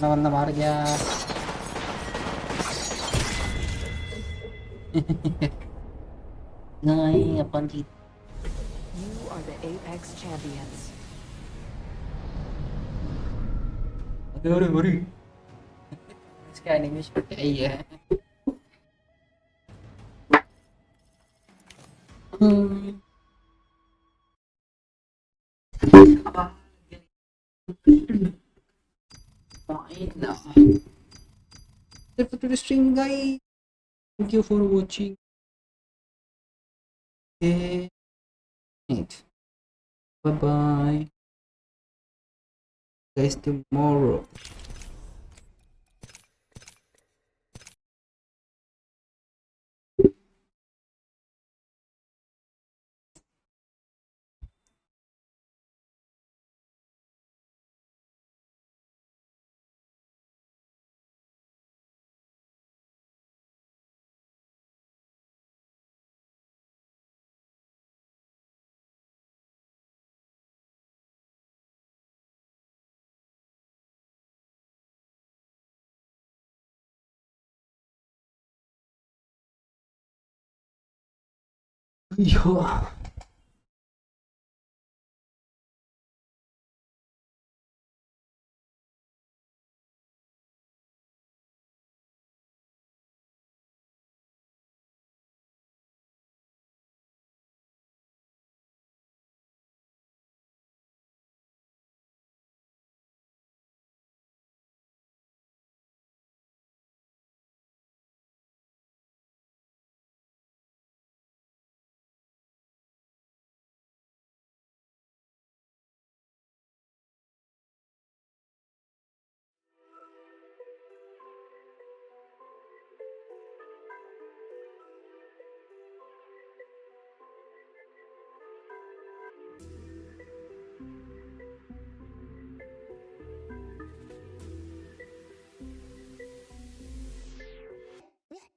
बंदा मार गया नहीं अपन जीत You are the Apex champions. अरे अरे अरे इसका एनिमेशन क्या ही है. Fine now. That's it for the stream, guys. Thank you for watching. Okay. Bye bye. Guys, tomorrow. Yo.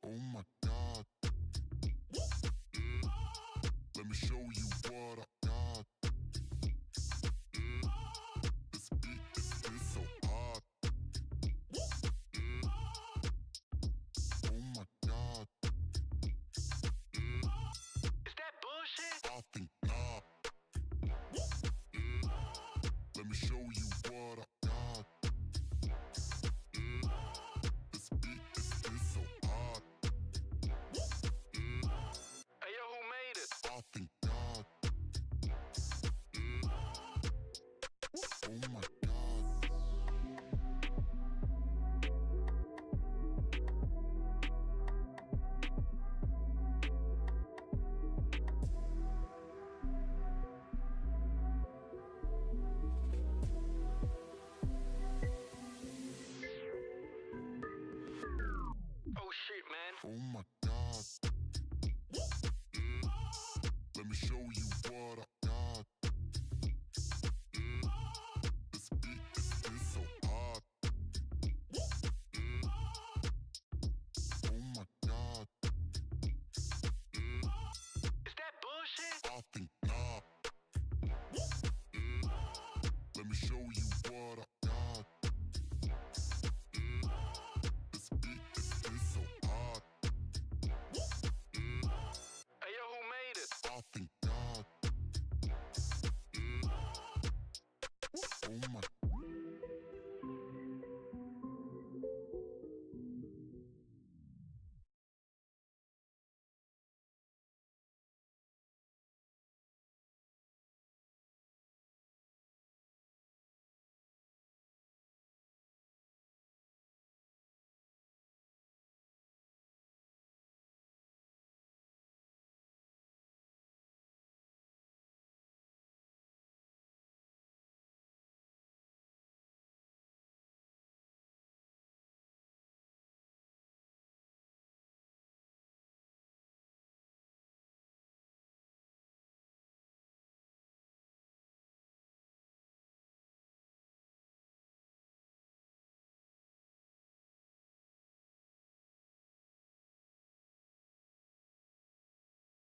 Oh my god. Let me show you what I got. This beat is so hot. Oh my god. Is that bullshit? I think not. Let me show you what I got. This beat is so hot. Hey yo, who made it? I think God. Oh my god. Oh shit, man. Oh my